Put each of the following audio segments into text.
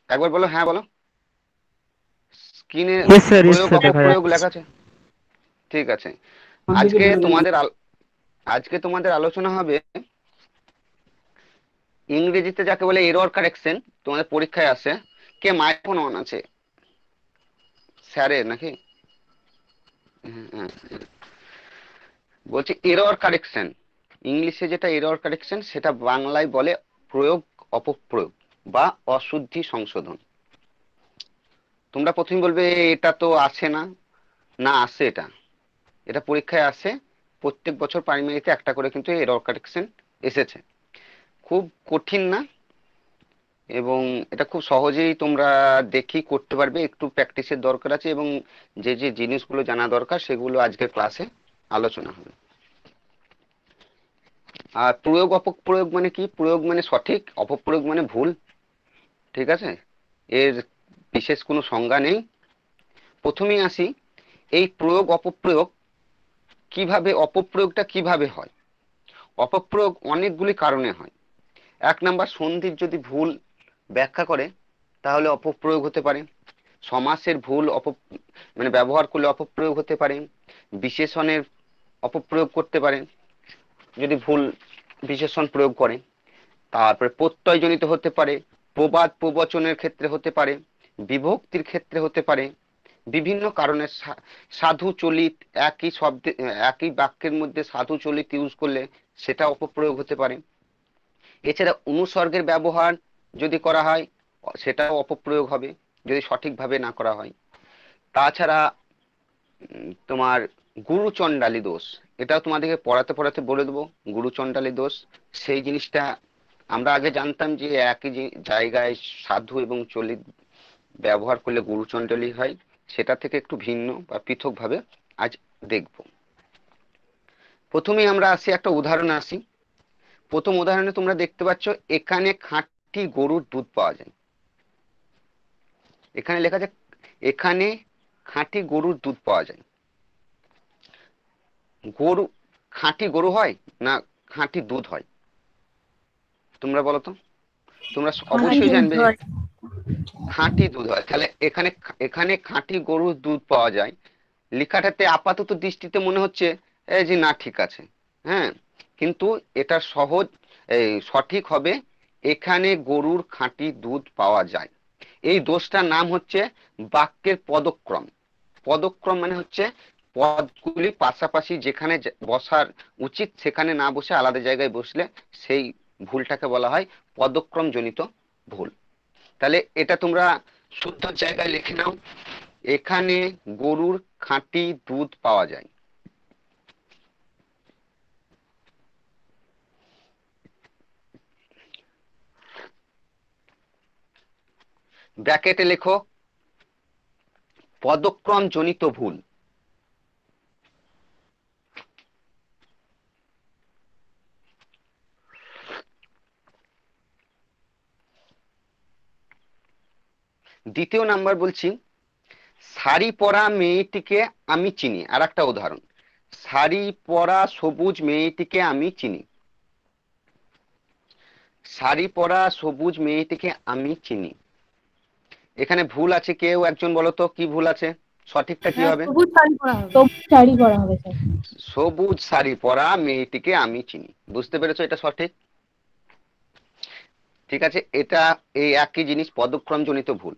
একবার বলো, হ্যাঁ বলো। স্ক্রিনে ইয়েস স্যার, ইয়েস প্রয়োগ স্যার, দেখা অপপ্রয়োগ যাচ্ছে। লেখা আছে। ঠিক আছে। আজকে তোমাদের আজকে তোমাদের আলোচনা হবে ইংরেজিতে যাকে বলে এরর কারেকশন। তোমাদের পরীক্ষায় আসে। কে মাইক্রোফোন অন আছে? স্যারের নাকি? হ্যাঁ, হ্যাঁ, হ্যাঁ। বলছি এরর কারেকশন। ইংলিশে যেটা এরর কারেকশন, সেটা বাংলায় বলে প্রয়োগ অপপ্রয়োগ বা অশুদ্ধি সংশোধন। তোমরা প্রথমে বলবে এটা তো আসে না। না, আসে এটা। এটা পরীক্ষায় আসে। প্রত্যেক বছর প্রাইমারিতে একটা করে কিন্তু এরর কারেকশন এসেছে। খুব কঠিন না, এবং এটা খুব সহজেই তোমরা দেখি করতে পারবে। একটু প্র্যাকটিসের দরকার আছে, এবং যে যে জিনিসগুলো জানা দরকার সেগুলো আজকের ক্লাসে আলোচনা হবে। আর প্রয়োগ অপপ্রয়োগ মানে কি? প্রয়োগ মানে সঠিক, অপপ্রয়োগ মানে ভুল। ঠিক আছে, এর বিশেষ কোনো সংজ্ঞা নেই। প্রথমেই আসি, এই প্রয়োগ অপপ্রয়োগ কিভাবে, অপপ্রয়োগটা কিভাবে হয়। অপপ্রয়োগ অনেকগুলি কারণে হয়। এক নাম্বার, সন্ধির যদি ভুল ব্যাখ্যা করে তাহলে অপপ্রয়োগ হতে পারে। সমাসের ভুল মানে ব্যবহার করলে অপপ্রয়োগ হতে পারে। বিশেষণের অপপ্রয়োগ করতে পারে যদি ভুল বিশেষণ প্রয়োগ করে। তারপরে প্রত্যয়জনিত হতে পারে, প্রবাদ প্রবচনের ক্ষেত্রে হতে পারে, বিভক্তির ক্ষেত্রে হতে পারে, বিভিন্ন কারণে সাধু চলিত, একই শব্দে একই বাক্যের মধ্যে সাধু চলিত ইউজ করলে সেটা অপপ্রয়োগ হতে পারে। এছাড়া অনুসর্গের ব্যবহার যদি করা হয় সেটাও অপপ্রয়োগ হবে যদি সঠিকভাবে না করা হয়। তাছাড়া তোমার গুরুচণ্ডালী দোষ, এটাও তোমাদেরকে পড়াতে পড়াতে বলে দেবো। গুরুচণ্ডালী দোষ, সেই জিনিসটা আমরা আগে জানতাম যে একই জায়গায় সাধু এবং চলিত ব্যবহার করলে গুরুচণ্ডালী হয়। সেটা থেকে একটু ভিন্ন বা পৃথক ভাবে আজ দেখব। প্রথমেই আমরা আসি, একটা উদাহরণে আসি। প্রথম উদাহরণে তোমরা দেখতে পাচ্ছ এখানে খাঁটি গরুর দুধ পাওয়া যায়। এখানে লেখা আছে এখানে খাঁটি গরুর দুধ পাওয়া যায়। গরু খাঁটি গরু হয় না খাঁটি দুধ হয়? তোমরা বলো তো। তোমরা খাঁটি অবশ্যই দুধ জানবে যে হয়। খাঁটি দুধ হয়। তাহলে এখানে এখানে খাঁটি গরুর দুধ পাওয়া যায়, লেখাটাতে আপাতত দৃষ্টিতে মনে হচ্ছে এই যে না, ঠিক আছে। হ্যাঁ, কিন্তু এটা সহজ, এই সঠিক হবে এখানে গরুর খাঁটি দুধ পাওয়া যায়। এই দোষটার নাম হচ্ছে বাক্যের পদক্রম। পদক্রম মানে হচ্ছে পদগুলি পাশাপাশি যেখানে বসার উচিত সেখানে না বসে আলাদা জায়গায় বসলে সেই ভুলটাকে বলা হয় পদক্রম জনিত ভুল। তাহলে এটা তোমরা শুদ্ধ জায়গায় লিখে নাও, এখানে গরুর খাঁটি দুধ পাওয়া যায়। ব্র্যাকেটে লেখো পদক্রম জনিত ভুল। দ্বিতীয় নাম্বার বলছি, শাড়ি পরা মেয়েটিকে আমি চিনি। আর একটা উদাহরণ, শাড়ি পরা সবুজ মেয়েটিকে আমি চিনি। শাড়ি পরা সবুজ মেয়েটিকে আমি চিনি। এখানে ভুল আছে, কেউ একজন বলো তো কি ভুল আছে? সঠিকটা কি হ্যাঁ, হবে? সবুজ শাড়ি পরা হবে। সবুজ শাড়ি পরা হবে স্যার। সবুজ শাড়ি পরা মেয়েটিকে আমি চিনি। বুঝতে পেরেছো? এটা সঠিক। ঠিক আছে, এটা এই একই জিনিস, পদক্রম জনিত ভুল।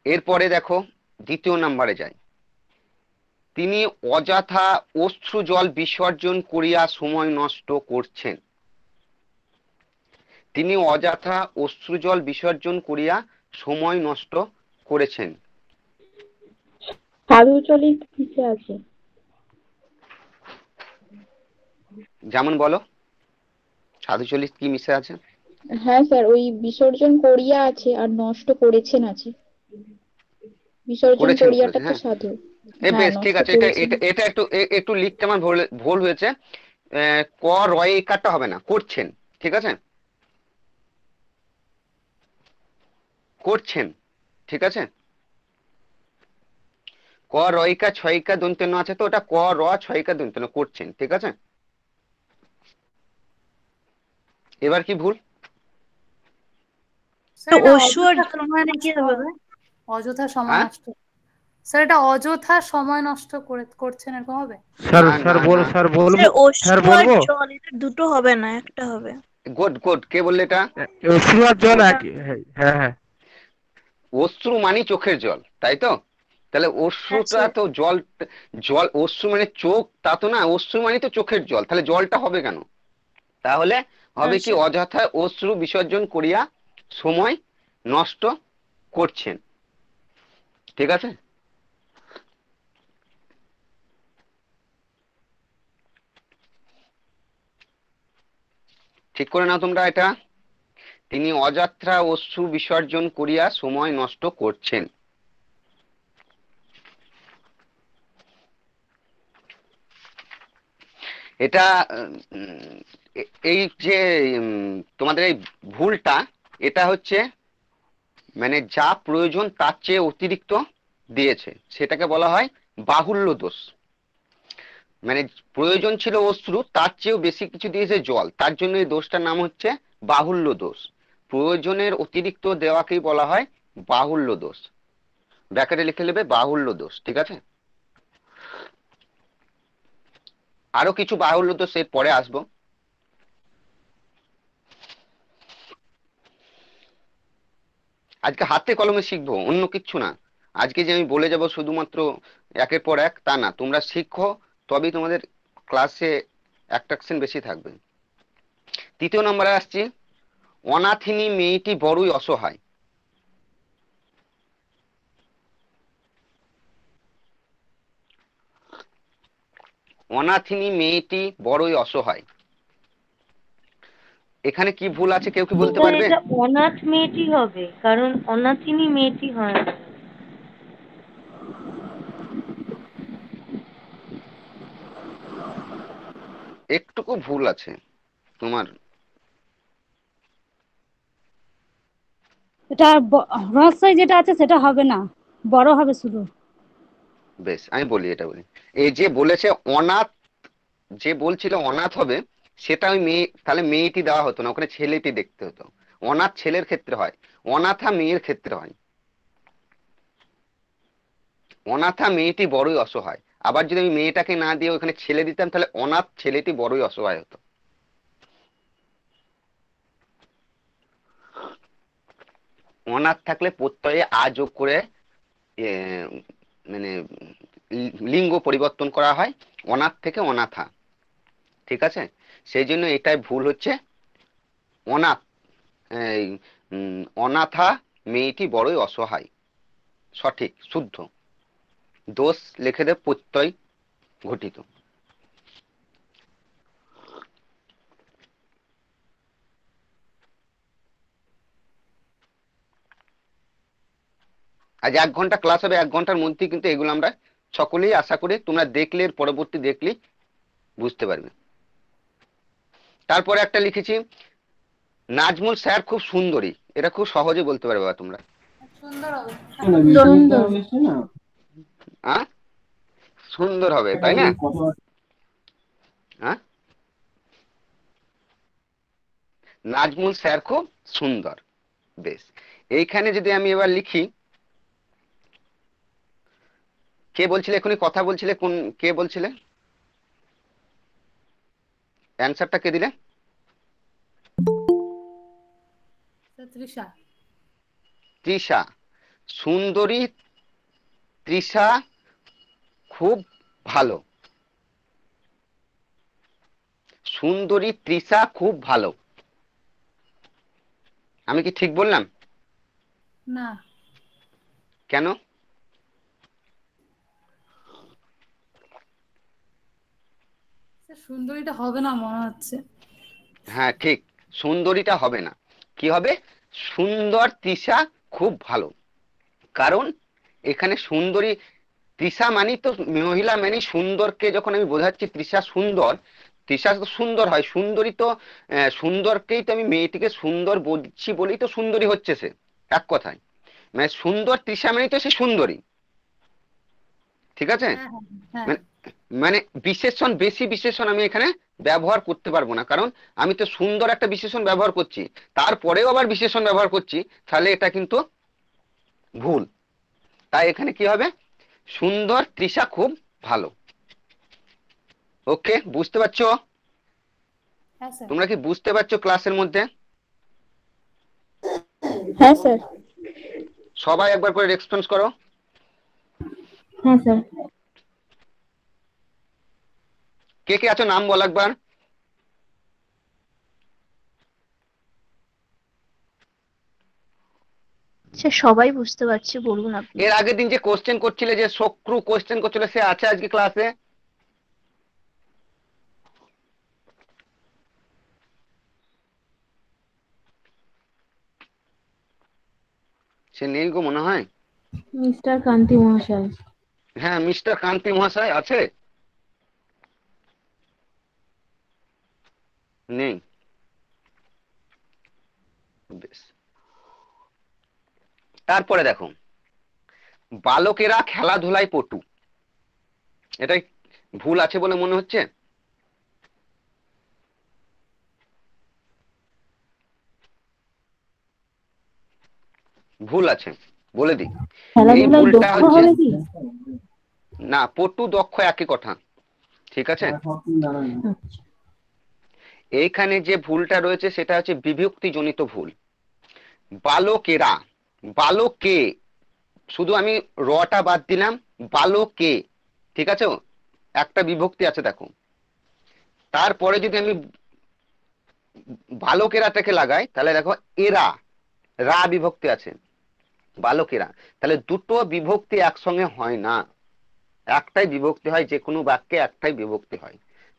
এরপরে দেখো, দ্বিতীয় নাম্বারে যাই। তিনি অযথা অশ্রু জল বিসর্জন করিয়া সময় নষ্ট করছেন। তিনি অযথা অশ্রু জল বিসর্জন করিয়া সময় নষ্ট করেছেন। সাধু চলিত কিসে আছে? যেমন বলো, সাধু চল্লিশ কি মিশে আছে? হ্যাঁ স্যার, ওই বিসর্জন করিয়া আছে আর নষ্ট করেছেন আছে। বিসর্জন করেছেন করিয়াটা করেছেন, তো হ্যাঁ। সাধু। বেশ, হ্যাঁ, ঠিক নষ্ট আছে। এটা করেছেন। এটা এটা একটু একটু লিখতে আমার ভুল ভুল হয়েছে। ক রয় এই কারটা হবে না, করছেন। ঠিক আছে, করছেন। ঠিক আছে, ক রয়িকা ছয়িকা দন্তেন আছে, তো ওটা ক র ছয়িকা দন্তেন, করছেন। ঠিক আছে, এবার কি ভুল? স্যার এটা অশ্রু আর অযথা সময় কি নষ্ট, হবে? অযথা সময় হ্যাঁ নষ্ট। স্যার এটা অযথা সময় নষ্ট করছেন এরকম হবে? স্যার না স্যার না বল না, স্যার স্যার বলবো স্যার অশ্রু আর বলবো জল এটা দুটো হবে না, একটা হবে। গুড গুড, কে বললে এটা? অশ্রু আর জল গুড। একই, হ্যাঁ হ্যাঁ হ্যাঁ। অশ্রু মানে চোখের জল, তাই তো? তাহলে হ্যাঁ অশ্রুটা স্যার। তো জল, জল অশ্রু মানে চোখ, তা তো না, অশ্রু মানে তো চোখের জল, তাহলে জলটা হবে কেন? তাহলে হবে হ্যাঁ কি, স্যার। অযথা অশ্রু বিসর্জন করিয়া সময় নষ্ট করছেন। ঠিক আছে? ঠিক করে নাও তোমরা এটা। তিনি অযাত্রা অশ্রু বিসর্জন করিয়া সময় নষ্ট করছেন। এটা উম, এই যে তোমাদের এই ভুলটা, এটা হচ্ছে মানে যা প্রয়োজন তার চেয়ে অতিরিক্ত দিয়েছে, সেটাকে বলা হয় বাহুল্য দোষ। মানে প্রয়োজন ছিল অশ্রু, তার চেয়েও বেশি কিছু দিয়েছে জল, তার জন্য এই দোষটার নাম হচ্ছে বাহুল্য দোষ। প্রয়োজনের অতিরিক্ত দেওয়াকেই বলা হয় বাহুল্য দোষ। ব্র্যাকেটে লিখে নেবে বাহুল্য দোষ, ঠিক আছে? আরো কিছু বাহুল্য দোষ এর পরে আসবো। আজকে হাতে কলমে শিখবো, অন্য কিচ্ছু না। আজকে যে আমি বলে যাব শুধুমাত্র একের পর এক, তা না, তোমরা শিখো, তবেই তোমাদের ক্লাসে অ্যাট্রাকশন বেশি থাকবে। তৃতীয় নম্বরে আসছি, অনাথিনী মেয়েটি বড়ই অসহায়। অনাথিনী মেয়েটি বড়ই অসহায়, এখানে কি ভুল আছে কেউ কি বলতে স্যার পারবে? এটা অনাথ মেয়েটি হবে, কারণ অনাথিনী মেয়েটি হয় না। একটুকু ভুল আছে তোমার। এটা রহস্যই যেটা আছে সেটা হবে না, বড় হবে শুধু। বেশ, আমি বলি, এটা বলি। এই যে বলেছে অনাথ, যে বলছিল অনাথ হবে, সেটা ওই মেয়ে, তাহলে মেয়েটি দেওয়া হতো না, ওখানে ছেলেটি দেখতে হতো। অনাথ ছেলের ক্ষেত্রে হয়, অনাথা মেয়ের ক্ষেত্রে হয়। অনাথা মেয়েটি বড়ই অসহায়, আবার যদি আমি মেয়েটাকে না দিয়ে ওখানে ছেলে দিতাম, তাহলে অনাথ ছেলেটি বড়ই অসহায় হতো। অনাথ থাকলে প্রত্যয়ে আ যোগ করে এ, মানে লিঙ্গ পরিবর্তন করা হয়, অনাথ থেকে অনাথা। ঠিক আছে? সেই জন্য এটাই ভুল হচ্ছে, অনাথ, এই, অনাথা মেয়েটি বড়ই অসহায়, সঠিক শুদ্ধ। দোষ লিখে দেব প্রত্যয় ঘটিত। আজ 1 ঘন্টা ক্লাস হবে, 1 ঘন্টার মধ্যে কিন্তু এগুলো আমরা সকলেই, আশা করি তোমরা দেখলে, এর পরবর্তী দেখলেই বুঝতে পারবে। তারপরে একটা লিখেছি, নাজমুল স্যার খুব সুন্দরী, এটা খুব সহজে বলতে পারবে বা তোমরা। সুন্দর হবে। সুন্দর। হ্যাঁ, সুন্দর হবে, তাই না? হ্যাঁ, নাজমুল স্যার খুব সুন্দর। বেশ, এইখানে যদি আমি এবার লিখি, কে বলছিলে এখনই কথা বলছিলে, কোন, কে বলছিলে? অ্যান্সারটা কে দিলে? স্যার তৃষা। তৃষা। সুন্দরী তৃষা খুব ভালো। সুন্দরী তৃষা খুব ভালো, আমি কি ঠিক বললাম? না, কেন? স্যার সুন্দরীটা হবে না মনে হচ্ছে। হ্যাঁ ঠিক, সুন্দরীটা হবে না, কি হবে? সুন্দর তৃষা খুব ভালো। কারণ এখানে সুন্দরী, তৃষা মানি তো মহিলা, মানে সুন্দরকে যখন আমি বোঝাচ্ছি তৃষা সুন্দর, তৃষা তো সুন্দর হয়, সুন্দরী তো সুন্দরকেই তো আমি মেয়েটিকে সুন্দর বলছি বলেই তো সুন্দরী হচ্ছে সে, এক কথায়। মানে সুন্দর তৃষা মানে তো সে সুন্দরী। ঠিক আছে? হ্যাঁ হ্যাঁ হ্যাঁ। মানে, মানে বিশেষণ, বেশি বিশেষণ আমি এখানে ব্যবহার করতে পারবো না, কারণ আমি তো সুন্দর একটা বিশেষণ ব্যবহার করছি, তারপরেও আবার বিশেষণ ব্যবহার করছি, তাহলে এটা কিন্তু ভুল। তাই এখানে কি হবে, সুন্দর তৃষা খুব ভালো। ওকে, বুঝতে পারছো? হ্যাঁ স্যার। তোমরা কি বুঝতে পারছো ক্লাসের মধ্যে? হ্যাঁ স্যার। সবাই একবার করে রেসপন্স করো। হ্যাঁ স্যার। কে কে আছো নাম বলো একবার। সে সবাই বুঝতে পারছে, বলুন আপনি। এর আগের দিন যে কোশ্চেন করছিলে, যে শক্রু কোশ্চেন করছিল, সে আছে আজকে ক্লাসে? সে নেই গো মনে হয়। মিস্টার কান্তি মহাশয়। হ্যাঁ, মিস্টার কান্তি মহাশয় আছে? নেই, বেশ। তারপরে দেখো, বালকেরা খেলাধুলায় পটু, এটাই ভুল আছে বলে মনে হচ্ছে। ভুল আছে, বলে দিই। এই খেলাধুলায় ভুলটা দক্ষ হচ্ছে, হবে কি? না, পটু দক্ষ একই কথা, ঠিক আছে। এইখানে যে ভুলটা রয়েছে সেটা হচ্ছে বিভক্তিজনিত ভুল। বালকেরা, বালকে, শুধু আমি রটা বাদ দিলাম, বালকে, ঠিক আছে, একটা বিভক্তি আছে দেখো। তারপরে যদি আমি বালকেরাটাকে লাগাই, তাহলে দেখো এরা, রা বিভক্তি আছে, বালকেরা, তাহলে দুটো বিভক্তি একসঙ্গে হয় না, একটাই বিভক্তি হয়, যে কোনো বাক্যে একটাই বিভক্তি হয়।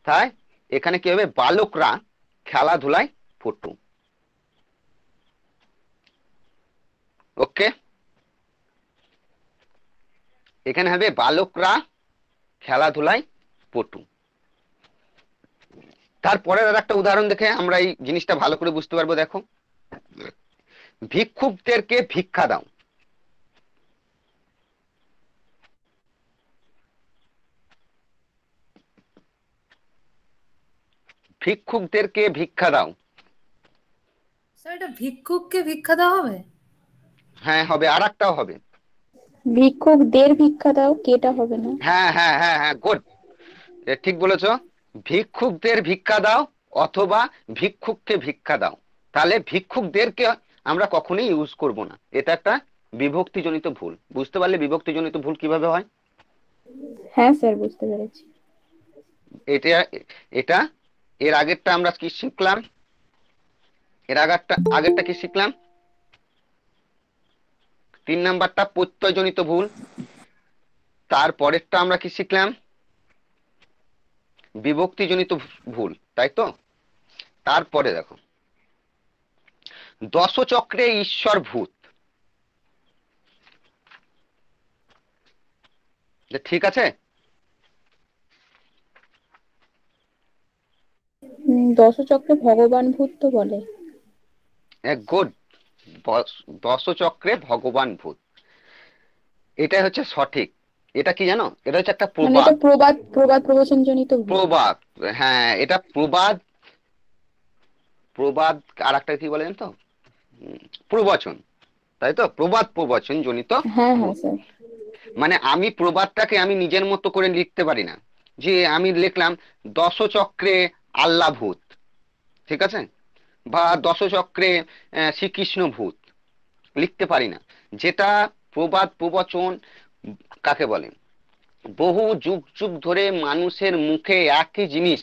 তাই এখানে কি হবে, বালকরা খেলাধুলায় পটু। ওকে, এখানে হবে বালকরা খেলাধুলায় পটু। তারপরের আর একটা উদাহরণ দেখে আমরা এই জিনিসটা ভালো করে বুঝতে পারবো। দেখো, ভিক্ষুকদেরকে ভিক্ষা দাও। ভিক্ষুকদেরকে ভিক্ষা দাও। স্যার এটা ভিক্ষুককে ভিক্ষা দেওয়া হবে? হ্যাঁ হবে, আর একটাও হবে। ভিক্ষুকদের ভিক্ষা দাও, কেটা হবে না? হ্যাঁ হ্যাঁ হ্যাঁ হ্যাঁ, গুড, ঠিক বলেছো। ভিক্ষুকদের ভিক্ষা দাও অথবা ভিক্ষুককে ভিক্ষা দাও। তাহলে ভিক্ষুকদেরকে আমরা কখনোই ইউজ করব না, এটা একটা বিভক্তিজনিত ভুল। বুঝতে পারলে বিভক্তিজনিত ভুল কিভাবে হয়? হ্যাঁ স্যার, বুঝতে পেরেছি। এটা এটা এর আগেরটা আমরা কি শিখলাম? এর আগেরটা কি শিখলাম? 3 নাম্বারটা প্রত্যয়জনিত ভুল। তারপরেরটা আমরা কি শিখলাম? বিভক্তিজনিত ভুল, তাই তো। তারপরে দেখো, দশচক্রে ঈশ্বর ভূত, ঠিক আছে। দশচক্রে ভগবান ভূত তো বলে। গুড, দশচক্রে ভগবান ভূত, এটাই হচ্ছে সঠিক। এটা কি জানো, এটা হচ্ছে একটা মানে প্রবাদ। এটা প্রবাদ প্রবাদ প্রবচন জনিত ভুল। প্রবাদ, হ্যাঁ, এটা প্রবাদ। প্রবাদ আর একটা কি বলেন তো, প্রবচন, তাই তো, প্রবাদ প্রবচন জনিত হ্যাঁ হ্যাঁ ভুল। স্যার। মানে আমি প্রবাদটাকে আমি নিজের মতো করে লিখতে পারি না, যে আমি লিখলাম দশচক্রে আল্লাহ ভূত, ঠিক আছে, বা দশচক্রে শ্রীকৃষ্ণ ভূত, লিখতে পারি না। যেটা প্রবাদ প্রবচন কাকে বলে, বহু যুগ যুগ ধরে মানুষের মুখে একই জিনিস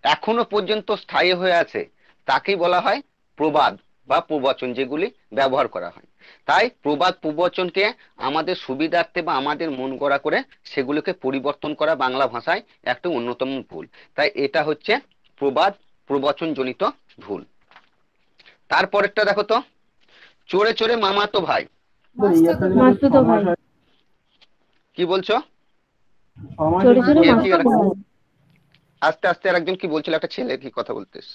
এখনো পর্যন্ত স্থায়ী হয়ে আছে, তাকেই বলা হয় প্রবাদ বা প্রবচন, যেগুলি ব্যবহার করা হয়। তাই প্রবাদ প্রবচনকে আমাদের সুবিধার্থে বা আমাদের মন গড়া করে সেগুলোকে পরিবর্তন করা বাংলা ভাষায় একটা অন্যতম ভুল। তাই এটা হচ্ছে প্রবাদ প্রবচন জনিত ভুল। তারপরেরটা দেখো তো, চোরে চোরে মামাতো ভাই, মাসতুতো ভাই। কি বলছো? চোরে চোরে কি মাসতুতো ভাই। আস্তে আস্তে আর একজন কি বলছিল, একটা ছেলে কি কথা বলতেস,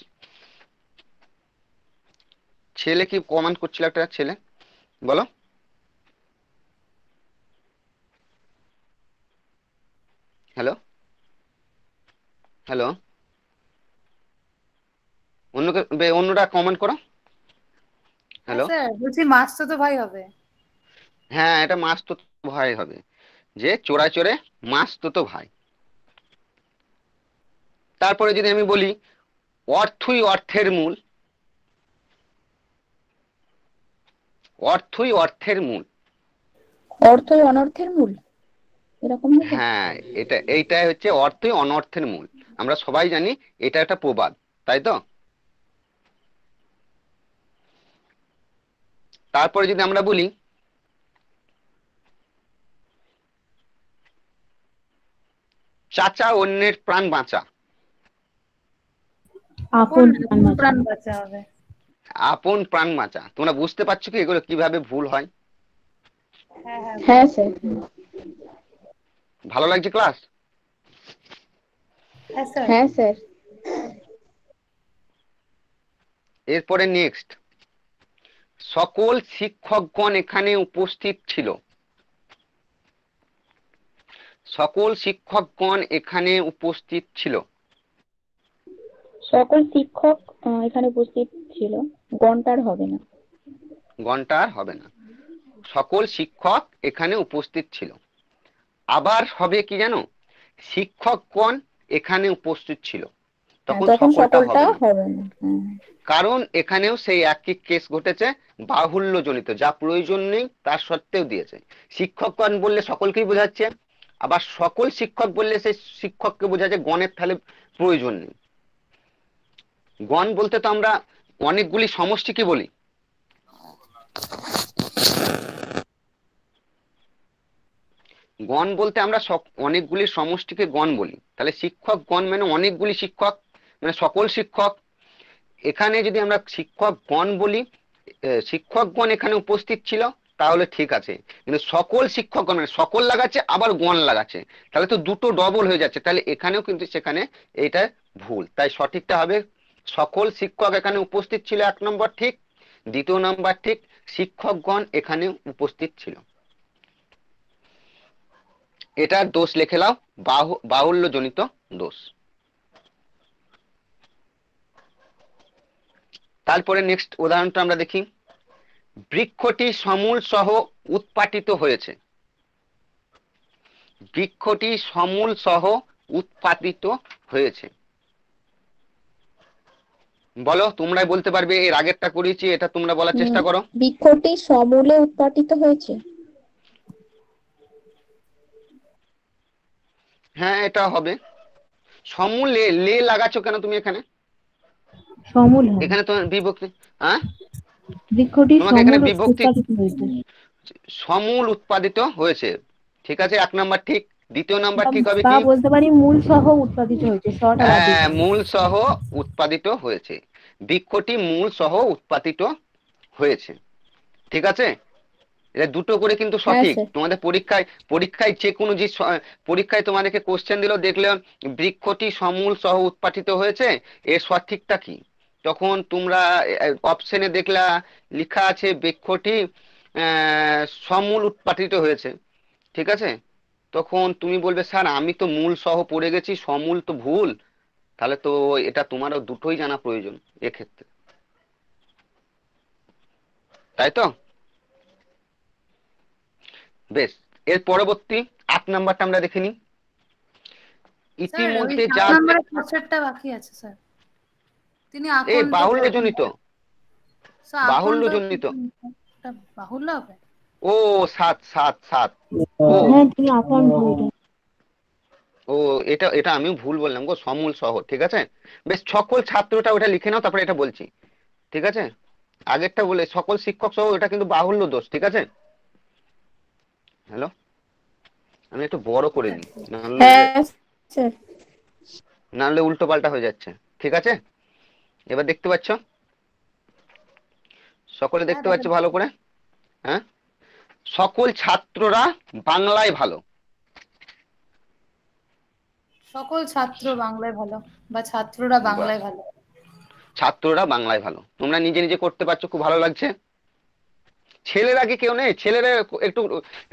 ছেলে কি কমেন্ট করছিল, একটা ছেলে, বলো। হ্যালো, হ্যালো, অন্যরা কমেন্ট করো। হ্যালো, স্যার বলছি মাস্টার তো ভাই হবে। হ্যাঁ এটা মাস তো ভাই হবে, যে চোরাই চোরে মাস তো ভাই। তারপরে যদি আমি বলি অর্থই অর্থের মূল, অর্থই অর্থের মূল। অর্থই অনর্থের মূল, এরকম হবে? হ্যাঁ, এইটাই হচ্ছে অর্থই অনর্থের মূল। আমরা সবাই জানি এটা একটা প্রবাদ, তাই তো? তারপরে যদি আমরা বলি চাচা অন্যের প্রাণ বাঁচা, আপন প্রাণ বাঁচা হবে। আপন প্রাণ বাঁচা, তোমরা বুঝতে পারছো কি এগুলো কিভাবে ভুল হয়? হ্যাঁ হ্যাঁ হ্যাঁ স্যার। ভালো লাগছে ক্লাস? হ্যাঁ স্যার। হ্যাঁ স্যার। এরপরে নেক্সট, সকল শিক্ষকগণ এখানে উপস্থিত ছিল। সকল শিক্ষকগণ এখানে উপস্থিত ছিল। সকল শিক্ষক এখানে উপস্থিত ছিল, গণটার হবে না। ঘন্টা আর হবে না, সকল শিক্ষক এখানে উপস্থিত ছিল। আবার হবে কি জানো, শিক্ষকগণ এখানে উপস্থিত ছিল, তখন তখন সকলটা সকলটা হবে না। হবে না। কারণ এখানেও সেই একই কেস ঘটেছে, বাহুল্য জনিত, যা প্রয়োজন নেই তার সত্ত্বেও দিয়েছে। শিক্ষকগণ বললে সকলকেই বোঝাচ্ছে, আবার সকল শিক্ষক বললে সেই শিক্ষককে বোঝাচ্ছে গণের তাহলে প্রয়োজন নেই। গণ বলতে তো আমরা অনেকগুলি সমষ্টিকে বলি, গণ বলতে আমরা অনেকগুলি সমষ্টিকে গণ বলি। তাহলে শিক্ষক গণ মানে অনেকগুলি শিক্ষক, মানে সকল শিক্ষক। এখানে যদি আমরা শিক্ষক গণ বলি, শিক্ষকগণ এখানে উপস্থিত ছিল, তাহলে ঠিক আছে। কিন্তু সকল শিক্ষকগণ মানে সকল লাগাচ্ছে আবার গণ লাগাচ্ছে, তাহলে তো দুটো ডবল হয়ে যাচ্ছে। তাহলে এখানেও কিন্তু সেখানে এইটা ভুল। তাই সঠিকটা হবে সকল শিক্ষক এখানে উপস্থিত ছিল, 1 নম্বর ঠিক। 2 নম্বর ঠিক, শিক্ষকগণ এখানে উপস্থিত ছিল। এটা দোষ লিখে নাও, বাহুল্য জনিত দোষ। তারপরে নেক্সট উদাহরণটা আমরা দেখি, বৃক্ষটি সমূল সহ উৎপাটিত হয়েছে। বৃক্ষটি সমূল সহ উৎপাটিত হয়েছে। বলো, তোমরাই বলতে পারবে, এর আগেরটা করেছি, এটা তোমরা বলার চেষ্টা করো। বৃক্ষটি সমূলে উৎপাটিত হয়েছে। হ্যাঁ এটা হবে। সমূলে লে লাগাচ্ছ কেন তুমি এখানে? সমূল হবে। এখানে তোমার বিভক্তি, হ্যাঁ বৃক্ষটি তোমাকে এখানে সমূল বিভক্তি, উৎপাদিত হয়েছে। সমূল উৎপাদিত হয়েছে, ঠিক আছে, 1 নম্বর ঠিক। 2 নম্বর ঠিক হবে বা কি? বলতে পারি মূল সহ উৎপাদিত হয়েছে, শটা বাদ দিয়ে দিলাম। মূল সহ উৎপাদিত হয়েছে, বৃক্ষটি মূল সহ উৎপাদিত হয়েছে, ঠিক আছে। এটা দুটো করে কিন্তু হ্যাঁ সঠিক। স্যার। তোমাদের পরীক্ষায় যে কোনো যে পরীক্ষায় তোমাদেরকে কোশ্চেন দিল, দেখলে বৃক্ষটি সমূল সহ উৎপাদিত হয়েছে, এর সঠিকটা কি? তখন তোমরা অপশনে দেখলা লেখা আছে বৃক্ষটি সমূল উৎপাদিত হয়েছে, ঠিক আছে। তখন তুমি বলবে স্যার আমি তো মূল সহ পড়ে গেছি, সমূল তো ভুল। তাহলে তো এটা তোমারও দুটোই জানা প্রয়োজন এক্ষেত্রে, তাই তো? বেশ, এর পরবর্তী 8 নম্বরটা আমরা দেখে নিই। স্যার ওই ইতিমধ্যে 7 যা নম্বরের কোশ্চেনটা বাকি আছে স্যার। তিনি এই আকন্দ বাহুল্য জনিত, স্যার বাহুল্য আকন্দ জনিত, এটা বাহুল্য হবে। ও 7 7 7, ও হ্যাঁ তুমি আকন্দ এটা। ও এটা এটা আমিও ভুল বললাম গো, সমূল সহ, ঠিক আছে। বেশ, সকল ছাত্রটা ওটা লিখে নাও, তারপরে এটা বলছি, ঠিক আছে। আগেরটা বলে সকল শিক্ষক সহ, এটা কিন্তু বাহুল্য দোষ, ঠিক আছে। হ্যালো, আমি একটু বড় করে নিই, নাহলে হ্যাঁ স্যার। নাহলে উল্টো পাল্টা হয়ে যাচ্ছে, ঠিক আছে। এবার দেখতে পাচ্ছ, সকলে হ্যাঁ দেখতে পাচ্ছ দাদা। ভালো করে? হ্যাঁ, সকল ছাত্ররা বাংলায় ভালো। সকল ছাত্র বাংলায় ভালো, বা ছাত্ররা বাহ, বাংলায় ভালো। ছাত্ররা বাংলায় ভালো, তোমরা নিজে নিজে করতে পারছো, খুব ভালো লাগছে। ছেলেরা কি কেউ নেই? ছেলেরা একটু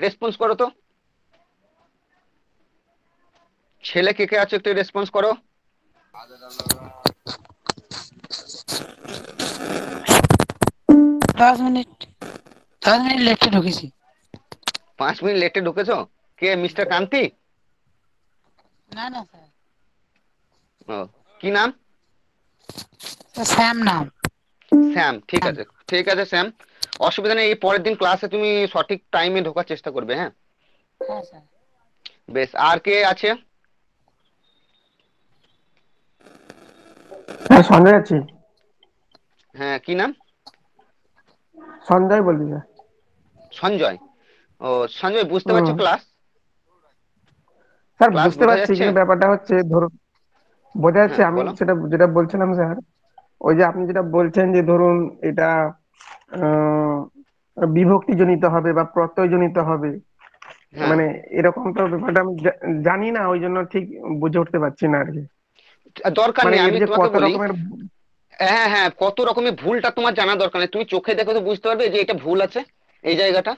রেসপন্স করো তো, ছেলে কে কে আছো একটু রেসপন্স করো। 10 মিনিট লেটে ঢুকেছি। 5 মিনিট লেটে ঢুকেছো? কে, মিস্টার কান্তি? না না স্যার, ও, কি নাম? স্যাম নাম। শ্যাম, ঠিক স্যাম। আছে ঠিক আছে শ্যাম, অসুবিধা নেই। এই পরের দিন ক্লাসে তুমি সঠিক টাইমে ঢোকার চেষ্টা করবে, হ্যাঁ? হ্যাঁ স্যার। বেশ, আর কে আছে? হ্যাঁ সঞ্জয় আছি। হ্যাঁ, কি নাম? সঞ্জয় বলছি স্যার। সঞ্জয়। ও সঞ্জয়, বুঝতে পারছো হুম। ক্লাস? স্যার ক্লাস বুঝতে বোঝা পারছি, যাচ্ছে? কিন্তু ব্যাপারটা হচ্ছে ধরুন, বোঝা যাচ্ছে। হ্যাঁ আমি বলো। সেটা যেটা বলছিলাম স্যার, ওই যে আপনি যেটা বলছেন যে ধরুন এটা আহ, বিভক্তি জনিত হবে বা প্রত্যয় জনিত হবে, হ্যাঁ, মানে এরকম তো ব্যাপারটা আমি জানি না, ওই জন্য ঠিক বুঝে উঠতে পারছি না আর কি। দরকার মানে নেই, এর আমি যে তোমাকে কত বলি। রকমের। হ্যাঁ হ্যাঁ, কত রকমের ভুলটা তোমার জানা দরকার নেই, তুমি চোখে দেখো তো বুঝতে পারবে যে এটা ভুল আছে এই জায়গাটা।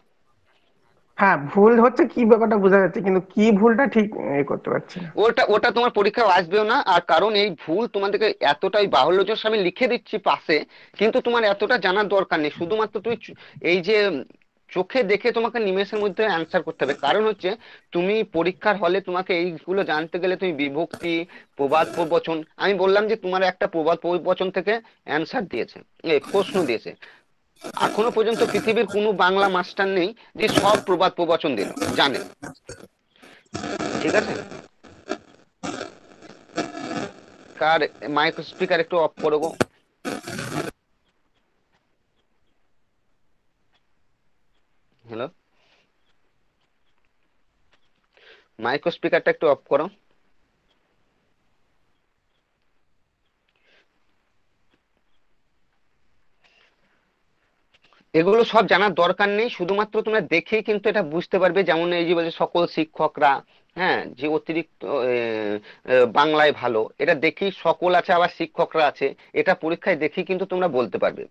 হ্যাঁ ভুল হচ্ছে কি ব্যাপারটা বোঝা যাচ্ছে, কিন্তু কি ভুলটা ঠিক করতে পারছি না। ওটা ওটা তোমার পরীক্ষায় আসবেও না, আর কারণ এই ভুল তোমাদেরকে এতটাই বাহুল্যযোর আমি লিখে দিচ্ছি পাশে, কিন্তু তোমার এতটা জানার দরকার নেই। শুধুমাত্র তুমি এই যে চোখে দেখে তোমাকে নিমেষের মধ্যে অ্যান্সার করতে হবে। কারণ হচ্ছে তুমি পরীক্ষার হলে তোমাকে এইগুলো জানতে গেলে তুমি বিভক্তি, প্রবাদ প্রবচন, আমি বললাম যে তোমার একটা প্রবাদ প্রবচন থেকে অ্যান্সার দিয়েছে, প্রশ্ন দিয়েছে। এখনো পর্যন্ত পৃথিবীর কোনো বাংলা মাস্টার নেই যে সব প্রবাদ প্রবচন দিল জানে, ঠিক আছে? কার মাইক স্পিকার একটু অফ করো গো। হ্যালো, মাইক স্পিকারটা একটু অফ করো। এগুলো সব জানার দরকার নেই, শুধুমাত্র তোমরা দেখেই কিন্তু এটা বুঝতে পারবে। যেমন এই যে বলছে সকল শিক্ষকরা, হ্যাঁ, যে অতিরিক্ত বাংলায় ভালো, এটা দেখেই সকল আছে, আবার শিক্ষকরা আছে, এটা পরীক্ষায় দেখেই কিন্তু তোমরা বলতে পারবে।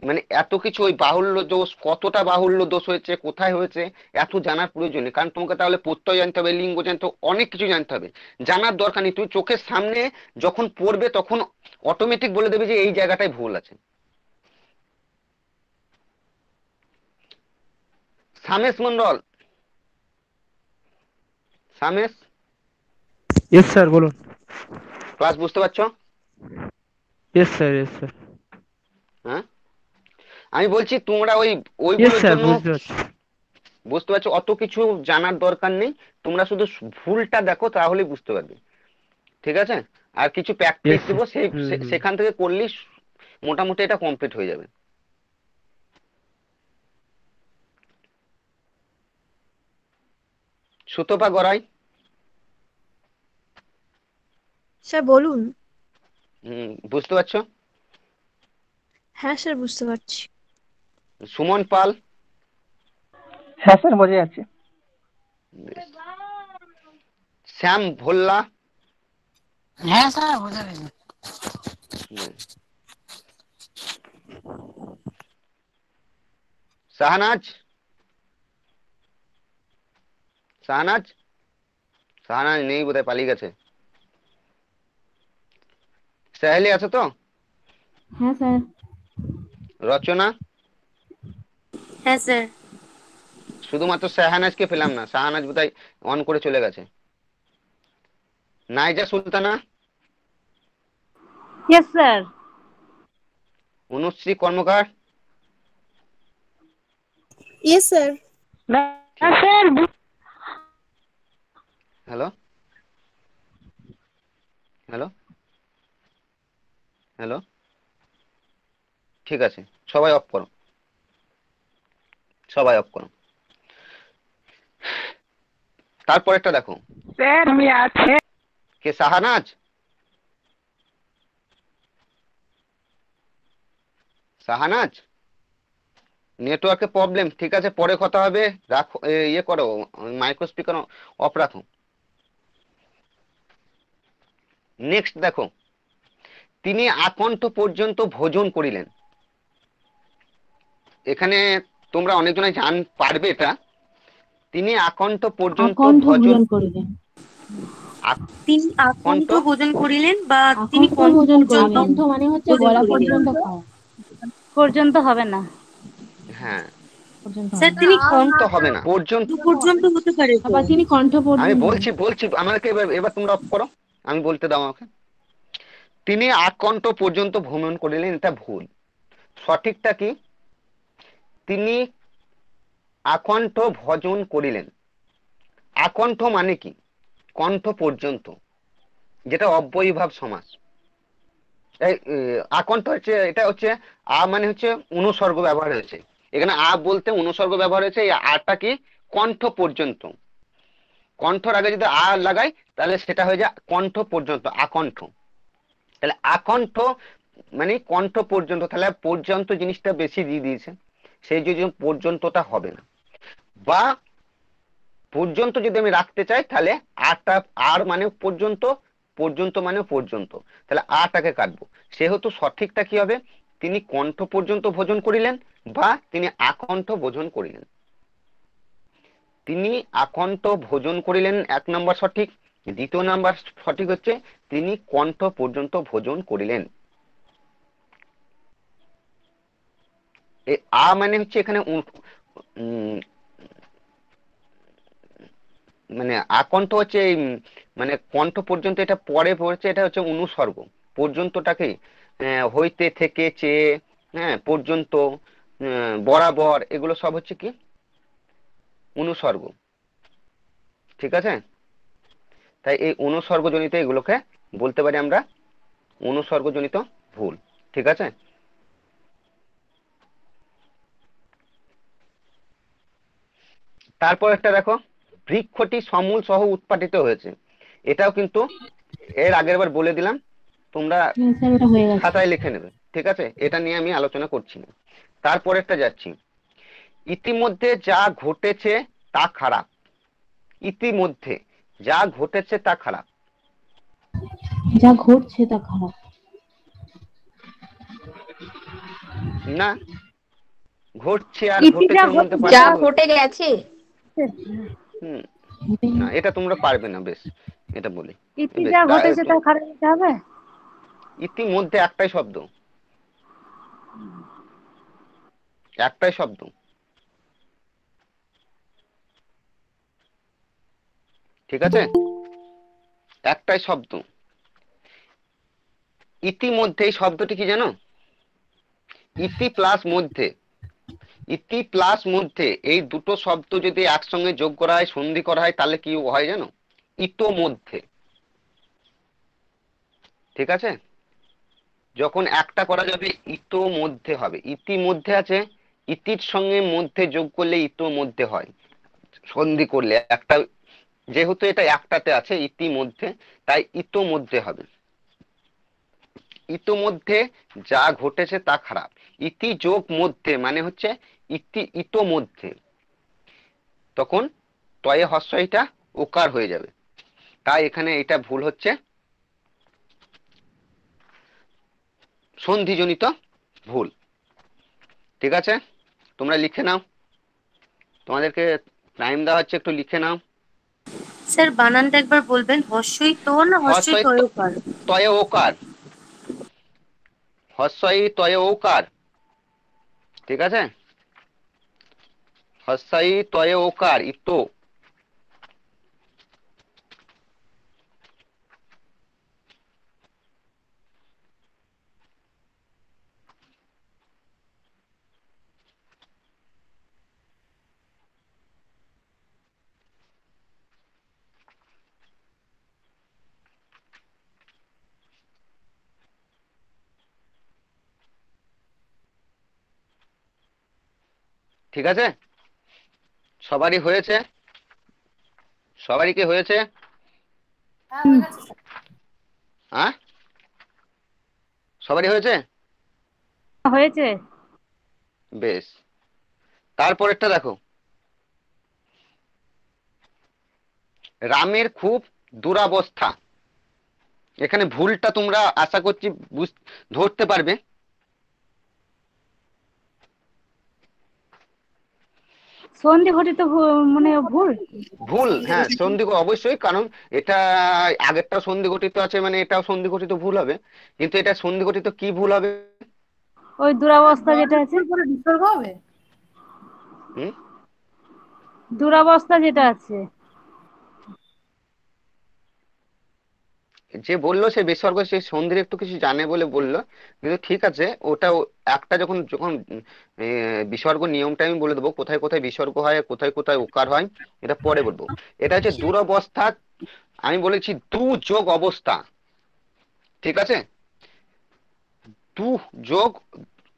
মানে এত কিছু ওই বাহুল্য দোষ, কতটা বাহুল্য দোষ হয়েছে, কোথায় হয়েছে, এত জানার প্রয়োজন নেই। কারণ তোমাকে তাহলে প্রত্যয় জানতে হবে, লিঙ্গ জানতে হবে, অনেক কিছু জানতে হবে। জানার দরকার নেই, তুমি চোখের সামনে যখন পড়বে তখন অটোমেটিক বলে দেবে যে এই জায়গাটায় ভুল আছে। সামেশ মন্ডল, সামেশ, ইয়েস স্যার বলুন। ক্লাস বুঝতে পারছো? Yes sir, yes sir. হ্যাঁ, আমি বলছি তোমরা ওই ইয়েস ওইগুলোর স্যার, জন্য বুঝতে পারছি। বুঝতে পারছো, অত কিছু জানার দরকার নেই। তোমরা শুধু ভুলটা দেখো তাহলেই বুঝতে পারবে, ঠিক আছে? আর কিছু প্র্যাকটিস ইয়েস দেবো, স্যার। সেই হুম হুম। সেখান থেকে করলেই মোটামুটি এটা কমপ্লিট হয়ে যাবে। সুতপা গড়াই। স্যার বলুন। বুঝতে পারছো? হ্যাঁ স্যার বুঝতে পারছি। সুমন পাল। হ্যাঁ স্যার বোঝা যাচ্ছে। বেশ। শ্যাম ভোল্লা। হ্যাঁ স্যার, বোঝা গেছে। বেশ। শাহনাজ, শাহনাজ, শাহনাজ নেই বোধহয়, পালিয়ে গেছে। সাহেলি আছে তো? হ্যাঁ স্যার। রচনা। হ্যাঁ স্যার। শুধুমাত্র শাহনাজকে পেলাম না, শাহনাজ বোধহয় অন করে চলে গেছে। Naiza Sultana. Yes sir. Anushree Karmakar. Yes sir. না ঠিক আছে। স্যার। হ্যালো, হ্যালো, হ্যালো, ঠিক আছে, সবাই অফ করো, সবাই অফ করো। তারপরেরটা দেখো, স্যার আমি আছে। কে? শাহনাজ, শাহনাজ, নেটওয়ার্কের প্রবলেম, ঠিক আছে, পরে কথা হবে। রাখো, ইয়ে করো, মাইক্রো স্পিকার অফ রাখো। নেক্সট দেখো, তিনি আকণ্ঠ পর্যন্ত ভোজন করিলেন। এখানে তোমরা অনেকজনে পারবে এটা। তিনি আকণ্ঠ পর্যন্ত আকণ্ঠ ভোজন, ভোজন করিলেন। তিনি আকণ্ঠ, আকণ্ঠ ভোজন করিলেন বা তিনি আকণ্ঠ কণ্ঠ ভোজন পর্যন্ত করিলেন। কণ্ঠ মানে হচ্ছে ভোজন গলা করিলেন। পর্যন্ত খাওয়া। পর্যন্ত হবে না। হ্যাঁ, স্যার তিনি কণ্ঠ তো হবে না পর্যন্ত। পর্যন্ত হতে পারে তো। আবার তিনি কণ্ঠ আমি পর্যন্ত। বলছি আমাকে এবার তোমরা অফ করো, আমি বলতে দাও আমাকে। তিনি আকণ্ঠ পর্যন্ত ভ্রমণ করিলেন, এটা ভুল। সঠিকটা কি? তিনি আকণ্ঠ ভজন করিলেন। আকণ্ঠ মানে কি? কণ্ঠ পর্যন্ত, যেটা অব্যয়ীভাব সমাস। এই আকণ্ঠ হচ্ছে, এটা হচ্ছে আ মানে হচ্ছে অনুসর্গ ব্যবহার হয়েছে এখানে। আ বলতে অনুসর্গ ব্যবহার হয়েছে। এই আটা কি? কণ্ঠ পর্যন্ত। কণ্ঠর আগে যদি আ লাগাই তাহলে সেটা হয়ে যায় কণ্ঠ পর্যন্ত, আকণ্ঠ। তাহলে আকণ্ঠ মানে কণ্ঠ পর্যন্ত, তাহলে পর্যন্ত জিনিসটা বেশি দিয়ে দিয়েছে, সেই জন্য পর্যন্তটা হবে না। বা পর্যন্ত যদি আমি রাখতে চাই তাহলে আটা, আর মানে পর্যন্ত, পর্যন্ত মানে পর্যন্ত, তাহলে আটাকে কাটবো। সেহেতু সঠিকটা কি হবে? তিনি কণ্ঠ পর্যন্ত ভোজন করিলেন বা তিনি আকণ্ঠ ভোজন করিলেন। তিনি আকণ্ঠ ভোজন করিলেন 1 নম্বর সঠিক। 2 নাম্বার সঠিক হচ্ছে তিনি কণ্ঠ পর্যন্ত ভোজন করিলেন। এই আ মানে হচ্ছে এখানে মানে আকণ্ঠ হচ্ছে মানে কণ্ঠ পর্যন্ত, এটা পরে পড়ছে, এটা হচ্ছে অনুসর্গ। পর্যন্তটাকে হইতে থেকে চেয়ে, হ্যাঁ, পর্যন্ত, বরাবর, এগুলো সব হচ্ছে কি? অনুসর্গ। ঠিক আছে? তাই এই অনুসর্গজনিত এগুলোকে বলতে পারি আমরা অনুসর্গজনিত ভুল। ঠিক আছে? তারপর একটা দেখো, বৃক্ষটি সমূল সহ উৎপাটিত হয়েছে। এটাও কিন্তু এর আগের বার বলে দিলাম, তোমরা স্যার ওটা হয়ে গেছে। খাতায় লিখে নেবে। ঠিক আছে? এটা নিয়ে আমি আলোচনা করছি না। তারপরেরটা যাচ্ছি, ইতিমধ্যে যা ঘটেছে তা খারাপ। ইতিমধ্যে যা ঘটেছে তা খারাপ। যা ঘটছে তা খারাপ। না, ঘটছে আর ইতি যা ঘটেছে মধ্যে যা পার্থক্য। ঘটে গেছে। হুম, না, এটা তোমরা পারবে না। বেশ, এটা বলি। ইতি বেশ, যা ঘটেছে তা খারাপ দিতে হবে। ইতিমধ্যে একটাই শব্দ, একটাই শব্দ। ঠিক আছে? একটাই শব্দ। ইতিমধ্যে এই শব্দটি কি জানো? ইতি প্লাস মধ্যে। ইতি প্লাস মধ্যে, এই দুটো শব্দ যদি একসঙ্গে যোগ করা হয়, সন্ধি করা হয়, তাহলে কি হয় জানো? ইতোমধ্যে। ঠিক আছে? যখন একটা করা যাবে ইতোমধ্যে হবে। ইতিমধ্যে আছে, ইতির সঙ্গে মধ্যে যোগ করলে ইতোমধ্যে হয়, সন্ধি করলে একটা। যেহেতু এটা একটাতে আছে ইতিমধ্যে, তাই ইতোমধ্যে হবে। ইতোমধ্যে যা ঘটেছে তা খারাপ। ইতি যোগ মধ্যে মানে হচ্ছে ইতোমধ্যে, তখন তয়ে হস্যইটা ওকার হয়ে যাবে। তাই এখানে এটা ভুল হচ্ছে, সন্ধিজনিত ভুল। ঠিক আছে? তোমরা লিখে নাও, তোমাদেরকে টাইম দেওয়া হচ্ছে, একটু লিখে নাও। স্যার বানানটা একবার বলবেন, হস্যই তো না হস্যই তয়কার? তয়ে ওকার, হস্যই তয়ে ওকার। ঠিক আছে? হস্যই তয়ে ওকার, ইতো। ঠিক আছে? সবারই হয়েছে? সবারই কি হয়েছে? হ্যাঁ, সবারই হয়েছে? হয়েছে। বেশ, তারপরেরটা দেখো, রামের খুব দুরাবস্থা। এখানে ভুলটা তোমরা আশা করছি ধরতে পারবে। সন্ধি ঘটিত মানে ভুল। ভুল, হ্যাঁ, সন্ধি অবশ্যই, কারণ এটা আগেরটা সন্ধি গঠিত আছে, মানে এটাও সন্ধি গঠিত ভুল হবে। কিন্তু এটা সন্ধি গঠিত কি ভুল হবে? ওই দুরাবস্থা যেটা আছে। পরে বিসর্গ হবে। হুম, দুরবস্থা যেটা আছে। যে বললো সে বিসর্গ সে সন্ধির একটু কিছু জানে বলে বললো, কিন্তু ঠিক আছে ওটা একটা যখন যখন বিসর্গ নিয়মটা আমি বলে দেবো, কোথায় কোথায় বিসর্গ হয় আর কোথায় কোথায় উকার হয়, এটা পরে বলবো। এটা হচ্ছে দুরবস্থা, আমি বলেছি দু যোগ অবস্থা, ঠিক আছে, দু যোগ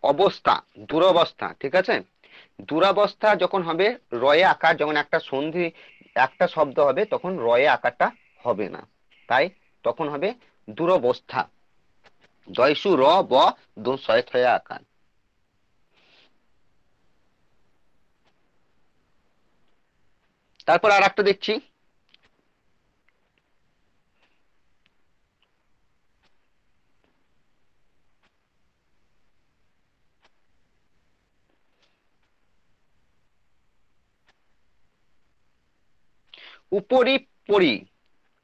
অবস্থা, দুরবস্থা, ঠিক আছে। দুরাবস্থা যখন হবে রয়ে আকার, যখন একটা সন্ধি একটা শব্দ হবে তখন রয়ে আকারটা হবে না, তাই তখন হবে দুরবস্থা, দয়সু র ব দোষয় থয়া আকার। তারপর আর একটা দেখছি, উপরি পরি,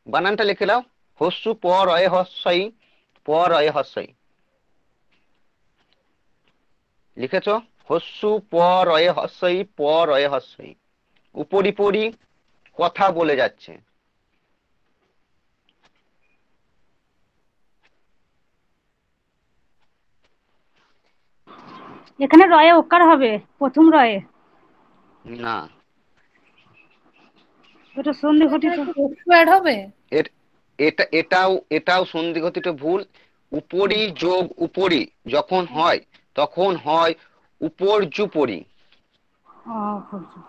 বানানটা লিখে নাও, হস্যু প রয়ে হস্যই, প রয়ে হস্যই, লিখেছ? হস্যু প রয়ে হস্যই, প রয়ে হস্যই, উপরি পরি, কথা বলে যাচ্ছে। এখানে রয়ে ওকার হবে প্রথম রয়ে, না, ওটা সন্ধি ঘটিত। অ্যাড হবে। এর- এটাও সন্ধিগতিটা ভুল। উপরি যোগ উপরি যখন হয় তখন হয় উপর্যুপরি। ও, বুঝছি।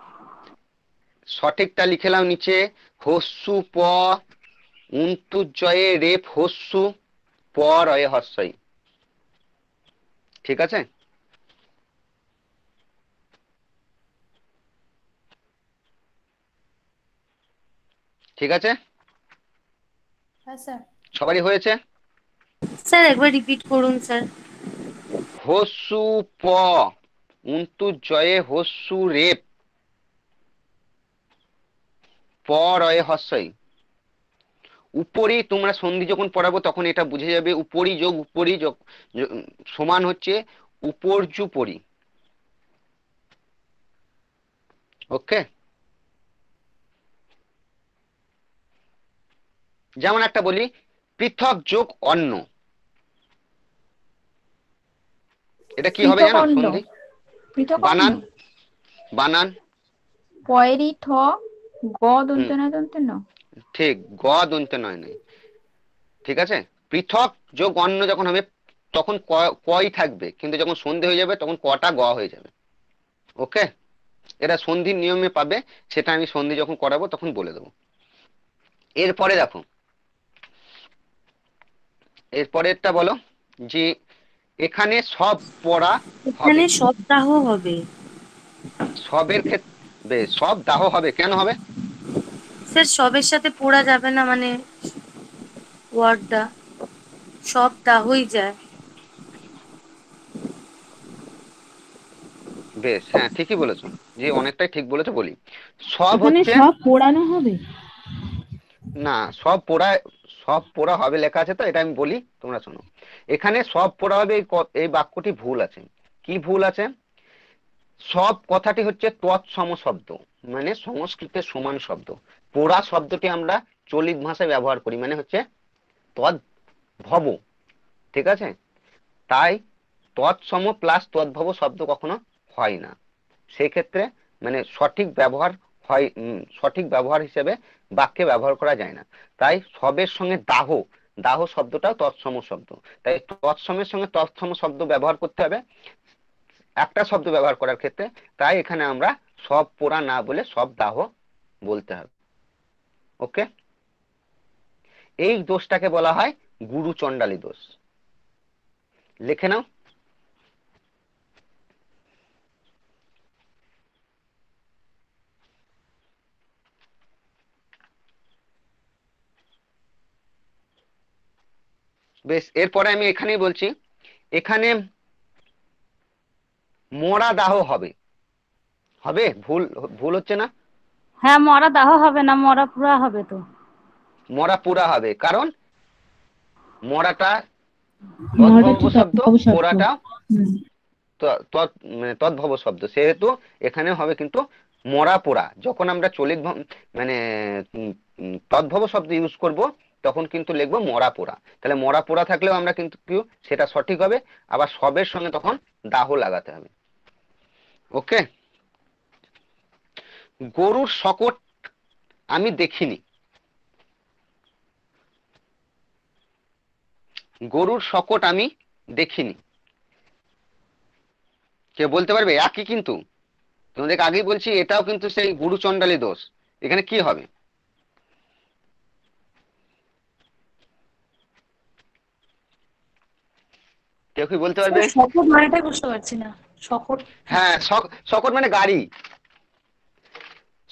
সঠিকটা লিখেলাম নিচে, হস্যু প উন্তুজয়ে রেপ হস্যু, প রয়ে হস্যই, ঠিক আছে। ঠিক আছে, হ্যাঁ স্যার। সবারই হয়েছে? স্যার একবার রিপিট করুন স্যার। হস্যু প উন্তুজয়ে হস্যু রেপ, প রয়ে হস্যই। উপরি তোমরা সন্ধি যখন পড়াবো তখন এটা বুঝে যাবে, উপরি যোগ উপরি যোগ সমান হচ্ছে উপর্যুপরি। ওকে, যেমন একটা বলি, পৃথক যোগ অন্য, এটা কি হবে পৃথক জানো অন্ন, সন্ধি? পৃথক অন্ন, বানান, বানান পয়েরি ঠ, গ হুম, দন্তে না দন্তে ন। ঠিক, গ দন্তে নয় নেই, ঠিক আছে। পৃথক যোগ অন্য যখন হবে তখন কই থাকবে, কিন্তু যখন সন্ধি হয়ে যাবে তখন কটা গ হয়ে যাবে। ওকে, এটা সন্ধির নিয়মে পাবে, সেটা আমি সন্ধি যখন করাবো তখন বলে দেবো। এরপরে দেখো, এরপরেরটা বলো, যে এখানে সব পড়া হবে, এখানে সপ্তাহ হবে। সবের ক্ষেত্রে সব দাহ হবে, কেন হবে? স্যার সবের সাথে পড়া যাবে না, মানে ওয়ার্ডটা সব দাহই যায়। বেশ, হ্যাঁ ঠিকই বলেছো, যে অনেকটাই ঠিক বলেছো। বলি, সব এখানে হচ্ছে, সব পোড়ানো হবে। না সব পড়া, সব পড়া হবে লেখা আছে তো, এটা আমি বলি তোমরা শোনো। এখানে সব পড়া হবে, এই বাক্যটি ভুল আছে। কি ভুল আছে? সব কথাটি হচ্ছে তৎসম শব্দ, মানে সংস্কৃতের সমান শব্দ। পোড়া শব্দটি আমরা চলিত ভাষায় ব্যবহার করি, মানে হচ্ছে তদ্ভব, ঠিক আছে। তাই তৎসম প্লাস তদ্ভব শব্দ কখনো হয় না, সেই ক্ষেত্রে মানে সঠিক ব্যবহার হয়, সঠিক ব্যবহার হিসেবে বাক্যে ব্যবহার করা যায় না। তাই সবের সঙ্গে দাহ, দাহ শব্দটাও তৎসম শব্দ, তাই তৎসমের সঙ্গে তৎসম শব্দ ব্যবহার করতে হবে একটা শব্দ ব্যবহার করার ক্ষেত্রে। তাই এখানে আমরা সব পোড়া না বলে সব দাহ বলতে হবে। ওকে, এই দোষটাকে বলা হয় গুরু চণ্ডালী দোষ, লিখে নাও। বেশ, এরপরে আমি এখানেই বলছি, এখানে মরা দাহ হবে, হবে ভুল, ভুল হচ্ছে না? হ্যাঁ, মরা দাহ হবে না, মরা পুরা হবে তো। মরা পুরা হবে, কারণ মরাটা মরাটা তদ্ভব হচ্ছে শব্দ, তদ্ভব শব্দ। পোড়াটা হুম। তদ্ভব শব্দ, সেহেতু এখানে হবে কিন্তু মরা পোড়া। যখন আমরা চলিত মানে তদ্ভব শব্দ ইউজ করব তখন কিন্তু লিখবো মরা পোড়া। তাহলে মরা পোড়া থাকলেও আমরা কিন্তু কি সেটা সঠিক হবে। আবার সবের সঙ্গে তখন দাহ লাগাতে হবে। ওকে। গরুর শকট আমি দেখিনি। গরুর শকট আমি দেখিনি, কে বলতে পারবে? একই কিন্তু, তোমাদেরকে আগেই বলছি এটাও কিন্তু সেই গুরু চণ্ডালী দোষ। এখানে কি হবে? কেউ কি বলতে পারবে? শকট মানেটাই বুঝতে পারছি না। শকট, হ্যাঁ, শকট মানে গাড়ি।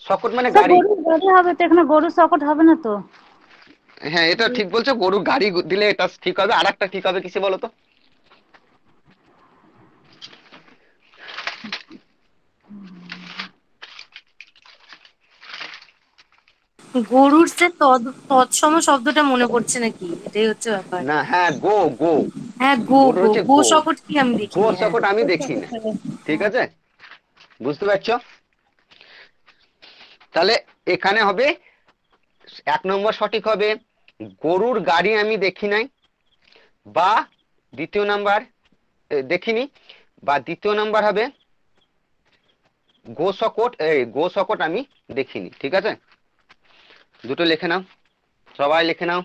শকট মানে স্যার গাড়ি। গরুর গাড়ি হবে তো, এখানে গরুর শকট হবে না তো। হ্যাঁ, এটা ঠিক বলছো, গরু গাড়ি দিলে এটা ঠিক হবে। আর একটা ঠিক হবে কিসে বলো তো? গরুর সে তৎসম শব্দটা মনে পড়ছে নাকি, এটাই হচ্ছে ব্যাপার। না, হ্যাঁ, গো গো। হ্যাঁ, গো গরুর গো হচ্ছে গো গো। শকট কি আমি গো দেখিনি। হ্যাঁ, শকট আমি দেখি না। ঠিক আছে, বুঝতে পারছো? তাহলে এখানে হবে 1 নম্বর সঠিক হবে গরুর গাড়ি আমি দেখি নাই, বা দ্বিতীয় নাম্বার দেখিনি, বা দ্বিতীয় নাম্বার হবে গো শকট আমি দেখিনি। ঠিক আছে, দুটো লিখে নাও, সবাই লিখে নাও।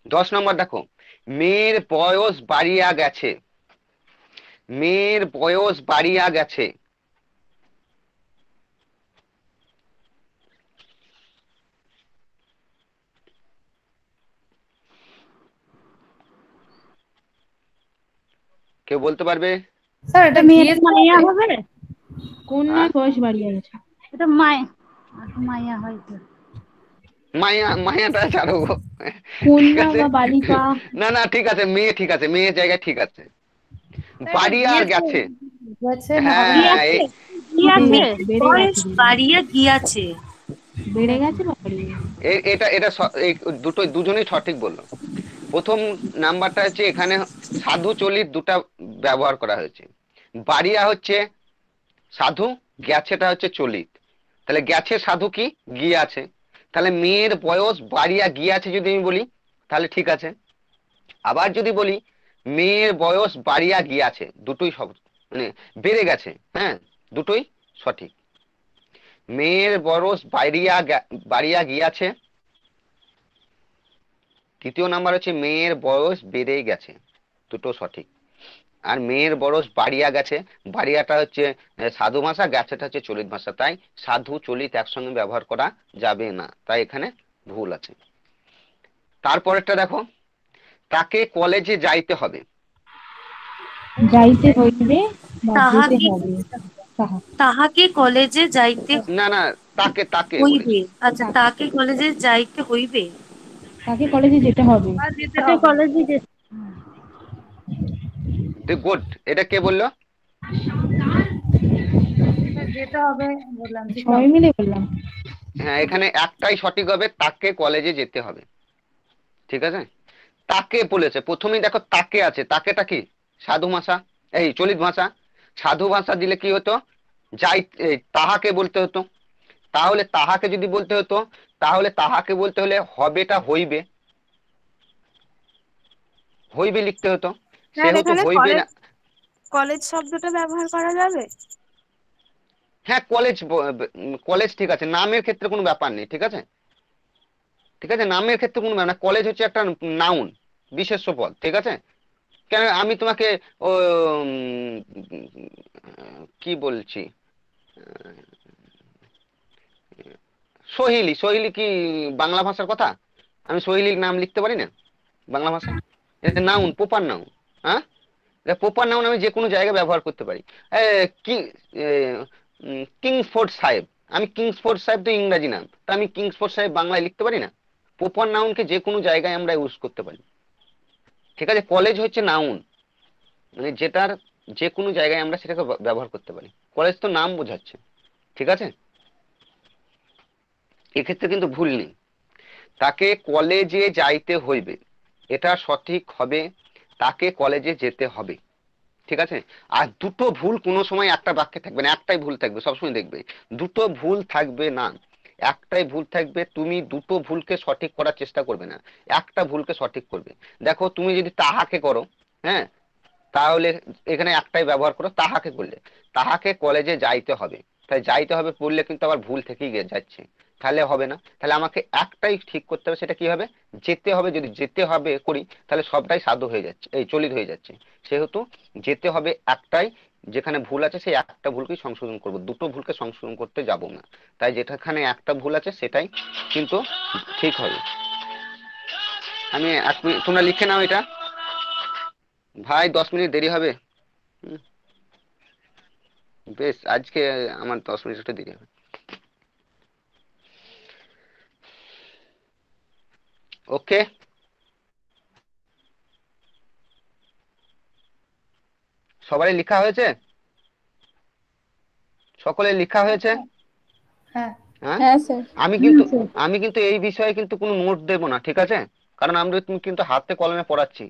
দশ নম্বর দেখো, মেয়ের বয়স বাড়িয়া গেছে। মেয়ের বয়স বাড়িয়া গেছে। কেউ বলতে পারবে? স্যার এটা এটা মেয়ের গিয়েছে মাইয়া হবে। কন্যার বয়স বাড়িয়ে গেছে। এটা মাইয়া হয়তো। মায়া, মায়াটা ছাড়ো। ঠিক কন্যা আছে, বা বালিকা। না না, ঠিক আছে, মেয়ে ঠিক আছে, মেয়ের জায়গায় ঠিক আছে। স্যার, এটা বাড়িয়া আর গেছে। গেছে না হবে কি না? হ্যাঁ, আছে? কি আছে? বেড়ে বয়স গেছে, বাড়িয়া গিয়াছে। বেড়ে গেছে বা বাড়িয়ে গেছে। এটা এটা এই দুজনেই সঠিক বললো। প্রথম নাম্বারটা হচ্ছে এখানে সাধু চলিত দুটা ব্যবহার করা হয়েছে। বাড়িয়া হচ্ছে সাধু, গেছেটা হচ্ছে চলিত। তাহলে গেছে সাধু কি গিয়াছে। তাহলে মেয়ের বয়স বাড়িয়া গিয়াছে যদি আমি বলি তাহলে ঠিক আছে। আবার যদি বলি মেয়ের বয়স বাড়িয়া গিয়াছে, দুটোই সব মানে বেড়ে গেছে। হ্যাঁ, দুটোই সঠিক। মেয়ের বয়স বাড়িয়া গিয়াছে। তৃতীয় নাম্বার হচ্ছে মেয়ের বয়স বেড়ে গেছে, দুটো সঠিক। আর মেয়ের বয়স বাড়িয়া গেছে, বাড়িয়াটা হচ্ছে সাধু ভাষা, গেছেটা হচ্ছে চলিত ভাষা, তাই সাধু চলিত একসঙ্গে ব্যবহার করা যাবে না, তাই এখানে ভুল আছে। তারপরেরটা দেখো, তাকে কলেজে যাইতে হবে। যাইতে হইবে বা যেতে তাহাকে হবে। তাহাকে কলেজে যাইতে না না, তাকে তাকে হইবে। বলেছি। আচ্ছা, তাকে কলেজে যাইতে হইবে। তাকে কলেজে যেতে হবে। আর যেতে তাকে হবে। কলেজে গুড, এটা কে বললো? এটা যেতে হবে বললাম, ঠিক সবাই মিলে বললাম। হ্যাঁ, এখানে একটাই সঠিক হবে, তাকে কলেজে যেতে হবে। ঠিক আছে, তাকে বলেছে প্রথমেই। দেখো তাকে আছে, তাকেটা কি সাধু ভাষা, এই চলিত ভাষা। সাধু ভাষা দিলে কি হতো, তাহাকে বলতে হতো। তাহলে তাহাকে যদি বলতে হতো, তাহলে তাহাকে বলতে হলে হবেটা হইবে, হইবে লিখতে হতো। সেহেতু হইবে না। কলেজ শব্দটা ব্যবহার করা যাবে? হ্যাঁ, কলেজ ঠিক আছে, নামের ক্ষেত্রে কোনো ব্যাপার নেই। ঠিক আছে, ঠিক আছে, নামের ক্ষেত্রে কোনো ব্যাপার না। কলেজ হচ্ছে একটা নাউন, বিশেষ্য পদ। ঠিক আছে, কেন আমি তোমাকে ও কি বলছি, সোহিলি, সোহিলি কি বাংলা ভাষার কথা? আমি সোহিলির নাম লিখতে পারি না বাংলা ভাষায়? এটা নাউন, প্রপার নাউন। হ্যাঁ, প্রপার নাউন আমি যে কোনো জায়গায় ব্যবহার করতে পারি। কি কিংফোর্ড সাহেব, আমি কিংসফোর্ড সাহেব তো ইংরাজি নাম, তা আমি কিংসফোর্ড সাহেব বাংলায় লিখতে পারি না? প্রপার নাউনকে যে কোনো জায়গায় আমরা ইউজ করতে পারি, ঠিক আছে? কলেজ হচ্ছে নাউন, মানে যেটার যে কোনো জায়গায় আমরা সেটাকে ব্যবহার করতে পারি। কলেজ তো নাম বোঝাচ্ছে, ঠিক আছে? এক্ষেত্রে কিন্তু ভুল নেই। তাকে কলেজে যাইতে হইবে, এটা সঠিক হবে, তাকে কলেজে যেতে হবে, ঠিক আছে? আর দুটো ভুল কোনো সময় একটা বাক্যে থাকবে না, একটাই ভুল থাকবে সবসময়, দেখবে দুটো ভুল থাকবে না, একটাই ভুল থাকবে। তুমি দুটো ভুলকে সঠিক করার চেষ্টা করবে না, একটা ভুলকে সঠিক করবে। দেখো তুমি যদি তাহাকে করো, হ্যাঁ, তাহলে এখানে একটাই ব্যবহার করো, তাহাকে করলে তাহাকে কলেজে যাইতে হবে, তাই যাইতে হবে বললে কিন্তু আবার ভুল থেকেই যাচ্ছে, তাহলে হবে না। তাহলে আমাকে একটাই ঠিক করতে হবে, সেটা কি হবে? যেতে হবে। যদি যেতে হবে করি তাহলে সবটাই সাধু হয়ে যাচ্ছে, এই চলিত হয়ে যাচ্ছে। সেহেতু যেতে হবে একটাই, যেখানে ভুল আছে সেই একটা ভুলকেই সংশোধন করব, দুটো ভুলকে সংশোধন করতে যাব না। তাই যেখানে একটা ভুল আছে সেটাই কিন্তু ঠিক হবে। আমি 1 মিনিট, তোমরা লিখে নাও এটা। ভাই 10 মিনিট দেরি হবে। হুম, বেশ, আজকে আমার 10 মিনিট একটু দেরি হবে। ওকে, সবারই লেখা হয়েছে? সকলে লেখা হয়েছে? হ্যাঁ। হ্যাঁ, হ্যাঁ স্যার। আমি কিন্তু আমি কিন্তু এই বিষয়ে কিন্তু কোনো নোট দেবো না, ঠিক আছে? কারণ আমরা তুমি কিন্তু হাতে কলমে পড়াচ্ছি।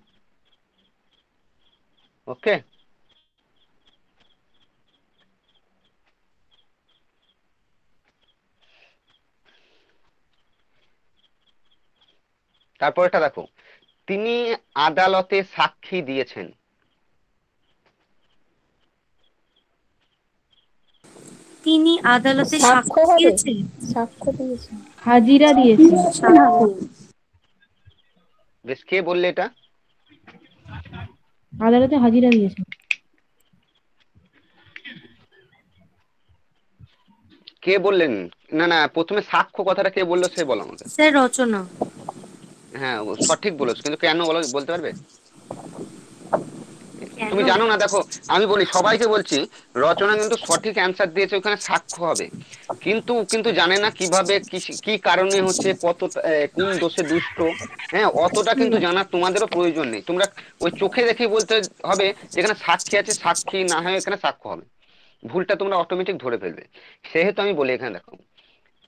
ওকে, তারপর এটা দেখো, তিনি আদালতে সাক্ষী দিয়েছেন। তিনি আদালতে সাক্ষ্য সাক্ষ্য হবে, দিয়েছেন। সাক্ষ্য দিয়েছে। হাজিরা দিয়েছে। সাক্ষ্য। বেশ, কে বললে এটা? আদালতে হাজিরা দিয়েছে। কে বললেন? না না, প্রথমে সাক্ষ্য কথাটা কে বললো সে বলো আমাকে। স্যার রচনা। হ্যাঁ, ও সঠিক বলেছো, কিন্তু কেন বলো, বলতে পারবে? কেন? তুমি জানো না, দেখো আমি বলি সবাইকে বলছি, রচনা কিন্তু সঠিক অ্যান্সার দিয়েছে, ওখানে সাক্ষ্য হবে, কিন্তু কিন্তু জানে না কিভাবে কি কারণে হচ্ছে, কত কোন দোষে দুষ্ট। হ্যাঁ, অতটা কিন্তু জানার তোমাদেরও প্রয়োজন নেই। তোমরা ওই চোখে দেখেই বলতে হবে যেখানে সাক্ষী আছে সাক্ষী, না হয় এখানে সাক্ষ্য হবে। ভুলটা তোমরা অটোমেটিক ধরে ফেলবে। সেহেতু আমি বলি এখানে দেখো,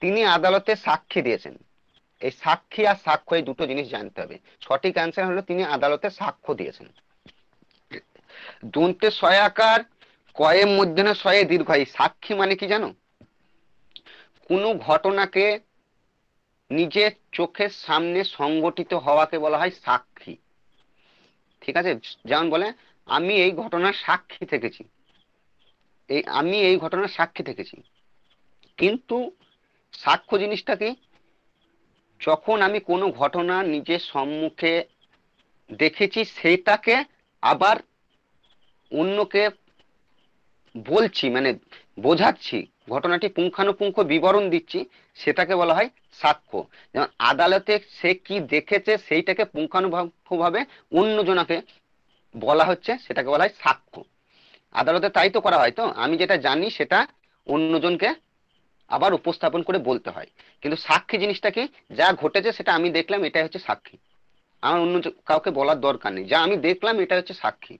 তিনি আদালতে সাক্ষী দিয়েছেন, এই সাক্ষী আর সাক্ষ্য এই দুটো জিনিস জানতে হবে। সঠিক অ্যান্সার হলো তিনি আদালতে সাক্ষ্য দিয়েছেন। দন্তে সয়াকার, কয়ের মধ্যে শয়ে দীর্ঘ। সাক্ষী মানে কি জানো? কোনো ঘটনাকে নিজের চোখের সামনে সংগঠিত হওয়াকে বলা হয় সাক্ষী, ঠিক আছে? যেমন বলে আমি এই ঘটনার সাক্ষী থেকেছি, আমি এই ঘটনার সাক্ষী থেকেছি। কিন্তু সাক্ষ্য জিনিসটা কি? যখন আমি কোনো ঘটনা নিজের সম্মুখে দেখেছি সেটাকে আবার অন্যকে বলছি, মানে বোঝাচ্ছি, ঘটনাটি পুঙ্খানুপুঙ্খ বিবরণ দিচ্ছি, সেটাকে বলা হয় সাক্ষ্য। যেমন আদালতে সে কি দেখেছে সেইটাকে পুঙ্খানুপুঙ্খ ভাবে অন্যজনকে বলা হচ্ছে, সেটাকে বলা হয় সাক্ষ্য। আদালতে তাই তো করা হয়, তো আমি যেটা জানি সেটা অন্যজনকে আবার উপস্থাপন করে বলতে হয়। কিন্তু সাক্ষী জিনিসটা কি? যা ঘটেছে সেটা আমি দেখলাম, এটাই হচ্ছে সাক্ষী। আমার অন্য কাউকে বলার দরকার নেই, যা আমি দেখলাম এটা হচ্ছে সাক্ষী।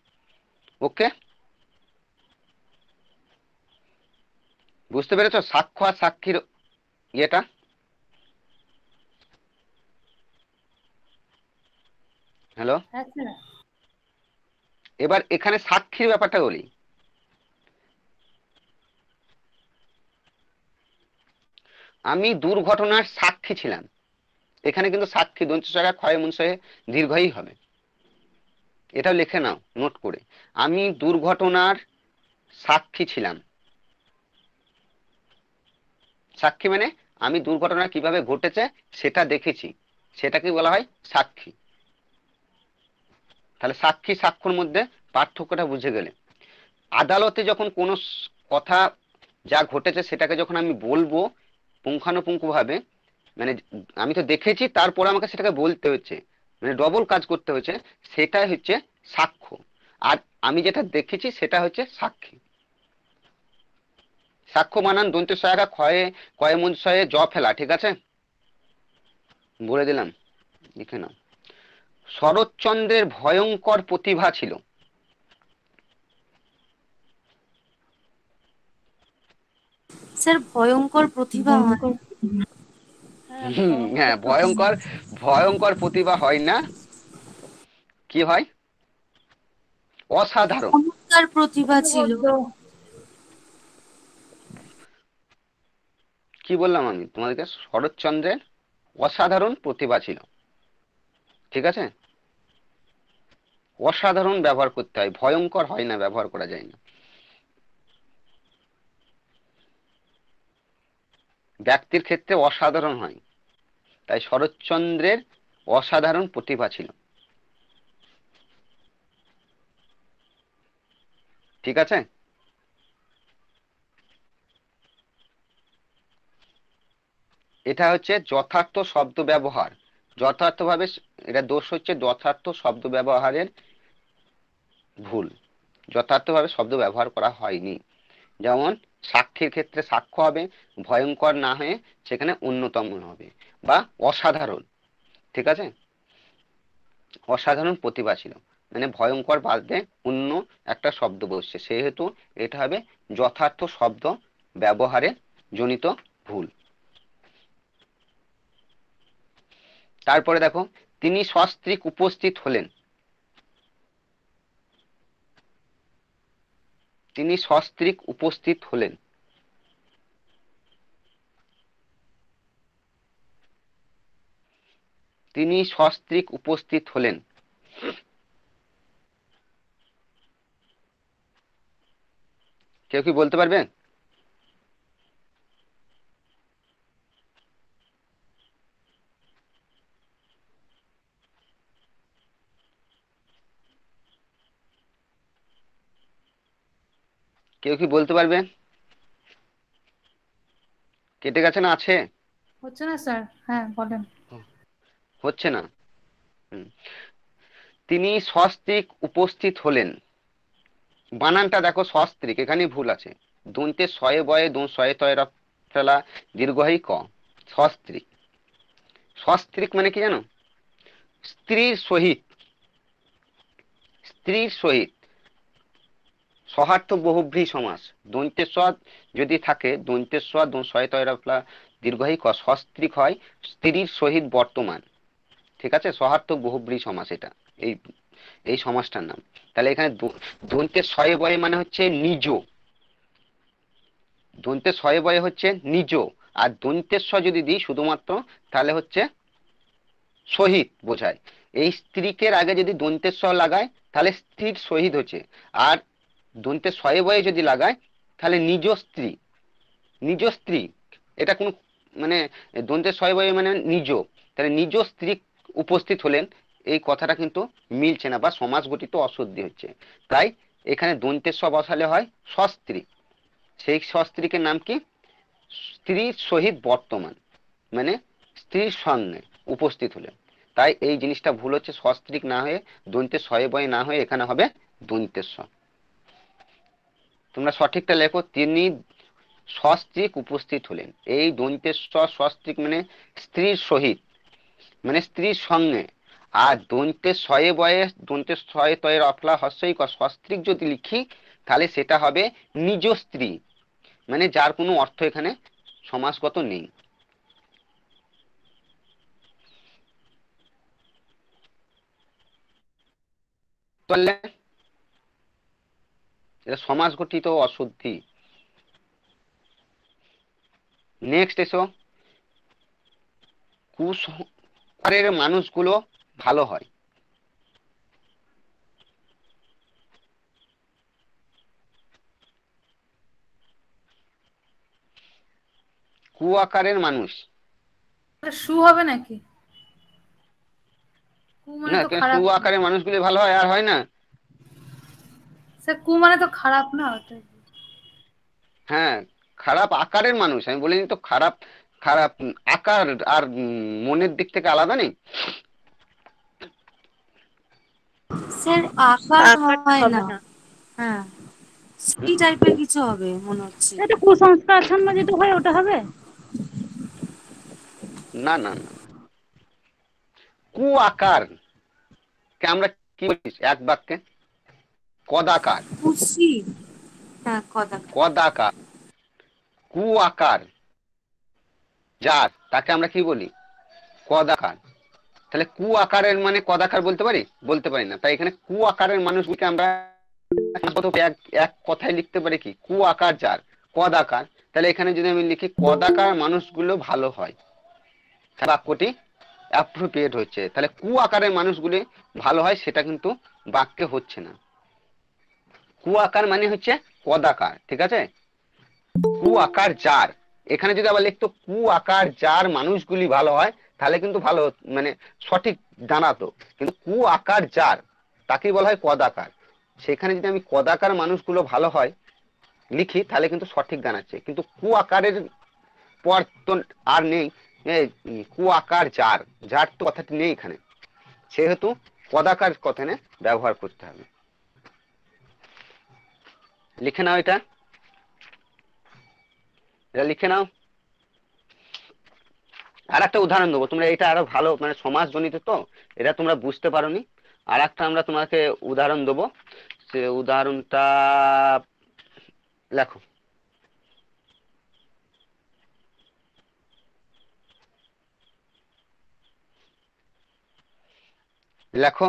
ওকে, বুঝতে পেরেছো সাক্ষ্য আর সাক্ষীর ইয়েটা? হ্যালো, হ্যাঁ স্যার। এবার এখানে সাক্ষীর ব্যাপারটা বলি। আমি দুর্ঘটনার সাক্ষী ছিলাম, এখানে কিন্তু সাক্ষী দন্ত ক্ষয় মুনসয়ে দীর্ঘই হবে, এটাও লিখে নাও নোট করে। আমি দুর্ঘটনার সাক্ষী ছিলাম। সাক্ষী মানে আমি দুর্ঘটনা কিভাবে ঘটেছে সেটা দেখেছি, সেটাকে বলা হয় সাক্ষী। তাহলে সাক্ষী সাক্ষ্যর মধ্যে পার্থক্যটা বুঝে গেলে, আদালতে যখন কোনো কথা যা ঘটেছে সেটাকে যখন আমি বলবো পুঙ্খানুপুঙ্খ ভাবে, মানে আমি তো দেখেছি তারপর আমাকে সেটাকে বলতে হচ্ছে, মানে ডবল কাজ করতে হচ্ছে, সেটাই হচ্ছে সাক্ষ্য। আর আমি যেটা দেখেছি সেটা হচ্ছে সাক্ষী। সাক্ষ্য বানান দন্ত্য সহায়িকা ক্ষয়ে কয়ে মুঞ্চয়ে জ ফেলা, ঠিক আছে, বলে দিলাম, লিখে নাও। শরৎচন্দ্রের ভয়ঙ্কর প্রতিভা ছিল। স্যার ভয়ঙ্কর প্রতিভা হয়। হ্যাঁ, ভয়ঙ্কর ভয়ঙ্কর প্রতিভা হয় না, কি হয়? অসাধারণ। চমৎকার প্রতিভা ছিল। কি বললাম আমি তোমাদেরকে? শরৎচন্দ্রের অসাধারণ প্রতিভা ছিল, ঠিক আছে। অসাধারণ ব্যবহার করতে হয়, ভয়ঙ্কর হয় না, ব্যবহার করা যায় না। ব্যক্তির ক্ষেত্রে অসাধারণ হয়, তাই শরৎচন্দ্রের অসাধারণ প্রতিভা ছিল, ঠিক আছে। এটা হচ্ছে যথার্থ শব্দ ব্যবহার, যথার্থভাবে, এটা দোষ হচ্ছে যথার্থ শব্দ ব্যবহারের ভুল, যথার্থভাবে শব্দ ব্যবহার করা হয়নি। যেমন সাক্ষীর ক্ষেত্রে সাক্ষ্য হবে, ভয়ঙ্কর না হয়ে সেখানে অন্যতম হবে, বা অসাধারণ, ঠিক আছে। অসাধারণ প্রতিভা ছিল, মানে ভয়ঙ্কর বাদে অন্য একটা শব্দ বসছে, সেহেতু এটা হবে যথার্থ শব্দ ব্যবহারের জনিত ভুল। তারপরে দেখো, তিনি সস্ত্রীক উপস্থিত হলেন। তিনি সস্ত্রীক উপস্থিত হলেন। তিনি সস্ত্রীক উপস্থিত হলেন। কেউ কি বলতে পারবেন? কেউ কি বলতে পারবেন? কেটে গেছে না আছে? হচ্ছে না স্যার, হ্যাঁ বলেন। হচ্ছে না। হুম। তিনি সস্ত্রীক উপস্থিত হলেন, বানানটা দেখো, সস্ত্রীক এখানে ভুল আছে, দন্তে শয়ে বয়ে দোঁ শয়ে তয় ফেলা দীর্ঘই ক, সস্ত্রীক। সস্ত্রীক মানে কি জানো? স্ত্রীর সহিত, স্ত্রীর সহিত, সহার্থক বহুব্রী সমাস, দন্তেশ্বর যদি থাকে, দন্তেশ্বর দোঁ শয়ে তয় ফেলা দীর্ঘই ক, সস্ত্রীক হয় স্ত্রীর সহিত বর্তমান, ঠিক আছে, সহার্থক বহুব্রী সমাস এটা, এই এই সমাসটার নাম। তাহলে এখানে দন্তের শয়ে বয়ে মানে হচ্ছে নিজ, দন্তের শয়ে বয়ে হচ্ছে নিজ, আর দন্তেশ্ব যদি দিই শুধুমাত্র, তাহলে হচ্ছে শহীদ বোঝায়। এই স্ত্রীকের আগে যদি দন্তেশ্ব লাগায় তাহলে স্ত্রীর শহীদ হচ্ছে, আর দন্তের শয়ে বয়ে যদি লাগায় তাহলে নিজ স্ত্রী, নিজ স্ত্রী, এটা কোন মানে দন্তের শয়ে বয়ে মানে নিজ, তাহলে নিজ স্ত্রী উপস্থিত হলেন, এই কথাটা কিন্তু মিলছে না, বা সমাস গঠিত অশুদ্ধি হচ্ছে। তাই এখানে দন্তের স বসালে হয় সস্ত্রী, সেই সস্ত্রীকের নাম কি? স্ত্রীর সহিত বর্তমান, মানে স্ত্রীর সঙ্গে উপস্থিত হলেন। তাই এই জিনিসটা ভুল হচ্ছে, সস্ত্রীক না হয়ে দন্তের শয়ে বয়ে না হয়ে এখানে হবে দন্তের স। তোমরা সঠিকটা লেখো, তিনি সস্ত্রীক উপস্থিত হলেন। এই দন্তের স সস্ত্রীক মানে স্ত্রীর সহিত, মানে স্ত্রীর সঙ্গে। আর দন্তের শয়ে বয়ে দন্তের শয়ে তয়ের অফলা হস্যই ক, সস্ত্রীক যদি লিখি তাহলে সেটা হবে নিজ স্ত্রী, মানে যার কোনো অর্থ এখানে সমাসগত নেই। তাহলে এটা সমাস গঠিত অশুদ্ধি। নেক্সট এসো, কুসংস্কারের মানুষগুলো ভালো হয়। কুয়াকারের মানুষ, সু হবে নাকি? কু মানে না তো কেন খারাপ। সুআকারের মানুষগুলি ভালো হয় আর হয় না? স্যার কু মানে তো খারাপ না ওটা। হ্যাঁ, খারাপ আকারের মানুষ, আমি বলিনি তো খারাপ, খারাপ আকার আর মনের দিক থেকে আলাদা নেই। স্যার আকার আকার হয় হবে না। না। হ্যাঁ, এই টাইপের কিছু হবে মনে হচ্ছে। এটা কুসংস্কার আচ্ছন্ন যেটা হয় ওটা হবে। না না না, কু আকার কে আমরা কি বলি এক বাক্যে? কদাকার। খুশি, হ্যাঁ কথা। কদাকার, কু আকার যার, তাকে আমরা কি বলি? কদাকার। তাহলে কু আকারের মানে কদাকার বলতে পারি? বলতে পারি না। তাই এখানে কু আকারের মানুষগুলিকে আমরা এক এক কথায় লিখতে পারি কি? কু আকার যার, কদাকার। তাহলে এখানে যদি আমি লিখি কদাকার মানুষগুলো ভালো হয়, বাক্যটি অ্যাপ্রোপ্রিয়েট হচ্ছে। তাহলে কু আকারের মানুষগুলি ভালো হয় সেটা কিন্তু বাক্যে হচ্ছে না। কু আকার মানে হচ্ছে কদাকার, ঠিক আছে? কু আকার যার, এখানে যদি আবার লিখতো কু আকার যার মানুষগুলি ভালো হয়, তাহলে কিন্তু ভালো মানে সঠিক দাঁড়াতো। কিন্তু কু আকার যার, তাকেই বলা হয় কদাকার। সেখানে যদি আমি কদাকার মানুষগুলো ভালো হয় লিখি তাহলে কিন্তু সঠিক দাঁড়াচ্ছে। কিন্তু কু আকারের পর তো আর নেই, কু আকার যার, যার তো কথাটি নেই এখানে, সেহেতু কদাকার কথানে ব্যবহার করতে হবে। লিখে নাও এটা, এটা লিখে নাও। আর একটা উদাহরণ দেবো, তোমরা এটা আরো ভালো মানে সমাজ জনিত তো, এটা তোমরা বুঝতে পারোনি। আর একটা আমরা তোমাকে উদাহরণ দেবো, সে উদাহরণটা লেখো। লেখো।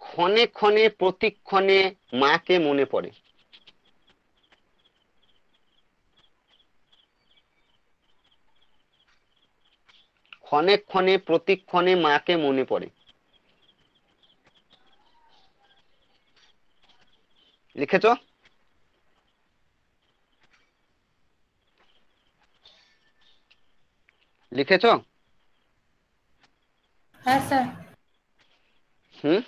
ক্ষণে ক্ষণে প্রতিক্ষণে মাকে মনে পড়ে। ক্ষণে ক্ষণে প্রতিক্ষণে মাকে মনে পড়ে, লিখেছো? লিখেছো? হ্যাঁ স্যার। হুম,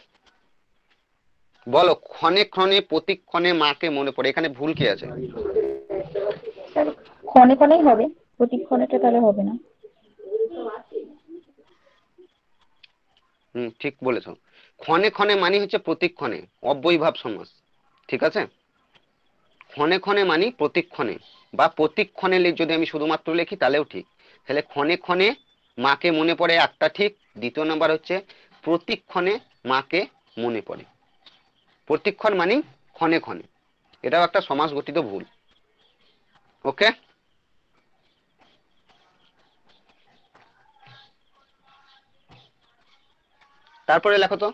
বলো। ক্ষণে ক্ষণে প্রতিক্ষণে মাকে মনে পড়ে, এখানে ভুল কি আছে? স্যার ক্ষণে ক্ষণেই হবে, প্রতিক্ষণেটা তাহলে হবে না। ঠিক বলেছো। ক্ষণে ক্ষণে মানে হচ্ছে প্রতিক্ষণে, অব্যয়ীভাব সমাস, ঠিক আছে? ক্ষণে ক্ষণে মানি প্রতিক্ষণে, বা প্রতিক্ষণে যদি আমি শুধুমাত্র লিখি তাহলেও ঠিক। তাহলে ক্ষণে ক্ষণে মাকে মনে পড়ে একটা ঠিক। দ্বিতীয় নাম্বার হচ্ছে প্রতিক্ষণে মাকে মনে পড়ে। প্রতিক্ষণ মানি ক্ষণে ক্ষণে, এটাও একটা সমাস গঠিত ভুল। ওকে, তারপরে লেখো তো,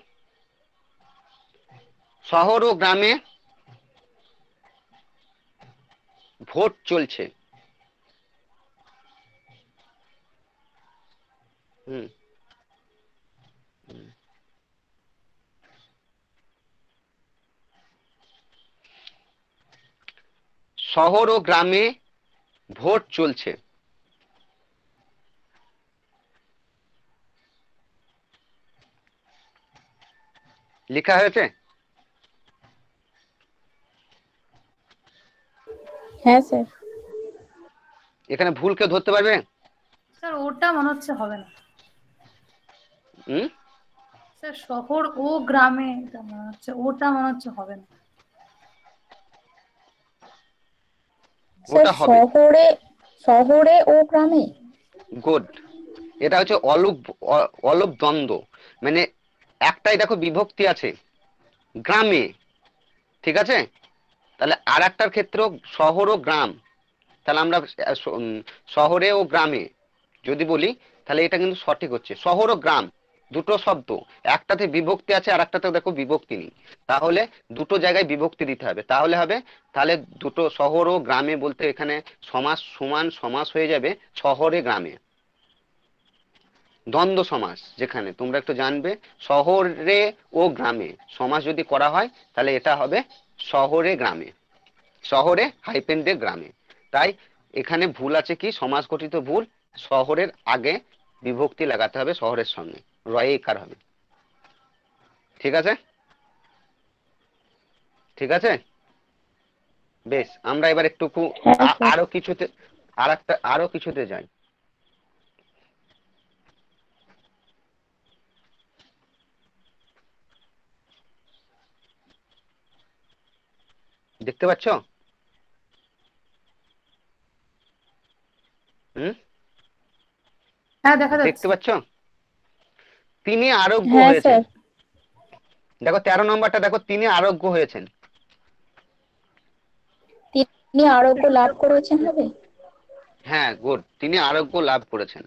শহর ও গ্রামে ভোট চলছে। হুম, শহর ও গ্রামে ভোট চলছে। লেখা হয়েছে? হ্যাঁ স্যার। এখানে ভুল কেউ ধরতে পারবে? স্যার ওটা মনে হচ্ছে হবে না। হুম, স্যার শহর ও গ্রামে, এটা মনে হচ্ছে, ওটা মনে হচ্ছে হবে না। স্যার ওটা হবে। শহরে, শহরে ও গ্রামে। গুড। এটা হচ্ছে অলুপ, অলুপ দ্বন্দ্ব, মানে একটাই দেখো বিভক্তি আছে গ্রামে, ঠিক আছে? তাহলে আর একটার ক্ষেত্রেও শহর ও গ্রাম, তাহলে আমরা শহরে ও গ্রামে যদি বলি তাহলে এটা কিন্তু সঠিক হচ্ছে। শহর ও গ্রাম দুটো শব্দ, একটাতে বিভক্তি আছে আর একটাতে দেখো বিভক্তি নেই, তাহলে দুটো জায়গায় বিভক্তি দিতে হবে, তাহলে হবে। তাহলে দুটো শহর ও গ্রামে বলতে এখানে সমাস সমান সমাস হয়ে যাবে শহরে গ্রামে। দ্বন্দ্ব সমাস যেখানে তোমরা একটু জানবে, শহরে ও গ্রামে সমাস যদি করা হয় তাহলে এটা হবে শহরে গ্রামে, শহরে হাইপেন দিয়ে গ্রামে। তাই এখানে ভুল আছে কি, সমাস গঠিত ভুল। শহরের আগে বিভক্তি লাগাতে হবে শহরের সঙ্গে, রয়ে কার হবে, ঠিক আছে? ঠিক আছে। বেশ, আমরা এবার একটু হ্যাঁ স্যার। আরো কিছুতে যাই। দেখতে পাচ্ছ? হুম, হ্যাঁ দেখা দেখতে যাচ্ছে। পাচ্ছ? তিনি আরোগ্য হ্যাঁ হয়েছেন। স্যার। দেখো 13 নম্বরটা দেখো, তিনি আরোগ্য হয়েছেন। তিনি আরোগ্য লাভ করেছেন হবে। হ্যাঁ, গুড, তিনি আরোগ্য লাভ করেছেন।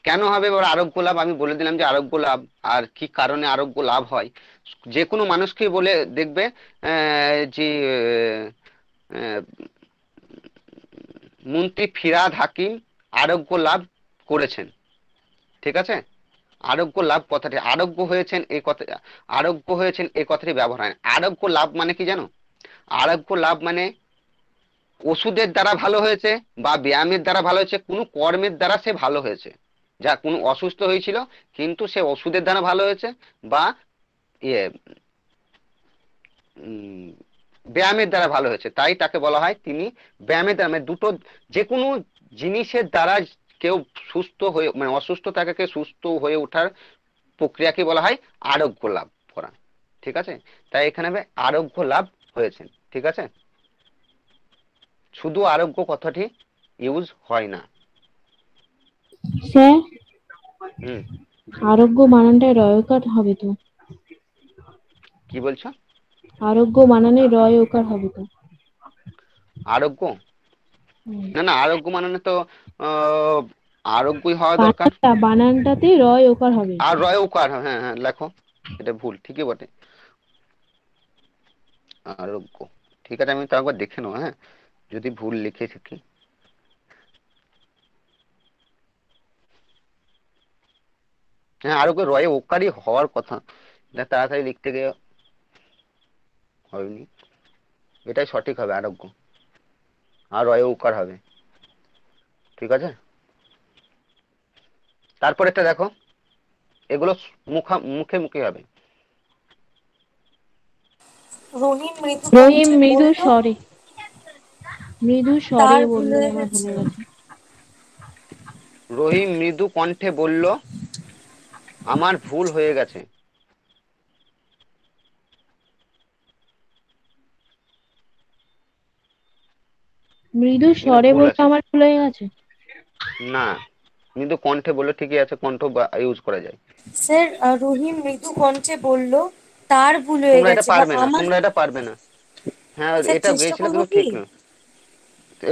কেন হবে এবার আরোগ্য লাভ? আমি বলে দিলাম যে আরোগ্য লাভ আর কি কারণে আরোগ্য লাভ হয়। যে কোনো মানুষকে বলে দেখবে যে আহ, মন্ত্রী ফিরহাদ হাকিম আরোগ্য লাভ করেছেন। ঠিক আছে, আরোগ্য লাভ কথাটি, আরোগ্য হয়েছেন এই কথা, আরোগ্য হয়েছেন এই কথাটি ব্যবহার হয় না। আরোগ্য লাভ মানে কি জানো? আরোগ্য লাভ মানে ওষুধের দ্বারা ভালো হয়েছে, বা ব্যায়ামের দ্বারা ভালো হয়েছে, কোনো কর্মের দ্বারা সে ভালো হয়েছে। যা কোনো অসুস্থ হয়েছিল কিন্তু সে ওষুধের দ্বারা ভালো হয়েছে, বা ইয়ে উম, ব্যায়ামের দ্বারা ভালো হয়েছে, তাই তাকে বলা হয় তিনি ব্যায়ামের দ্বারা, মানে দুটো, যে কোনো জিনিসের দ্বারা কেউ সুস্থ হয়ে, মানে অসুস্থ থাকাকে সুস্থ হয়ে ওঠার প্রক্রিয়াকে বলা হয় আরোগ্য লাভ করা। ঠিক আছে, তাই এখানে হবে আরোগ্য লাভ হয়েছেন। ঠিক আছে, শুধু আরোগ্য কথাটি ইউজ হয় না। স্যার হুম, আরোগ্য বানানটায় রয়কার হবে তো? কি বলছো? আরোগ্য বানানে রয় ওকার হবে তো? আরোগ্য, হুম। না না, আরোগ্য মানে তো আহ, আরোগ্যই হওয়া দরকার। বানানটাতে রয় ওকার হবে। আর রয় উকার, হ্যাঁ হ্যাঁ, লেখো, এটা ভুল, ঠিকই বটে, আরোগ্য। ঠিক আছে, আমি তো একবার দেখে নেবো, হ্যাঁ, যদি ভুল লিখে থাকি। হ্যাঁ, আরোগ্য রয়ে ওকারই হওয়ার কথা, এটা তাড়াতাড়ি লিখতে গিয়ে হয়নি। এটাই সঠিক হবে, আরোগ্য, আর রয়ে উকার হবে। ঠিক আছে, তারপরেরটা দেখো, এগুলো মুখে মুখে হবে। রহিম মৃদু রহিম কণ্ঠে মৃদু বলল, স্বরে, মৃদু স্বরে তার ভুল বললো, হয়ে আমার গেছে। ভুলে গেছে। রহিম মৃদু কণ্ঠে বলল, আমার ভুল হয়ে গেছে। মৃদু এখানে স্বরে ভুল বললো আছে। আমার ভুল হয়ে গেছে। না, মৃদু কণ্ঠে বললে ঠিকই আছে, কণ্ঠ ইউজ করা যায়। স্যার রহিম মৃদু কণ্ঠে বলল, তার ভুল হয়ে তোমরা এটা গেছে বা পারবে না, আমার। তোমরা এটা পারবে না। হ্যাঁ, স্যার এটা চেষ্টা গেছিল করবো কিন্তু কি? ঠিক না।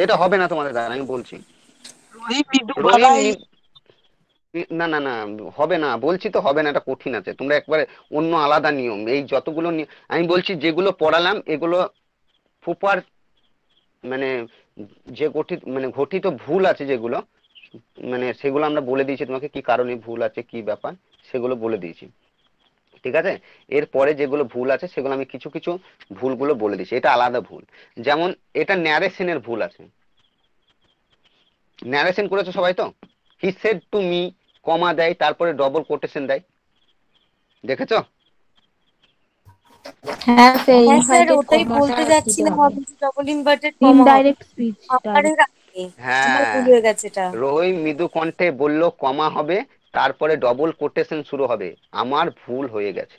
এটা হবে না তোমাদের দ্বারা, আমি বলছি। রহিম মৃদু রহিম গলায়। না না না, হবে না, বলছি তো হবে না, এটা কঠিন আছে, তোমরা একবারে অন্য আলাদা নিয়ম, এই যতগুলো আমি বলছি যেগুলো পড়ালাম এগুলো ফুপার, মানে যে গঠিত, মানে ঘটিত ভুল আছে যেগুলো, মানে সেগুলো আমরা বলে দিয়েছি তোমাকে, কি কারণে ভুল আছে, কি ব্যাপার, সেগুলো বলে দিয়েছি। ঠিক আছে, এরপরে যেগুলো ভুল আছে সেগুলো আমি কিছু কিছু ভুলগুলো বলে দিচ্ছি, এটা আলাদা ভুল। যেমন এটা ন্যারেশনের ভুল আছে। ন্যারেশন করেছো সবাই তো, হি সেড টু মি, কমা দেয়, তারপরে ডবল কোটেশন দেয়, দেখেছো? হ্যাঁ স্যার, হ্যাঁ স্যার, ইনভার্টেড ওটাই কমাটা বলতে দিতে যাচ্ছিলাম, হবে। আমি ডবল ইনভার্টেড কমা হবে ইনডাইরেক্ট স্পিচ। আকারের আগে। আমার হ্যাঁ, ভুল হয়ে গেছে এটা। রহিম মৃদু কণ্ঠে বলল, কমা হবে, তারপরে ডবল কোটেশন শুরু হবে, আমার ভুল হয়ে গেছে।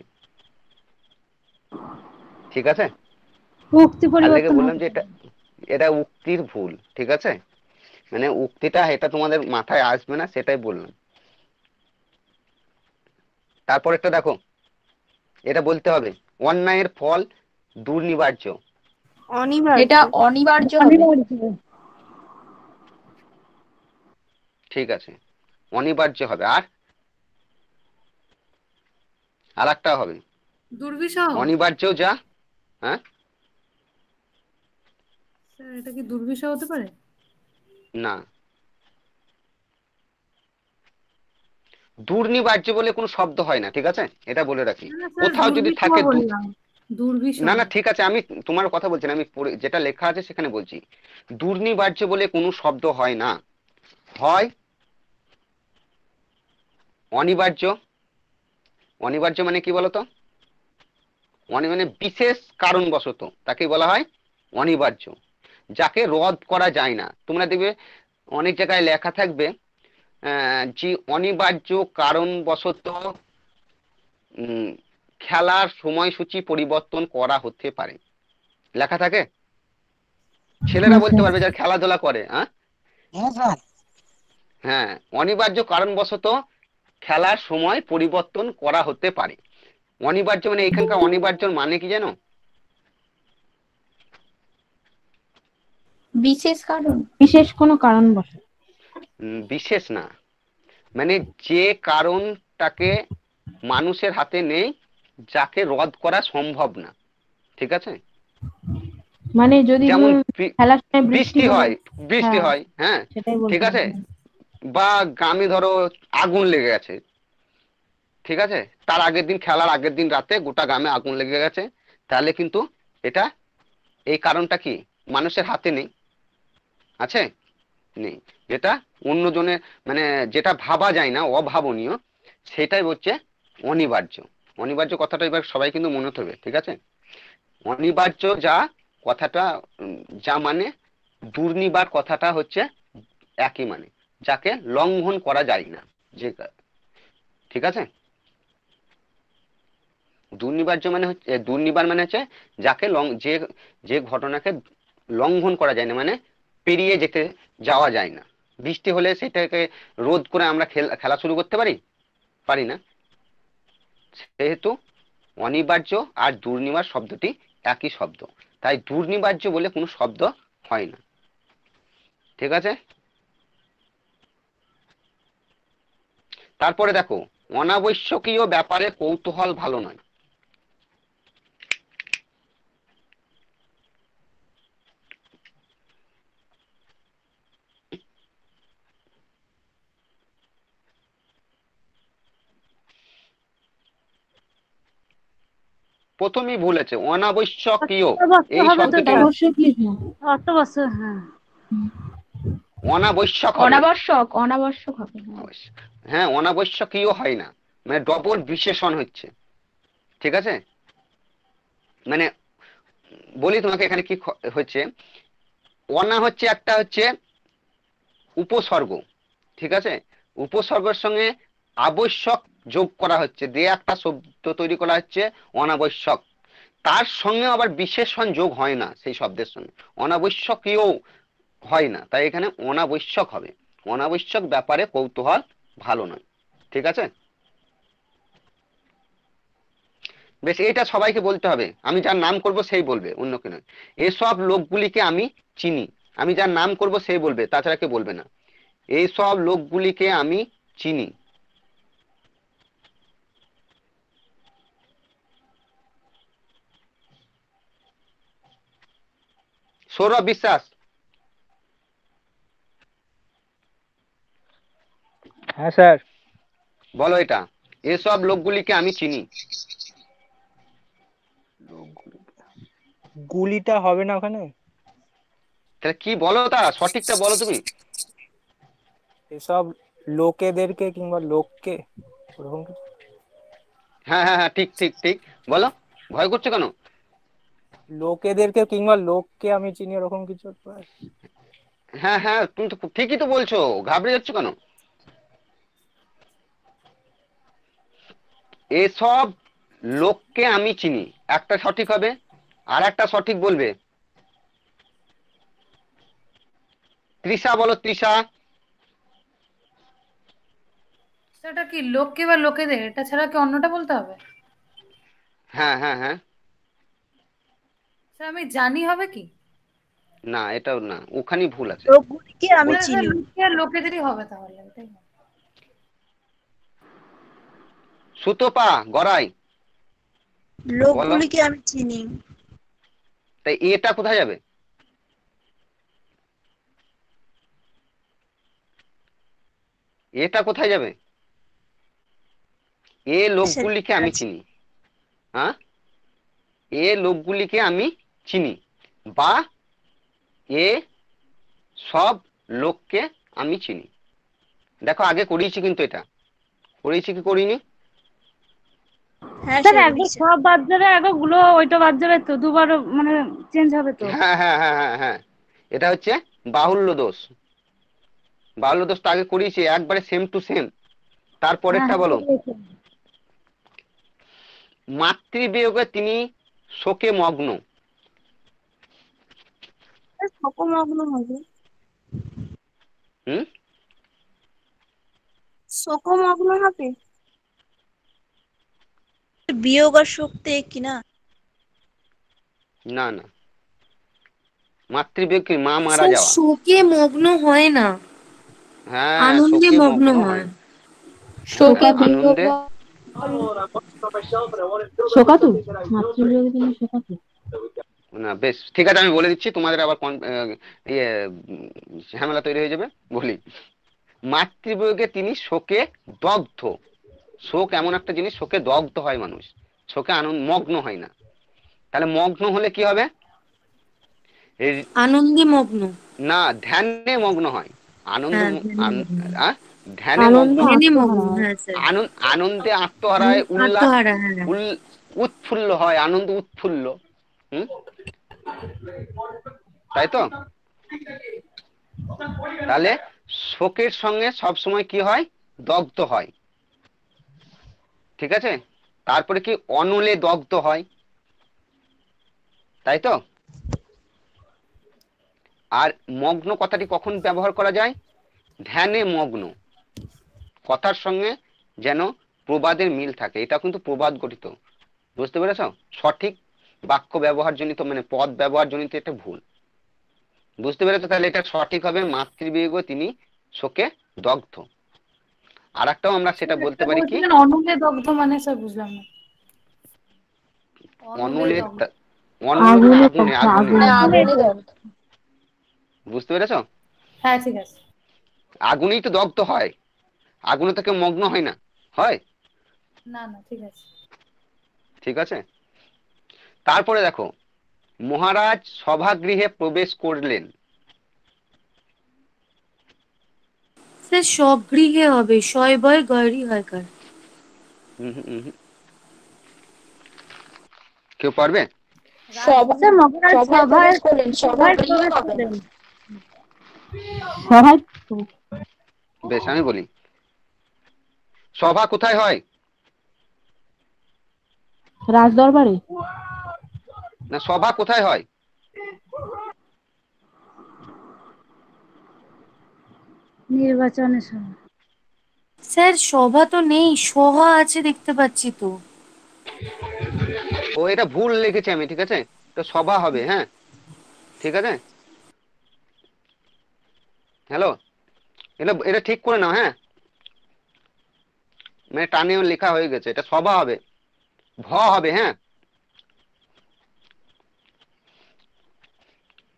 ঠিক আছে, উক্তি তার লেগে পরিবর্তন বললাম হবে। যে এটা এটা উক্তির ভুল। ঠিক আছে, মানে উক্তিটা এটা তোমাদের মাথায় আসবে না, সেটাই বললাম। তারপর একটা দেখো, এটা বলতে হবে, অন্যায়ের ফল দুর্নিবার্য। অনিবার্য। এটা অনিবার্য হবে। ঠিক আছে, অনিবার্য হবে। আর আর একটা হবে, দুর্বিষহ। অনিবার্য যা, হ্যাঁ, স্যার এটা কি দুর্বিষহ হতে পারে? না, দুর্নিবার্য বলে কোনো শব্দ হয় না, ঠিক আছে, এটা বলে রাখি। না না স্যার, কোথাও যদি দুর্বিষহ থাকে বললাম। দুর্বিষহ। না না, ঠিক আছে, আমি তোমার কথা বলছি না, আমি যেটা লেখা আছে সেখানে বলছি, দুর্নিবার্য বলে কোনো শব্দ হয় না, হয় অনিবার্য। অনিবার্য মানে কি বলতো? মানে বিশেষ কারণবশত তাকে বলা হয় অনিবার্য, যাকে রদ করা যায় না। তোমরা দেখবে অনেক জায়গায় লেখা থাকবে যে অনিবার্য কারণবশত খেলার সময়সূচি পরিবর্তন করা হতে পারে, লেখা থাকে। ছেলেরা বলতে পারবে যারা খেলাধুলা করে। হ্যাঁ হ্যাঁ স্যার। হ্যাঁ, অনিবার্য কারণবশত খেলার সময় পরিবর্তন করা হতে পারে। অনিবার্য মানে এখানকার অনিবার্য মানে কি জানো? বিশেষ কারণ। বিশেষ কোনো কারণবশত। বিশেষ না, মানে যে কারণটাকে মানুষের হাতে নেই, যাকে রদ করা সম্ভব না। ঠিক আছে, মানে যদি যেমন খেলার সময় বৃষ্টি হয়, বৃষ্টি হয়, হ্যাঁ সেটাই বলতে ঠিক আছে, চাইছি। বা গ্রামে ধরো আগুন লেগে গেছে, ঠিক আছে, তার আগের দিন, খেলার আগের দিন রাতে গোটা গ্রামে আগুন লেগে গেছে, তাহলে কিন্তু এটা, এই কারণটা কি মানুষের হাতে নেই, আছে নেই, যেটা অন্যজনের মানে যেটা ভাবা যায় না, অভাবনীয়, সেটাই হচ্ছে অনিবার্য। অনিবার্য কথাটা এবার সবাই কিন্তু মনে থাকবে, ঠিক আছে। অনিবার্য যা কথাটা যা মানে দুর্নিবার কথাটা হচ্ছে একই মানে, যাকে লঙ্ঘন করা যায় না, যে, ঠিক আছে। দুর্নিবার্য মানে হচ্ছে, দুর্নিবার মানে হচ্ছে যাকে যে যে ঘটনাকে লঙ্ঘন করা যায় না, মানে পেরিয়ে যেতে যাওয়া যায় না। বৃষ্টি হলে সেটাকে রোধ করে আমরা খেলা শুরু করতে পারি, পারি না। সেহেতু অনিবার্য আর দুর্নিবার শব্দটি একই শব্দ, তাই দুর্নিবার্য বলে কোনো শব্দ হয় না, ঠিক আছে। তারপরে দেখো, অনাবশ্যকীয় ব্যাপারে কৌতূহল ভালো নয়। প্রথমেই ভুল আছে, অনাবশ্যকীয় এই শব্দটি অর্থবস্ত, হ্যাঁ অনাবশ্যক হবে, অনাবশ্যক, অনাবশ্যক হবে। হ্যাঁ অনাবশ্যকীয় হয় না, মানে ডবল বিশেষণ হচ্ছে, ঠিক আছে। মানে বলি তোমাকে এখানে কি হচ্ছে, অনা হচ্ছে একটা হচ্ছে উপসর্গ, ঠিক আছে, উপসর্গের সঙ্গে আবশ্যক যোগ করা হচ্ছে, দিয়ে একটা শব্দ তৈরি করা হচ্ছে অনাবশ্যক, তার সঙ্গে আবার বিশেষণ যোগ হয় না, সেই শব্দের সঙ্গে অনাবশ্যকীয় হয় না, তাই এখানে অনাবশ্যক হবে। অনাবশ্যক ব্যাপারে কৌতূহল ভালো নয়, ঠিক আছে। বেশ, এটা সবাইকে বলতে হবে, আমি যার নাম করব সেই বলবে, অন্য কেউ নয়। এসব লোকগুলিকে আমি চিনি, আমি যার নাম করব সেই বলবে, তাছাড়া কেউ বলবে না। এইসব লোকগুলিকে আমি চিনি। সৌরভ বিশ্বাস, হ্যাঁ স্যার। বলো এটা, এসব লোকগুলিকে আমি চিনি। গুলিটা হবে না ওখানে? তাহলে কি বলো, তা সঠিকটা বলো তুমি। এসব লোকেদেরকে কিংবা লোককে, ওরকম কিছু। হ্যাঁ হ্যাঁ হ্যাঁ, ঠিক ঠিক ঠিক, বলো, ভয় করছো কেন? লোকেদেরকে কিংবা লোককে আমি চিনি, ওরকম কিছু। হ্যাঁ হ্যাঁ, তুমি তো ঠিকই তো বলছো, ঘাবড়ে যাচ্ছ কেন? এসব লোককে আমি চিনি, একটা সঠিক হবে, আর একটা সঠিক বলবে। তৃষা বলো, তৃষা। সেটা কি লোককে বা লোকেদের, এটা ছাড়া কি অন্যটা বলতে হবে? হ্যাঁ হ্যাঁ হ্যাঁ, স্যার আমি জানি হবে কি? না এটাও না, ওখানেই ভুল আছে। লোকগুলিকে আমি স্যার, চিনি। লোকে আর লোকেদেরই হবে তাহলে, এটাই হবে। সুতপা গড়াই, লোকগুলিকে আমি চিনি। তাই এটা কোথায় যাবে? এটা কোথায় যাবে? এ লোকগুলিকে আমি চিনি, হ্যাঁ, এ লোকগুলিকে আমি চিনি, বা এ সব লোককে আমি চিনি। দেখো আগে করিয়েছি কিন্তু, এটা করিয়েছি কি করিনি? হ্যাঁ স্যার স্যার একবার উড়িষ্যা। সব বাদ যাবে, একবার গুলো ওইটা বাদ যাবে তো, দুবার মানে চেঞ্জ হবে তো। হ্যাঁ হ্যাঁ হ্যাঁ হ্যাঁ হ্যাঁ, এটা হচ্ছে বাহুল্য দোষ। বাহুল্য দোষ তো আগে করিয়েছি, একবারে সেম টু সেম। হ্যাঁ তারপরেরটা হ্যাঁ বলো। বুঝেছি। মাতৃবিয়োগে তিনি শোকে মগ্ন। স্যার শোকমগ্ন হবে। হুম। শোকমগ্ন হবে। বিয়োগ আর শোক তো একই না? না না, মাতৃবিয়োগ কি মা মারা স্যার যাওয়া। শোকে মগ্ন হয় না, হ্যাঁ, আনন্দে শোকে মগ্ন মগ্ন হয়। হয়। শোকে আনন্দে। শোকাতু, মাতৃবিয়োগে তিনি শোকাতু। না বেশ ঠিক আছে, আমি বলে দিচ্ছি, তোমাদের আবার ইয়ে ঝামেলা তৈরি হয়ে যাবে। বলি, মাতৃবিয়োগে তিনি শোকে দগ্ধ। শোক এমন একটা জিনিস, শোকে দগ্ধ হয় মানুষ, শোকে আনন্দ মগ্ন হয় না। তাহলে মগ্ন হলে কি হবে? আনন্দে মগ্ন। না, ধ্যানে মগ্ন হয়। আনন্দ হ্যাঁ ধ্যানে মগ্ন। ধ্যানে মগ্ন আনন্দে হয়। ধ্যানে মগ্ন, আত্মহারা হয়। হ্যাঁ স্যার। আনন্দে আত্মহারা হয়, উল্লাস আত্মহারা, হ্যাঁ। উৎফুল্ল হয়, আনন্দ উৎফুল্ল। হুম, তাই তো? তাহলে শোকের সঙ্গে সব সময় কি হয়? দগ্ধ হয়। ঠিক আছে, তারপরে কি অনলে দগ্ধ হয়, তাই তো? আর মগ্ন কথাটি কখন ব্যবহার করা যায়? ধ্যানে মগ্ন কথার সঙ্গে যেন প্রবাদের মিল থাকে। এটা কিন্তু প্রবাদ গঠিত, বুঝতে পেরেছ? সঠিক বাক্য ব্যবহার জনিত মানে পদ ব্যবহার জনিত এটা ভুল, বুঝতে পেরেছো? তাহলে এটা সঠিক হবে মাতৃবিয়োগ তিনি শোকে দগ্ধ। আর একটাও আমরা সেটা স্যার বলতে একটা পারি কি, বলছিলেন অনলে দগ্ধ, মানে স্যার বুঝলাম না। অনলে অনলে দগ্ধ। অনলে মানে আগুনে আগুনে দগ্ধ, আগুনে, আগুনে। আগুনে দগ্ধ। বুঝতে পেরেছো? হ্যাঁ ঠিক আছে। আগুনেই তো দগ্ধ হয়, আগুনে থেকে মগ্ন হয় না, হয়? না না ঠিক আছে। ঠিক আছে, তারপরে দেখো, মহারাজ সভাগৃহে প্রবেশ করলেন। স্যার সব গৃহে হবে, শয় বয় গয়রি হয় কার। হুম হুম হুম হুম। কেউ পারবে? সভা স্যার মহারাজ সভায় সভায়, প্রবেশ করলেন, সভায় সভাগৃহে প্রবেশ হবে না। করলেন। সবাই বেশ, আমি বলি, সভা কোথায় হয়? রাজদরবারে। না, সভা কোথায় হয়? নির্বাচনের সময়। স্যার সভা তো নেই, সভা আছে দেখতে পাচ্ছি তো। ও, এটা ভুল লিখেছি আমি, ঠিক আছে, তো সভা হবে, হ্যাঁ ঠিক আছে। হ্যালো, এটা এটা ঠিক করে নাও, হ্যাঁ, মানে টানেও লেখা হয়ে গেছে, এটা সভা হবে, ভ হবে, হ্যাঁ।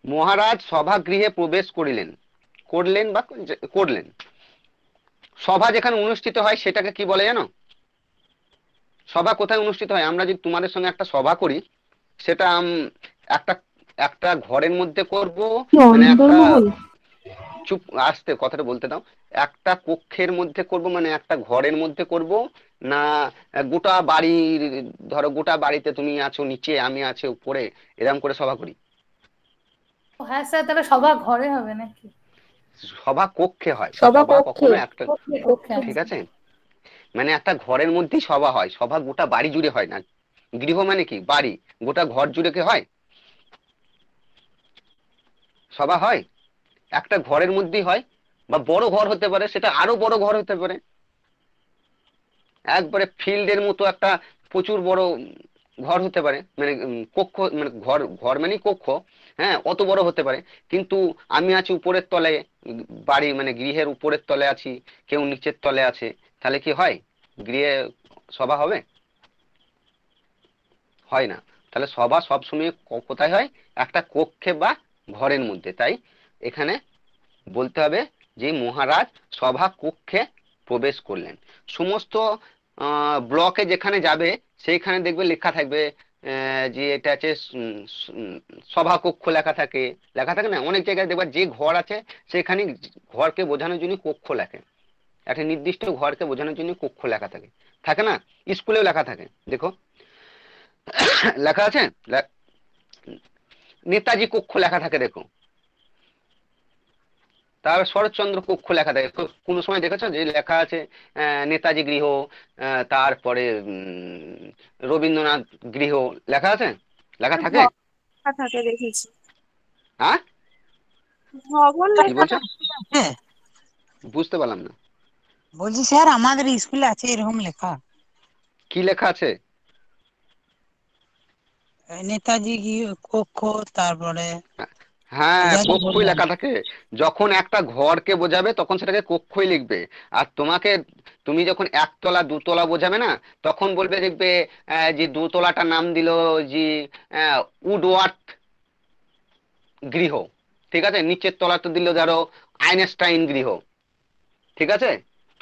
মহারাজ সভাগৃহে প্রবেশ করিলেন, করলেন বা করলেন। সভা যেখানে অনুষ্ঠিত হয় সেটাকে কি বলে জানো? সভা কোথায় অনুষ্ঠিত হয়? আমরা যদি তোমাদের সঙ্গে একটা সভা করি, সেটা একটা একটা ঘরের মধ্যে করব, কি মানে একটা, অন্দরমহল? চুপ আস্তে কথাটা বলতে দাও, একটা কক্ষের মধ্যে করব মানে একটা ঘরের মধ্যে করব, না গোটা বাড়ির, ধরো গোটা বাড়িতে তুমি আছো নিচে, আমি আছি উপরে, এরকম করে সভা করি? ও হ্যাঁ স্যার, তাহলে সবার ঘরে হবে নাকি? সভা কক্ষে হয়, সভা সভা কক্ষে। কখনো একটা, কক্ষে কক্ষে, কক্ষে। ঠিক আচ্ছা। আছে, মানে একটা ঘরের মধ্যেই সভা হয়, সভা গোটা বাড়ি জুড়ে হয় না। গৃহ মানে কি? বাড়ি, গোটা ঘর জুড়ে কি হয় সভা? হয় একটা ঘরের মধ্যেই হয়, বা বড় ঘর হতে পারে, সেটা আরো বড় ঘর হতে পারে, একবারে ফিল্ডের মতো একটা প্রচুর বড় ঘর হতে পারে, মানে কক্ষ, মানে ঘর, ঘর মানে কক্ষ, হ্যাঁ, অত বড় হতে পারে। কিন্তু আমি আছি উপরের তলে, বাড়ি মানে গৃহের উপরের তলে আছি, কেউ নিচের তলে আছে, তাহলে কি হয়? গৃহে সভা হবে? হয় না। তাহলে সভা সবসময় কোথায় হয়? একটা কক্ষে বা ঘরের মধ্যে। তাই এখানে বলতে হবে যে মহারাজ সভা কক্ষে প্রবেশ করলেন। সমস্ত ব্লকে যেখানে যাবে সেইখানে দেখবে লেখা থাকবে যে এটা আছে সভা কক্ষ, লেখা থাকে, লেখা থাকে না? অনেক জায়গায় দেখবা যে ঘর আছে সেখানে ঘরকে বোঝানোর জন্য কক্ষ লেখে, একটা নির্দিষ্ট ঘরকে বোঝানোর জন্য কক্ষ লেখা থাকে, থাকে না? স্কুলেও লেখা থাকে, দেখো লেখা আছে, নেতাজি কক্ষ লেখা থাকে দেখো, তার শরৎচন্দ্র কক্ষ লেখা থাকে। কোনো সময় দেখেছো যে লেখা আছে নেতাজি গৃহ, তারপরে রবীন্দ্রনাথ গৃহ লেখা আছে, লেখা থাকে? লেখা থাকে দেখেছি, হ্যাঁ ভবন কি লেখা বলছো? থাকে। হ্যাঁ, বুঝতে পারলাম না। বলছি স্যার আমাদের স্কুলে আছে এরকম লেখা, কি লেখা আছে? নেতাজি কি কক্ষ, তারপরে হ্যাঁ, যা যা কক্ষই বললাম। লেখা থাকে। যখন একটা ঘরকে বোঝাবে তখন সেটাকে কক্ষই লিখবে। আর তোমাকে, তুমি যখন একতলা দুতলা বোঝাবে না, তখন বলবে, দেখবে যে দোতলাটার নাম দিল যে উডওয়ার্থ গৃহ, ঠিক আছে, নিচের তলাটা দিল ধরো আইনস্টাইন গৃহ, ঠিক আছে।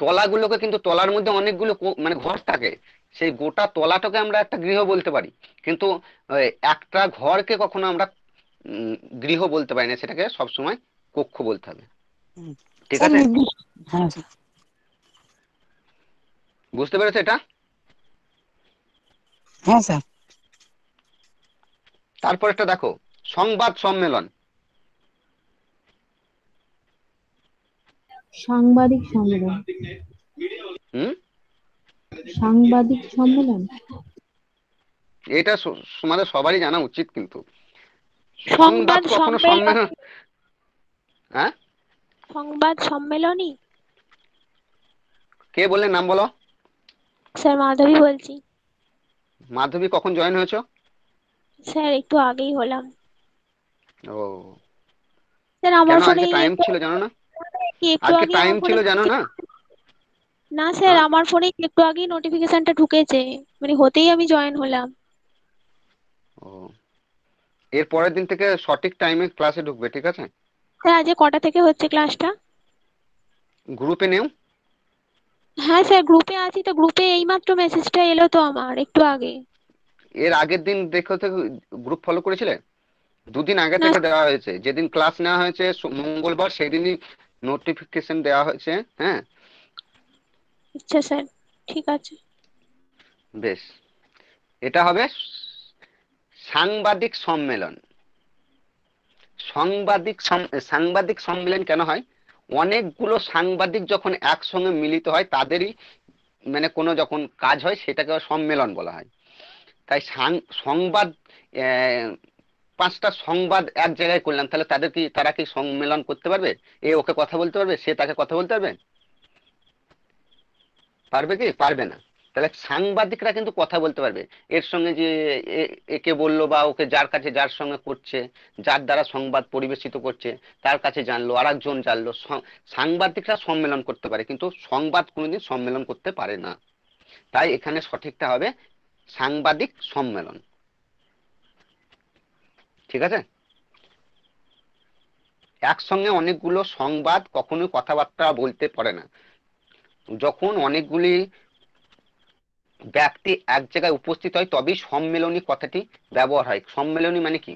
তলাগুলোকে কিন্তু, তলার মধ্যে অনেকগুলো মানে ঘর থাকে, সেই গোটা তলাটাকে আমরা একটা গৃহ বলতে পারি, কিন্তু একটা ঘরকে কখনো আমরা গৃহ বলতে পারি না, সেটাকে সবসময় কক্ষ বলতে হবে, হুম। ঠিক স্যার আছে। নির্দিষ্ট, হ্যাঁ স্যার। বুঝতে পেরেছো এটা? হ্যাঁ স্যার। তারপর একটা দেখো, সংবাদ সম্মেলন। সাংবাদিক সম্মেলন। হুম, সাংবাদিক সম্মেলন। এটা তোমাদের সবারই জানা উচিত, কিন্তু সংবাদ সংবাদ কখনো সম্মেলন, সম্মেলন, হ্যাঁ সংবাদ সম্মেলনই। কে বললেন নাম বলো? স্যার মাধবী বলছি। মাধবী, কখন জয়েন হয়েছো? স্যার একটু আগেই হলাম। ও, স্যার আমার কেন ফোনে আজকে টাইম একটু ছিল জানো না? একটু আজকে আগে টাইম আমার ফোনে, ছিল জানো না? না স্যার হ্যাঁ, আমার ফোনে একটু আগেই নোটিফিকেশনটা ঢুকেছে, মানে হতেই আমি জয়েন হলাম। ও, এর পরের দিন থেকে সঠিক টাইমে ক্লাসে ঢুকবে, ঠিক আছে। স্যার আজকে কটা থেকে হচ্ছে ক্লাসটা? গ্রুপে নেও। হ্যাঁ স্যার গ্রুপে আছি তো, গ্রুপে এইমাত্র মেসেজটা এলো তো আমার একটু আগে। এর আগের দিন দেখো তো, গ্রুপ ফলো করেছিলে? দুদিন আগে না। থেকে দেওয়া হয়েছে, যেদিন ক্লাস নেওয়া হয়েছে মঙ্গলবার, সেই দিনই নোটিফিকেশন দেওয়া হয়েছে। হ্যাঁ, আচ্ছা স্যার, ঠিক আছে। বেশ। এটা হবে সাংবাদিক সম্মেলন। সাংবাদিক সম্মেলন কেন হয়? অনেকগুলো সাংবাদিক যখন একসঙ্গে মিলিত হয়, তাদেরই মানে কোনো যখন কাজ হয়, সেটাকে সম্মেলন বলা হয়। তাই সংবাদ, আহ, 5টা সংবাদ এক জায়গায় করলাম, তাহলে তারা কি সম্মেলন করতে পারবে? এ ওকে কথা বলতে পারবে, সে তাকে কথা বলতে পারবে? পারবে কি? পারবে না। তাহলে সাংবাদিকরা কিন্তু কথা বলতে পারবে। এর সঙ্গে যে একে বললো, বা ওকে যার কাছে, যার সঙ্গে করছে, যার দ্বারা সংবাদ পরিবেশিত করছে, তার কাছে জানলো, আর একজন জানলো, সাংবাদিকরা সম্মেলন করতে পারে, কিন্তু সংবাদ কোনোদিন সম্মেলন করতে পারে না। তাই এখানে সঠিকটা হবে সাংবাদিক সম্মেলন, ঠিক আছে। একসঙ্গে অনেকগুলো সংবাদ কখনোই কথাবার্তা বলতে পারে না। যখন অনেকগুলি ব্যক্তি এক জায়গায় উপস্থিত হয়, তবেই সম্মেলনী কথাটি ব্যবহার হয়। সম্মেলনী মানে কি?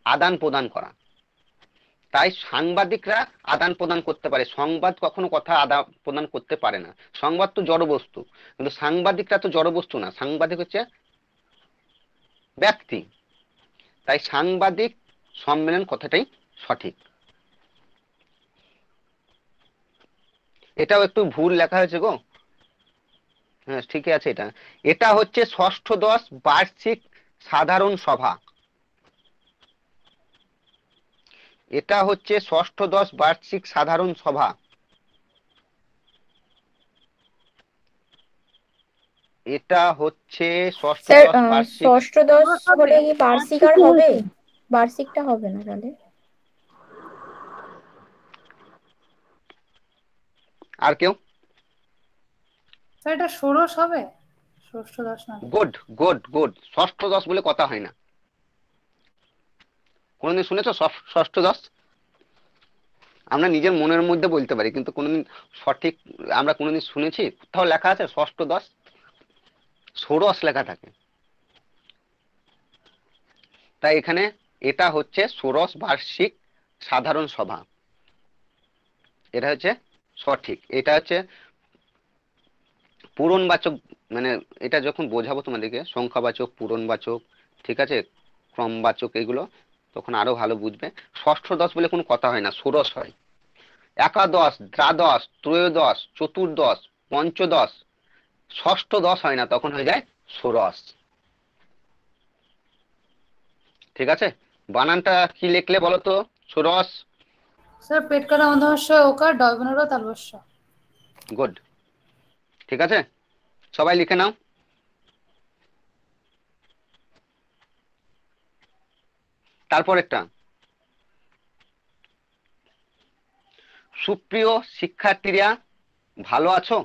আদান প্রদান করা। তাই সাংবাদিকরা আদান প্রদান করতে পারে, সংবাদ কখনো কথা আদান প্রদান করতে পারে না। সংবাদ তো জড় বস্তু, কিন্তু সাংবাদিকরা তো জড় বস্তু না, সাংবাদিক হচ্ছে ব্যক্তি। তাই সাংবাদিক সম্মেলন কথাটাই সঠিক। এটাও একটু ভুল লেখা হয়েছে গো। হ্যাঁ, ঠিকই আছে। এটা এটা হচ্ছে ষষ্ঠদশ বার্ষিক সাধারণ সভা। এটা হচ্ছে ষষ্ঠদশ বার্ষিক সাধারণ সভা। এটা হচ্ছে স্যার ষষ্ঠদশ বার্ষিক। ষষ্ঠদশ হলে কি বার্ষিক আর হবে? হয়েছে। বার্ষিকটা হবে না তাহলে? আর কেউ? স্যার এটা ষোড়শ হবে, ষষ্ঠ দশ না? গুড গুড গুড, ষষ্ঠদশ বলে কথা হয় না। কোনদিন শুনেছো ষষ্ঠদশ? আমরা নিজের মনের মধ্যে বলতে পারি, কিন্তু কোনোদিন সঠিক আমরা কোনোদিন শুনেছি কোথাও লেখা আছে ষষ্ঠদশ? ষোড়শ লেখা থাকে। তাই এখানে এটা হচ্ছে ষোড়শ বার্ষিক সাধারণ সভা, এটা হচ্ছে সঠিক। এটা হচ্ছে পূরণবাচক, মানে এটা যখন বোঝাবো তোমাদেরকে সংখ্যাবাচক, পূরণবাচক, ঠিক আছে, ক্রমবাচক, এগুলো তখন আরো ভালো বুঝবে। ষষ্ঠ দশ বলে কোনো কথা হয় না, ষোড়শ হয়। একাদশ, দ্বাদশ, ত্রয়োদশ, চতুর্দশ, পঞ্চদশ, ষষ্ঠ দশ হয় না, তখন হয়ে যায় ষোড়শ। ঠিক আছে, বানানটা কি লিখলে বলো তো? ষোড়শ। স্যার পেট কাটা অন্ধহস্য ওকার ডয়বনর তালবস্য। গুড, ঠিক আছে, সবাই লিখে নাও। তারপর একটা, সুপ্রিয় শিক্ষার্থীরা ভালো আছো?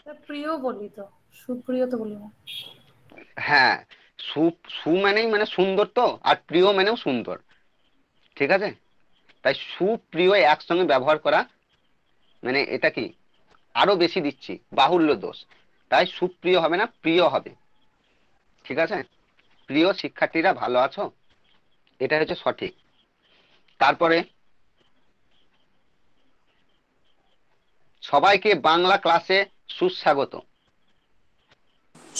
স্যার প্রিয় বলি তো, সুপ্রিয় তো বলি না। হ্যাঁ, সু মানেই মানে সুন্দর, তো আর প্রিয় মানেও সুন্দর, ঠিক আছে। তাই সুপ্রিয় একসঙ্গে ব্যবহার করা মানে এটা কি আরো বেশি দিচ্ছি, বাহুল্য দোষ। তাই সুপ্রিয় হবে না, প্রিয় হবে, ঠিক আছে। প্রিয় শিক্ষার্থীরা ভালো আছো, এটা হচ্ছে সঠিক। তারপরে সবাইকে বাংলা ক্লাসে সুস্বাগত।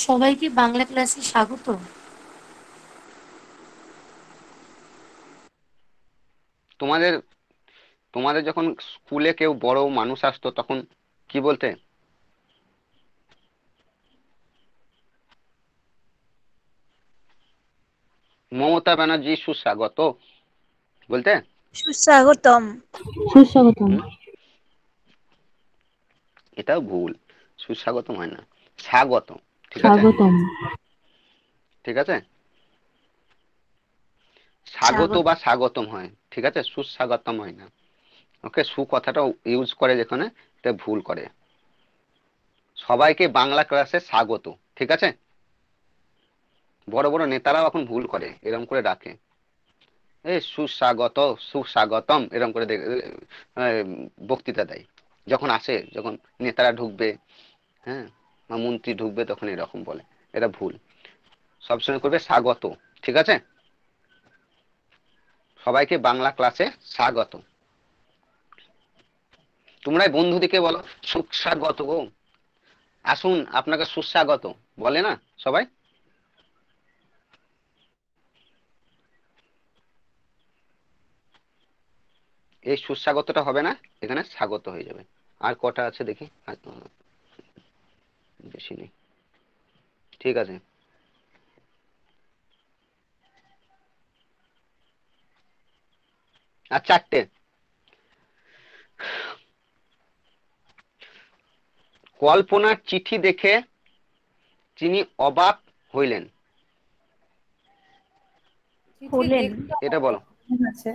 সবাইকে বাংলা ক্লাসে স্বাগত। তোমাদের তোমাদের যখন স্কুলে কেউ বড় মানুষ আসতো তখন কি বলতে? মমতা ব্যানার্জি সুস্বাগত বলতে? সুস্বাগতম। সুস্বাগতম। হুম, এটাও ভুল, সুস্বাগতম হয় না, স্বাগত, ঠিক আছে, স্বাগতম। ঠিক আছে, স্বাগত স্বাগত। বা স্বাগতম হয়, ঠিক আছে, সুস্বাগতম হয় না। ওকে, সু কথাটা ইউজ করে যেখানে, এটা ভুল করে। সবাইকে বাংলা ক্লাসে স্বাগত, ঠিক আছে। বড় বড় নেতারাও এখন ভুল করে, এরকম করে ডাকে, এই সুস্বাগত, সুস্বাগতম, এরকম করে বক্তৃতা দেয় যখন আসে, যখন নেতারা ঢুকবে, হ্যাঁ, বা মন্ত্রী ঢুকবে, তখন এরকম বলে। এটা ভুল, সবসময় করবে স্বাগত, ঠিক আছে। সবাইকে বাংলা ক্লাসে স্বাগত। তোমরাই বন্ধুদিকে বলো সুস্বাগত গো, আসুন আপনাকে সুস্বাগত, বলে না সবাই? এই সুস্বাগতটা হবে না, এখানে স্বাগত হয়ে যাবে। আর কটা আছে দেখি, আর তো বেশি নেই, ঠিক আছে। আর চারটে, কল্পনার চিঠি দেখে তিনি অবাক হইলেন। চিঠি হলেন। দেখতে এটা বলো। আছে।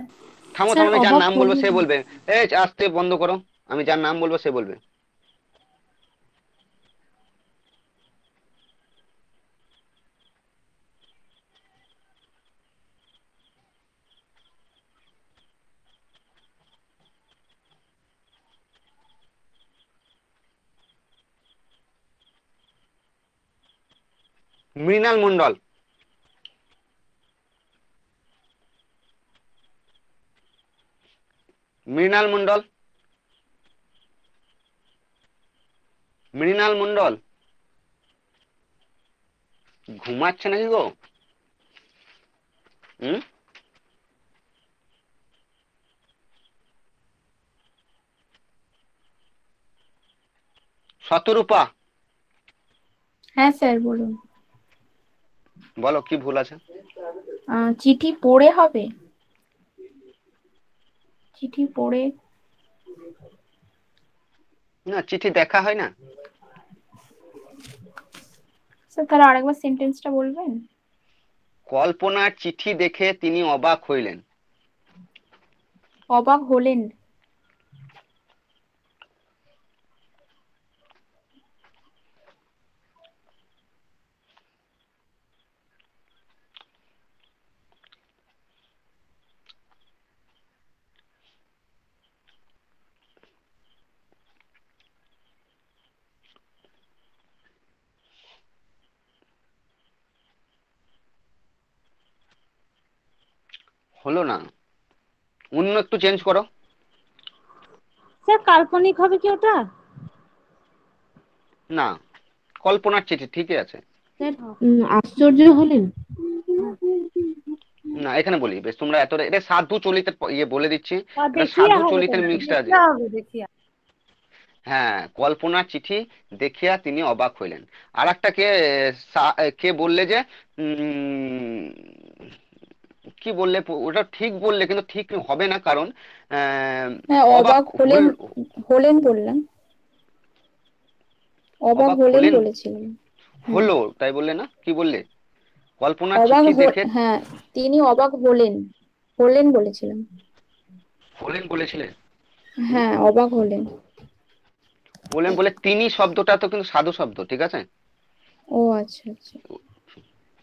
থামো স্যার থামো, আমি যার অবাক নাম বলবো হলেন। সে বলবে। এই আস্তে বন্ধ করো, আমি যার নাম বলবো সে বলবে। মৃণাল মন্ডল। মৃণাল মন্ডল, মৃণাল মন্ডল ঘুমাচ্ছে নাকি গো? হুম, শতরূপা, হ্যাঁ স্যার বলুন। বলো কি ভুল আছে? চিঠি পড়ে হবে, চিঠি পড়ে। না, চিঠি দেখা হয় না। স্যার তাহলে আরেকবার সেন্টেন্সটা বলবেন? কল্পনার চিঠি দেখে তিনি অবাক হইলেন। অবাক হলেন। হলো না, অন্য একটু চেঞ্জ করো। স্যার কাল্পনিক হবে কি ওটা? না, কল্পনার চিঠি ঠিকই আছে। স্যার আশ্চর্য হলেন। না, এখানে বলি বেশ, তোমরা এত এটা সাধু চলিতের ইয়ে বলে দিচ্ছি, এটা দেখিয়া সাধু হবে চলিতের কেন? মিক্সটা আছে। দেখিয়া হবে, দেখিয়া। হ্যাঁ, কল্পনার চিঠি দেখিয়া তিনি অবাক হইলেন। আর একটা কে কে বললে যে উম, কি বললে, ওটা ঠিক বললে কিন্তু ঠিক হবে না, কারণ হ্যাঁ, অবাক অবাক হলেন, হলেন বললাম, অবাক অবাক হলেন হলেন বলেছিলেন। হলো, তাই বললে না, কি বললে? কল্পনার অবাক চিঠি দেখে হ্যাঁ, তিনি অবাক হলেন, হলেন বলেছিলাম। হলেন বলেছিলেন। হ্যাঁ, অবাক হলেন। হলেন বলে তিনি শব্দটা তো কিন্তু সাধু শব্দ, ঠিক আছে? ও আচ্ছা আচ্ছা।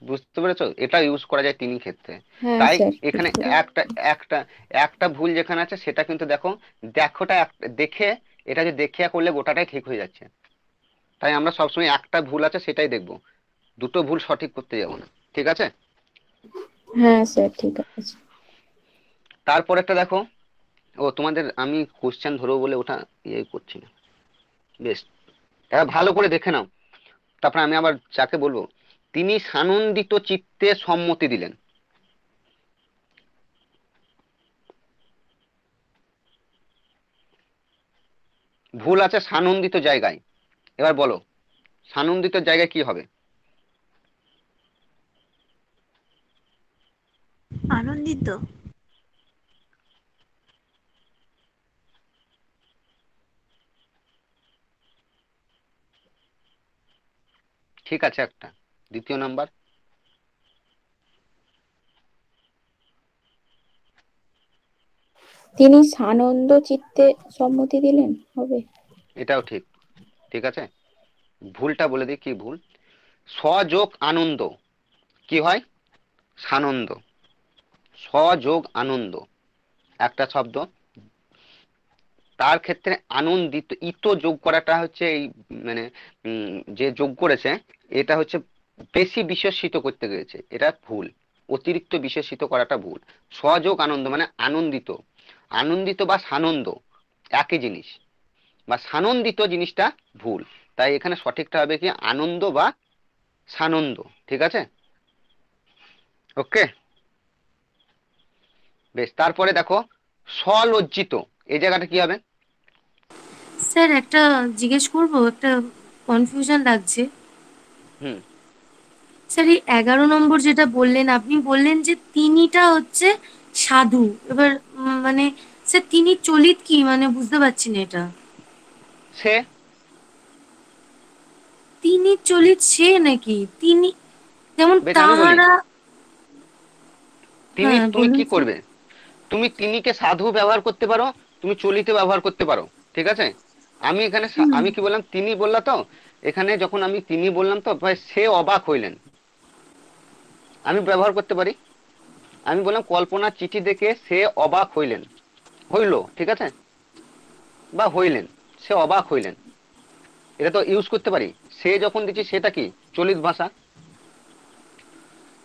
বুঝতে পেরেছো? এটা ইউজ করা যায় তিনি ক্ষেত্রে। হ্যাঁ তাই স্যার, এখানে বুঝতে একটা একটা একটা ভুল যেখানে আছে সেটা কিন্তু দেখো, দেখোটা দেখে, এটা যে দেখিয়া করলে গোটাটাই ঠিক হয়ে যাচ্ছে। তাই আমরা সবসময় একটা ভুল আছে সেটাই দেখবো, দুটো ভুল সঠিক করতে যাবো না, ঠিক আছে? হ্যাঁ স্যার, ঠিক আছে। তারপর একটা দেখো, ও তোমাদের আমি কোশ্চেন ধরবো বলে ওটা ইয়ে করছি না। বেশ, এটা ভালো করে দেখে নাও, তারপরে আমি আবার যাকে বলবো। তিনি সানন্দিত চিত্তে সম্মতি দিলেন। ভুল আছে সানন্দিত জায়গায়। এবার বলো, সানন্দিত জায়গায় কি হবে? আনন্দিত। ঠিক আছে একটা। দ্বিতীয় নাম্বার, তিনি সানন্দ চিত্তে সম্মতি দিলেন, হবে। এটাও ঠিক, ঠিক আছে। ভুলটা বলে দিই কি ভুল। সযোগ আনন্দ কি হয়? সানন্দ। সযোগ আনন্দ একটা শব্দ, তার ক্ষেত্রে আনন্দিত ইত যোগ করাটা হচ্ছে এই মানে যে যোগ করেছে এটা হচ্ছে বেশি বিশেষিত করতে গেছে, এটা ভুল। অতিরিক্ত বিশেষিত করাটা ভুল। সযোগ আনন্দ মানে আনন্দিত। আনন্দিত বা সানন্দ একই জিনিস, বা সানন্দিত জিনিসটা ভুল। তাই এখানে সঠিকটা হবে কি আনন্দ বা সানন্দ, ঠিক আছে? ওকে, বেশ। তারপরে দেখো সলজ্জিত, এই জায়গাটা কি হবে? স্যার একটা জিজ্ঞেস করবো, একটা কনফিউশন লাগছে। হুম, স্যার এই 11 নম্বর যেটা বললেন, আপনি বললেন যে তিনিটা হচ্ছে সাধু। এবার মানে স্যার তিনি চলিত কি, মানে বুঝতে পারছি না এটা। সে তিনি চলিত সে নাকি তিনি, যেমন বেশ আমি বলি, তাহারা। তিনি হ্যাঁ তুমি বলুন কি স্যার। করবে? তুমি তিনিকে সাধু ব্যবহার করতে পারো, তুমি চলিতে ব্যবহার করতে পারো, ঠিক আছে? আমি এখানে হুম। আমি কি বললাম, তিনি বললা তো, এখানে যখন আমি তিনি বললাম তো ভাই সে অবাক হইলেন, আমি ব্যবহার করতে পারি। আমি বললাম কল্পনার চিঠি দেখে সে অবাক হইলেন, হইল, ঠিক আছে? বা হইলেন, সে অবাক হইলেন, এটা তো ইউজ করতে পারি। সে যখন দিচ্ছি সেটা কি চলিত ভাষা,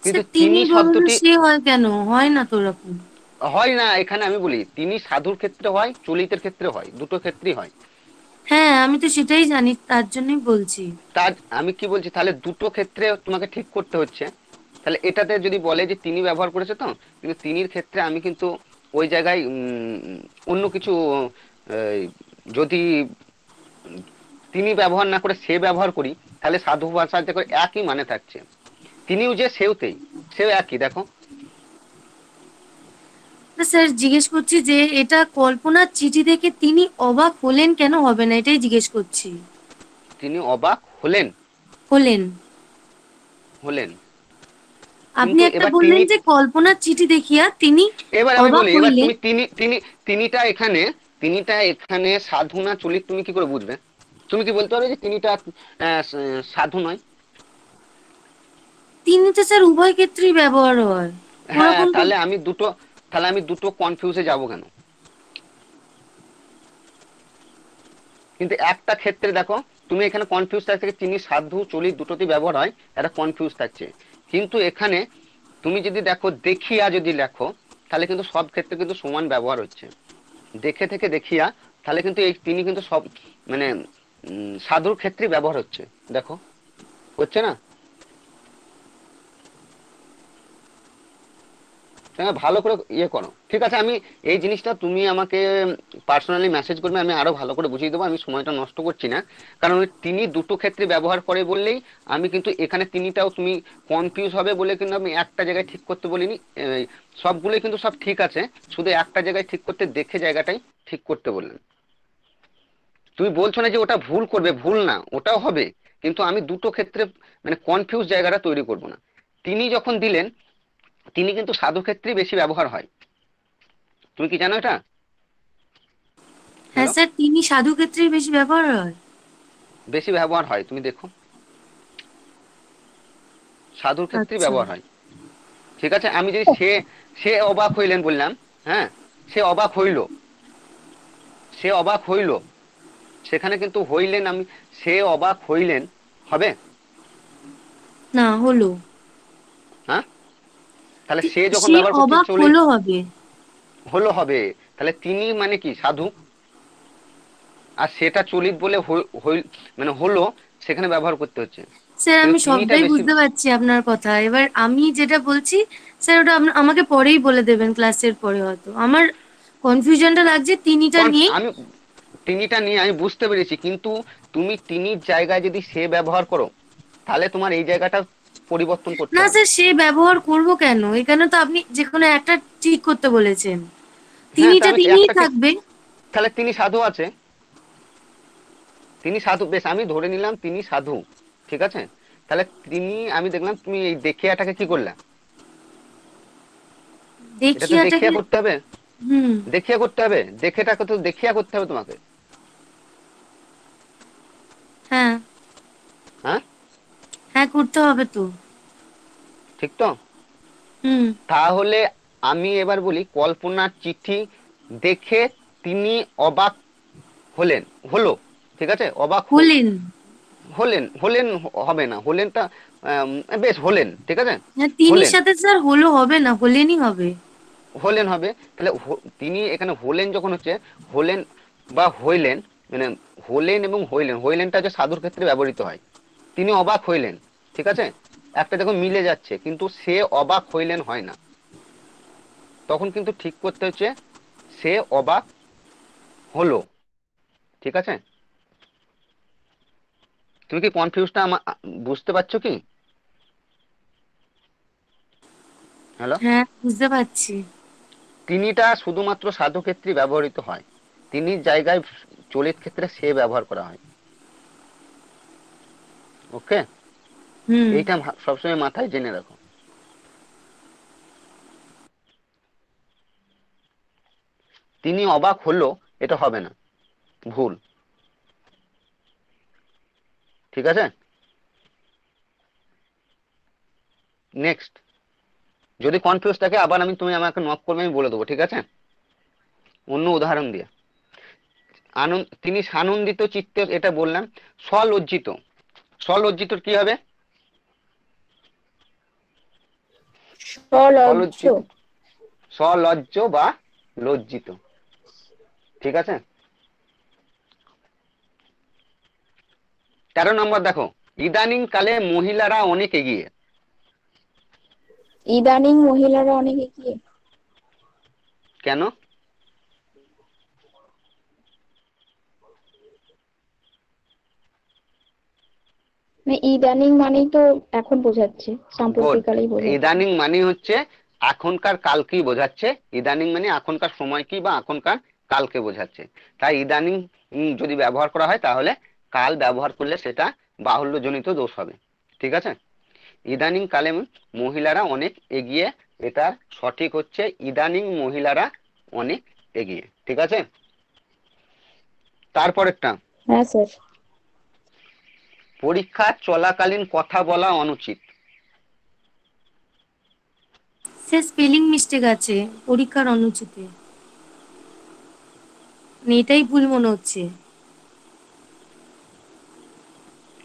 সে কিন্তু তিনি তিনি বদলে শব্দটি সে হয় কেন? হয় না তো ওরকম। হয় না। এখানে আমি বলি তিনি সাধুর ক্ষেত্রে হয়, চলিতের ক্ষেত্রে হয়, দুটো ক্ষেত্রেই হয়। হ্যাঁ আমি তো সেটাই জানি, তার জন্যই বলছি। তার আমি কি বলছি, তাহলে দুটো ক্ষেত্রে তোমাকে ঠিক করতে হচ্ছে। তাহলে এটাতে যদি বলে যে তিনি ব্যবহার করেছে তো, কিন্তু তিনির ক্ষেত্রে আমি কিন্তু ওই জায়গায় অন্য কিছু এই, যদি তিনি ব্যবহার না করে সে ব্যবহার করি, তাহলে সাধু ভাষাতে করে একই মানে থাকছে। তিনিও যে সেওতেই, সেও একই। দেখো না স্যার জিজ্ঞেস করছি যে এটা কল্পনার চিঠি দেখে তিনি অবাক হলেন কেন, হবে না এটাই জিজ্ঞেস করছি। তিনি অবাক হলেন, হলেন। হলেন আপনি কিন্তু একটা এবার বললেন তিনি, যে কল্পনার চিঠি দেখিয়া তিনি এবার আমি অবাক বলি, এবার হইলেন। তুমি তিনি তিনি তিনিটা এখানে, তিনিটা এখানে সাধু না চলিত তুমি কি করে বুঝবে? তুমি কি বলতে পারবে যে তিনিটা সাধু নয়? তিনি তো স্যার উভয় ক্ষেত্রেই ব্যবহার হয় হ্যাঁ, ওরকম তো। তাহলে আমি দুটো কনফিউজে যাব কেন? কিন্তু একটা ক্ষেত্রে দেখো, তুমি এখানে কনফিউজ থাকছে তিনি সাধু চলিত দুটোতেই ব্যবহার হয়, এটা কনফিউজ থাকছে। কিন্তু এখানে তুমি যদি দেখো দেখিয়া যদি লেখো, তাহলে কিন্তু সব ক্ষেত্রে কিন্তু সমান ব্যবহার হচ্ছে। দেখে থেকে দেখিয়া, তাহলে কিন্তু এই তিনি কিন্তু সব মানে সাধুর ক্ষেত্রে ব্যবহার হচ্ছে, দেখো হচ্ছে না? হ্যাঁ, ভালো করে ইয়ে করো, ঠিক আছে? আমি এই জিনিসটা তুমি আমাকে পার্সোনালি মেসেজ করবে, আমি আরো ভালো করে বুঝিয়ে দেবো, আমি সময়টা নষ্ট করছি না। কারণ ওই তিনি দুটো ক্ষেত্রে ব্যবহার করে বললেই আমি কিন্তু এখানে তিনিটাও তুমি কনফিউজ হবে বলে কিন্তু আমি একটা জায়গায় ঠিক করতে বলিনি। সবগুলোই কিন্তু সব ঠিক আছে, শুধু একটা জায়গায় ঠিক করতে দেখে জায়গাটাই ঠিক করতে বললাম। তুমি বলছো না যে ওটা ভুল করবে, ভুল না, ওটাও হবে, কিন্তু আমি দুটো ক্ষেত্রে মানে কনফিউজ জায়গাটা তৈরি করব না। তিনি যখন দিলেন, তিনি কিন্তু সাধু ক্ষেত্রেই বেশি ব্যবহার হয়, তুমি কি জানো এটা? হ্যাঁ হ্যালো, স্যার, তিনি সাধু ক্ষেত্রেই বেশি ব্যবহার হয়। বেশি ব্যবহার হয়, তুমি দেখো সাধুর ক্ষেত্রেই আচ্ছা। ব্যবহার হয়। ঠিক আছে, আমি যদি সে সে অবাক হইলেন বললাম, হ্যাঁ, সে অবাক হইল, সে অবাক হইল, সেখানে কিন্তু হইলেন, আমি সে অবাক হইলেন হবে না, হলো। হ্যাঁ, তাহলে সে যখন সে ব্যবহার করছে অবাক চলে হলো হবে। হলো হবে, তাহলে তিনি মানে কি সাধু, আর সেটা চলিত বলে মানে হলো, সেখানে ব্যবহার করতে হচ্ছে, স্যার কিন্তু আমি তিনিটা সবটাই বেশি। বুঝতে পারছি আপনার কথা, এবার আমি যেটা বলছি স্যার ওটা আমাকে পরেই বলে দেবেন, ক্লাসের পরে হয়তো। আমার কনফিউশনটা লাগছে তিনিটা নিয়েই। আমি তিনিটা নিয়ে আমি বুঝতে পেরেছি, কিন্তু তুমি তিনির জায়গায় যদি সে ব্যবহার করো, তাহলে তোমার এই জায়গাটা পরিবর্তন করতে না হবে। স্যার, সে ব্যবহার করব কেন? এখানে তো আপনি যেকোনো একটা ঠিক করতে বলেছেন, হ্যাঁ, তা তিনিটা আমি তিনিই একটা ঠিক, থাকবে। তাহলে তিনি সাধু আছে, তিনি সাধু, বেশ আমি ধরে নিলাম তিনি সাধু, ঠিক আছে? তাহলে তিনি, আমি দেখলাম তুমি এই দেখিয়াটাকে কি করলে, এটা তো দেখিয়া দেখিয়াটাকে। করতে হবে, হুম। দেখিয়া করতে হবে, দেখেটাকে তো দেখিয়া করতে হবে তোমাকে। হ্যাঁ। হ্যাঁ, হ্যাঁ, করতে হবে তো। ঠিক তো? হুম। তাহলে আমি এবার বলি, কল্পনার চিঠি দেখে তিনি অবাক হলেন, হলো, ঠিক আছে, অবাক হলেন। হলেন, হলেন হবে না, হলেনটা বেশ হলেন, ঠিক আছে, হ্যাঁ, তিনির হলেন, সাথে স্যার হলো হবে না, হলেনই হবে। হলেন হবে। তাহলে তিনি এখানে হলেন যখন হচ্ছে, হলেন বা হইলেন, মানে হলেন এবং হইলেন, হইলেনটা যে সাধুর ক্ষেত্রে ব্যবহৃত হয়, তিনি অবাক হইলেন, ঠিক আছে, একটা দেখো মিলে যাচ্ছে, কিন্তু সে অবাক হইলেন হয় না, তখন কিন্তু ঠিক করতে হচ্ছে সে অবাক হলো, ঠিক আছে? তুমি কি কনফিউজটা বুঝতে পারছো কি? হ্যালো, হ্যাঁ, বুঝতে পারছি। তিনিটা শুধুমাত্র সাধু ক্ষেত্রে ব্যবহৃত হয়, তিনির জায়গায় চলিত ক্ষেত্রে সে ব্যবহার করা হয়। ওকে, হুম। এইটা সবসময় মাথায় জেনে রাখো। তিনি অবাক হলো, এটা হবে না, ভুল, ঠিক আছে? নেক্সট, যদি কনফিউজ থাকে আবার তুমি আমাকে নক করবে, আমি বলে দেবো, ঠিক আছে, অন্য উদাহরণ দিয়ে। তিনি সানন্দিত চিত্তে, এটা বললাম। সলজ্জিত, সলজ্জিত কি হবে? সলজ্জ। সলজ্জিত, সলজ্জ বা লজ্জিত, ঠিক আছে? 13 নম্বর দেখো, ইদানিং কালে মহিলারা অনেক এগিয়ে। ইদানিং মহিলারা অনেক এগিয়ে, কেন? মানে ইদানিং মানেই তো এখন বোঝাচ্ছে, সাম্প্রতিককালেই বোঝাচ্ছে। ইদানিং মানে হচ্ছে এখনকার কালকেই বোঝাচ্ছে, ইদানিং মানে এখনকার সময় কি বা এখনকার কালকে বোঝাচ্ছে। তাই ইদানিং যদি ব্যবহার করা হয়, তাহলে কাল ব্যবহার করলে সেটা বাহুল্যজনিত দোষ হবে, ঠিক আছে? ইদানিং কালে মহিলারা অনেক এগিয়ে, এটা সঠিক হচ্ছে ইদানিং মহিলারা অনেক এগিয়ে, ঠিক আছে? তারপরেরটা, হ্যাঁ স্যার। পরীক্ষা চলাকালীন কথা বলা অনুচিত। সে স্পেলিং মিস্টেক আছে পরীক্ষার অনুচিতে, মানে এটাই ভুল মনে হচ্ছে।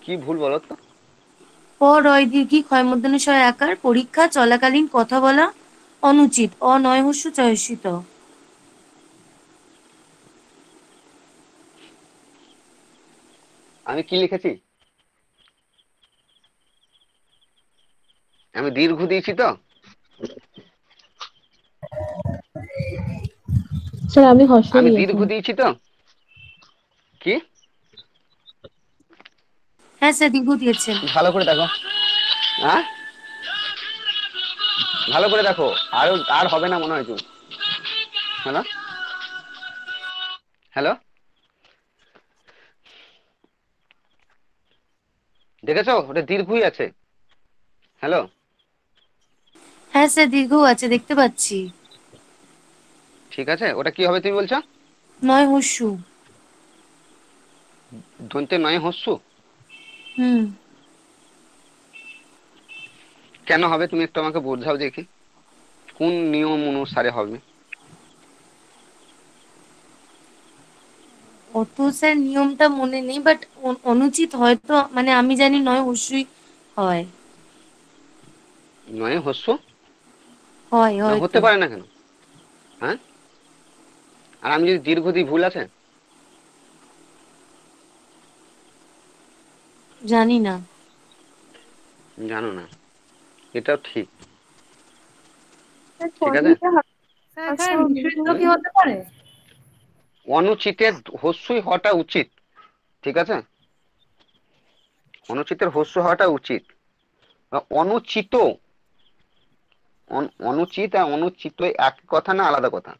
কি ভুল বলো তো? প রয় দীর্ঘি ক্ষয় মূর্ধন্য ষ আকার, পরীক্ষা চলাকালীন কথা বলা অনুচিত, অনয় হস্য চয়সিত। আমি কি লিখেছি? আমি দীর্ঘ দিয়েছি তো? স্যার আমি হর্ষ আমি দিয়েছি। দীর্ঘ দিয়েছি তো? কি? হ্যাঁ স্যার দীর্ঘ দিয়েছেন। ভালো করে দেখো। হ্যাঁ, ভালো করে দেখো। আর হবে না মনে হয়। হ্যালো, হ্যালো, দেখেছো ওটা দীর্ঘই আছে। হ্যালো, হ্যাঁ স্যার দীর্ঘ আছে, দেখতে পাচ্ছি। ঠিক আছে, ওটা কি হবে তুমি বলছো? নয় হস্যু। দন্তে নয় হস্যু। হুম। কেন হবে তুমি একটু আমাকে বোঝাও দেখি, কোন নিয়ম অনুসারে হবে? অত স্যার নিয়মটা মনে নেই, বাট অনুচিত হয়তো, মানে আমি জানি নয় হস্যই হয়। নয় হস্য হয় না হয়তো। হতে পারে না কেন? হ্যাঁ, আর আমি যদি দীর্ঘ দিই ভুল আছে? জানি না। জানো না, এটাও ঠিক। স্যার, ঠিক আছে, সন্ধিতে হবে। স্যার আর এখানে নিষিদ্ধ সন্ধি কি হতে পারে? অনুচিতের হস্যই হওয়াটা উচিত। ঠিক আছে, অনুচিতের হস্য হওয়াটা উচিত। অনুচিত, অনুচিত আর অনুচিত এক কথা না আলাদা কথা?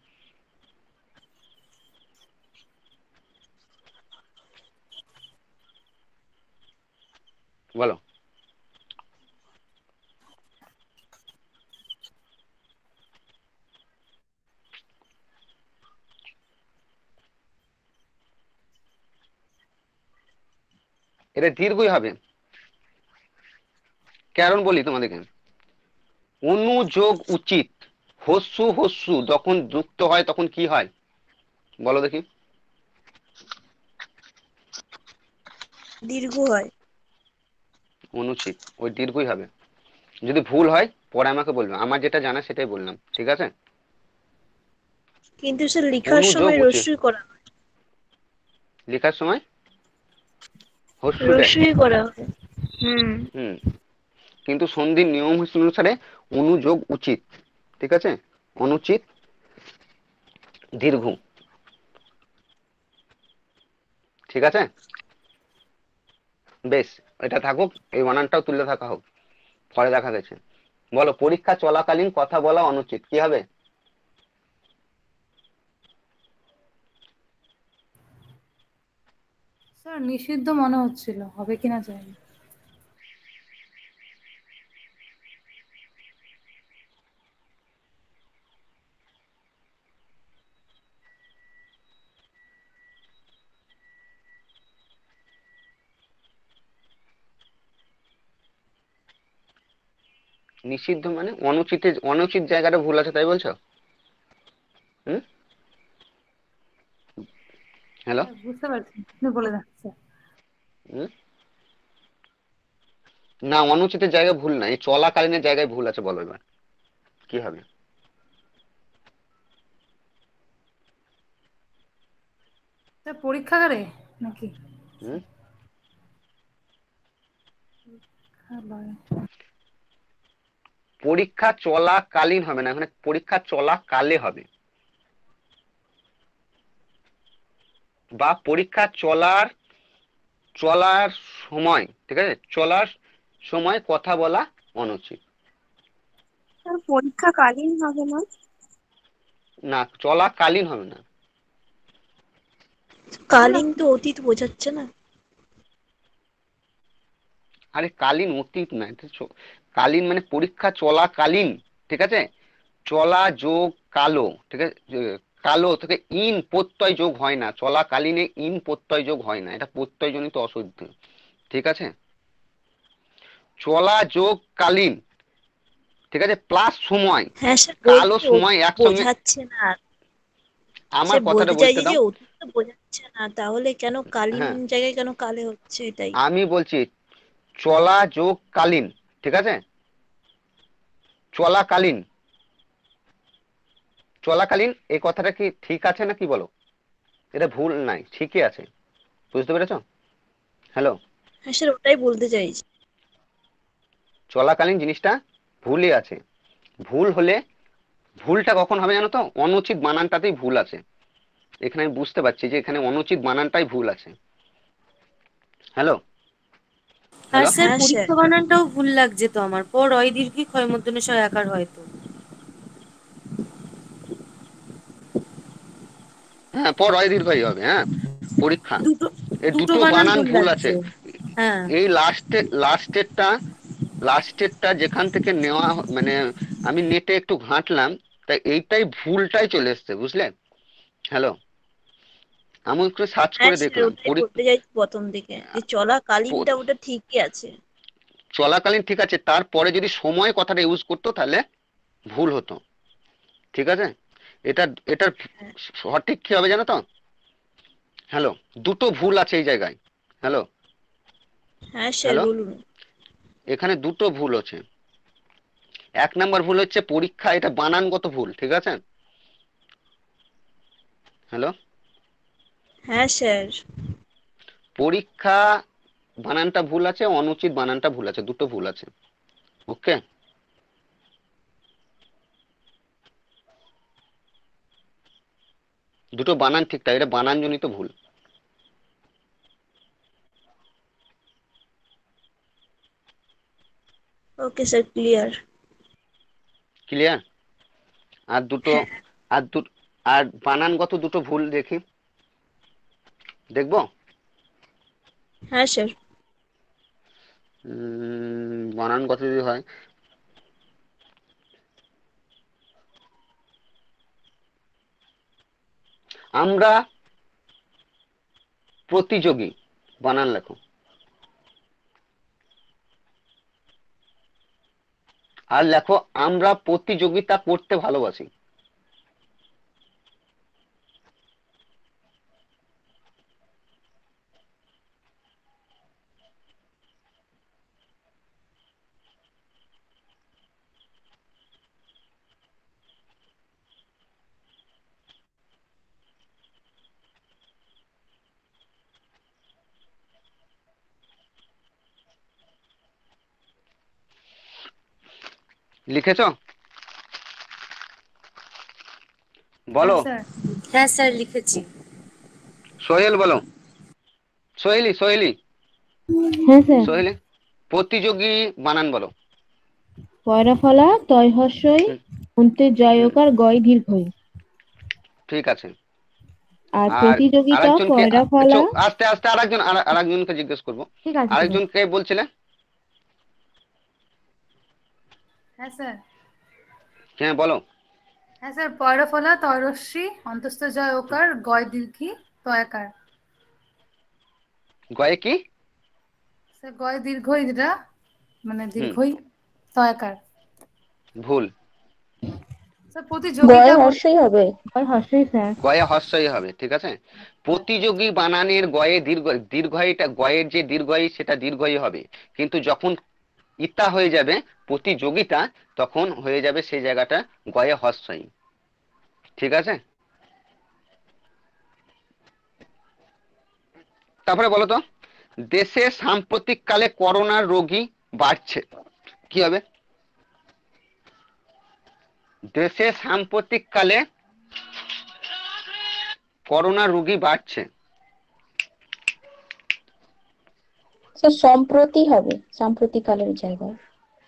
বলো। এটা দীর্ঘই হবে, কারণ বলি তোমাদেরকে। অনুযোগ উচিত, হস্যু হস্যু যখন যুক্ত হয় তখন কি হয় বলো দেখি? দীর্ঘ হয়। অনুচিত, ওই দীর্ঘই হবে। যদি ভুল হয় পরে আমাকে বলবে, আমার যেটা জানা সেটাই বললাম। ঠিক আছে, কিন্তু স্যার লেখার অনুযোগ সময় উচিত, রস্যই করা হয়। লেখার সময় হস্য দেয়। রস্যই করা হয়। হুম। হুম, কিন্তু সন্ধির নিয়ম অনুসারে অনুযোগ উচিত। ঠিক আছে, অনুচিত দীর্ঘ। ঠিক আছে, বেশ, এটা থাকুক, এই বানানটাও তুলে থাকা হোক, পরে দেখা গেছে। বলো, পরীক্ষা চলাকালীন কথা বলা অনুচিত, কি হবে? স্যার নিষিদ্ধ মনে হচ্ছিল, হবে কিনা জানি না। নিষিদ্ধ মানে অনুচিতের, অনুচিত জায়গাটা ভুল আছে তাই বলছো? হুম, হ্যালো। স্যার বুঝতে পারছি, আপনি বলে দেন স্যার। হুম, না, অনুচিতের জায়গায় ভুল নাই, চলাকালীনের জায়গায় ভুল আছে। বলো এবার কি হবে? স্যার পরীক্ষাগারে নাকি? হুম, খাবারে। পরীক্ষা চলাকালীন হবে না, এখানে পরীক্ষা চলাকালে হবে, বা পরীক্ষা চলার চলার সময়। ঠিক আছে, চলার সময় কথা বলা অনুচিত। স্যার পরীক্ষাকালীন হবে না? না, চলাকালীন হবে না। কালীন তো অতীত বোঝাচ্ছে না। আরে কালীন অতীত না, এটা কালীন মানে পরীক্ষা চলাকালীন। ঠিক আছে, চলা যোগ কালো। ঠিক আছে, কালো থেকে ইন প্রত্যয় যোগ হয় না, চলাকালীনে ইন প্রত্যয় যোগ হয় না, এটা প্রত্যয়জনিত অশুদ্ধি। ঠিক আছে, চলা যোগ কালীন। ঠিক আছে, প্লাস সময়, হ্যাঁ স্যার, কালো বলছি সময় অতীত একসঙ্গে। বোঝাচ্ছে না। আমার স্যার কথাটা বলতে বলতে চাইছি দাও। যে অতীত তো বোঝাচ্ছে না, তাহলে কেন কালীন হ্যাঁ, জায়গায় কেন কালে হচ্ছে এটাই। আমি বলছি চলা যোগ কালীন। ঠিক আছে, চলাকালীন, চলাকালীন এই কথাটা কি ঠিক আছে না কি বলো? এটা ভুল নাই, ঠিকই আছে। বুঝতে পেরেছো? হ্যালো, হ্যাঁ স্যার ওটাই বলতে চাইছি। চলাকালীন জিনিসটা ভুলই আছে। ভুল হলে ভুলটা কখন হবে জানো তো? অনুচিত বানানটাতেই ভুল আছে। এখানে আমি বুঝতে পারছি যে এখানে অনুচিত বানানটাই ভুল আছে। হ্যালো আর হ্যালো স্যার হ্যাঁ স্যার। পরীক্ষা বানানটাও ভুল লাগছে তো আমার, প রয় দীর্ঘি ক্ষয় মূর্ধন্য ষ একার হয়তো। হ্যাঁ, পর হয় দীর্ঘই হবে। হ্যাঁ, পরীক্ষা দুটো এই দুটো দুটো বানান বানান ভুল ভুল আছে। লাগছে। হ্যাঁ এই লাস্টেরটা যেখান থেকে নেওয়া মানে আমি নেটে একটু ঘাঁটলাম, তাই এইটাই ভুলটাই চলে এসছে, বুঝলে? হ্যালো, আমি একটু সার্চ হ্যাঁ করে স্যার দেখলাম ওটাই বলতে চাইছি প্রথম দিকে যে চলাকালীনটা প- ওটা ঠিকই আছে। চলাকালীন ঠিক আছে, তারপরে যদি সময় কথাটা ইউজ করতো তাহলে ভুল হতো। ঠিক আছে, এটা এটার হ্যাঁ সঠিক কি হবে জানো তো? হ্যালো, দুটো ভুল আছে এই জায়গায়। হ্যালো হ্যাঁ স্যার হ্যালো, বলুন। এখানে দুটো ভুল আছে। এক নাম্বার ভুল হচ্ছে পরীক্ষা, এটা বানানগত ভুল। ঠিক আছে, হ্যালো, হ্যাঁ স্যার। পরীক্ষা বানানটা ভুল আছে, অনুচিত বানানটা ভুল আছে, দুটো ভুল আছে। ওকে, দুটো বানান ঠিকঠাক, এটা বানানজনিত ভুল। Okay sir clear. ক্লিয়ার? আর দুটো হ্যাঁ আর দু আর বানানগত দুটো ভুল দেখি, দেখবো? হ্যাঁ স্যার। বানানগত যদি হয়, আমরা প্রতিযোগী, বানান লেখো। আর লেখো আমরা প্রতিযোগিতা করতে ভালোবাসি। লিখেছো? হ্যাঁ বলো। স্যার। হ্যাঁ স্যার লিখেছি। সোহেল বলো। সোহেলি হ্যাঁ স্যার। সোহেলি, প্রতিযোগী বানান বলো। পয়রা ফলা তয় হর্ষই হুম অন্তে হুম, জয়কার গয় দীর্ঘই। ঠিক আছে। আর আর প্রতিযোগিতা আরেকজনকে পয়রা ফলা। আস্তে আস্তে আরেকজনকে জিজ্ঞেস করবো। ঠিক আছে ঠিক আছে। আরেকজনকে বলছিলে? হ্যাঁ স্যার। হ্যাঁ বলো। হ্যাঁ স্যার, পয়রা ফলা তয়রস্যি অন্তস্থ জয় ওকার গয় দীর্ঘি তয়াকার। গয়ে কি? স্যার গয় দীর্ঘই যেটা মানে হুম, দীর্ঘই তয়াকার। ভুল। স্যার গয় প্রতিযোগিতা হর্ষই হবে। গয় হর্ষই স্যার। গয়ে হর্ষই হবে। ঠিক আছে, প্রতিযোগী বানানের গয়ে দীর্ঘইটা, গয়ের যে দীর্ঘই সেটা দীর্ঘই হবে, কিন্তু যখন ইতা হয়ে যাবে প্রতিযোগিতা, তখন হয়ে যাবে সেই জায়গাটা গয়ে হর্ষই। ঠিক আছে, তারপরে বলো তো, দেশে সাম্প্রতিককালে করোনার রোগী বাড়ছে, কি হবে? দেশে সাম্প্রতিককালে করোনা রোগী বাড়ছে। স্যার সম্প্রতি হবে, সাম্প্রতিককালের জায়গায়।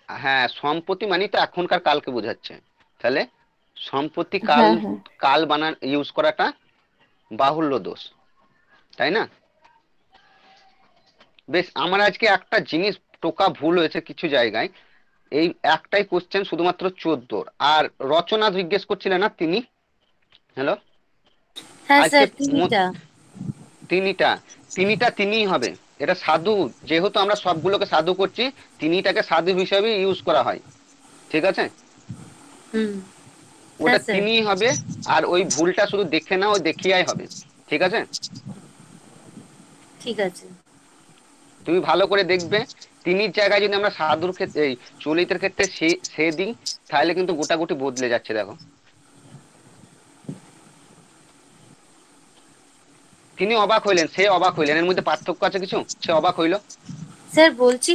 হ্যাঁ, সম্প্রতি মানে তো এখনকার কালকে বোঝাচ্ছে। তাহলে সম্প্রতি কাল, হ্যাঁ হ্যাঁ। কাল বানান ইউজ করাটা বাহুল্য দোষ, তাই না? বেশ, আমার আজকে একটা জিনিস টোকা ভুল হয়েছে কিছু জায়গায়। এই একটাই কোশ্চেন শুধুমাত্র 14। আর রচনা জিজ্ঞেস করছিলেন না তিনি? হ্যালো, হ্যাঁ আজকে স্যার তিনটা। তিনিটা, তিনিই হবে। এটা সাধু, যেহেতু আমরা সবগুলোকে সাধু করছি, তিনিটাকে সাধু হিসাবে ইউজ করা হয়। ঠিক আছে, হুম। ওটা হ্যাঁ স্যার তিনিই হবে। আর ওই ভুলটা শুধু দেখে নাও, দেখিয়াই হবে। ঠিক আছে, ঠিক আছে। তুমি ভালো করে দেখবে। তিনির জায়গায় যদি আমরা সাধুর ক্ষেত্রে, এই চলিতের ক্ষেত্রে সে দিই, তাহলে কিন্তু গোটাগুটি বদলে যাচ্ছে। দেখো, তিনি অবাক হইলেন, সে অবাক হইলেন, এর মধ্যে পার্থক্য আছে কিছু? সে অবাক হইল। স্যার বলছি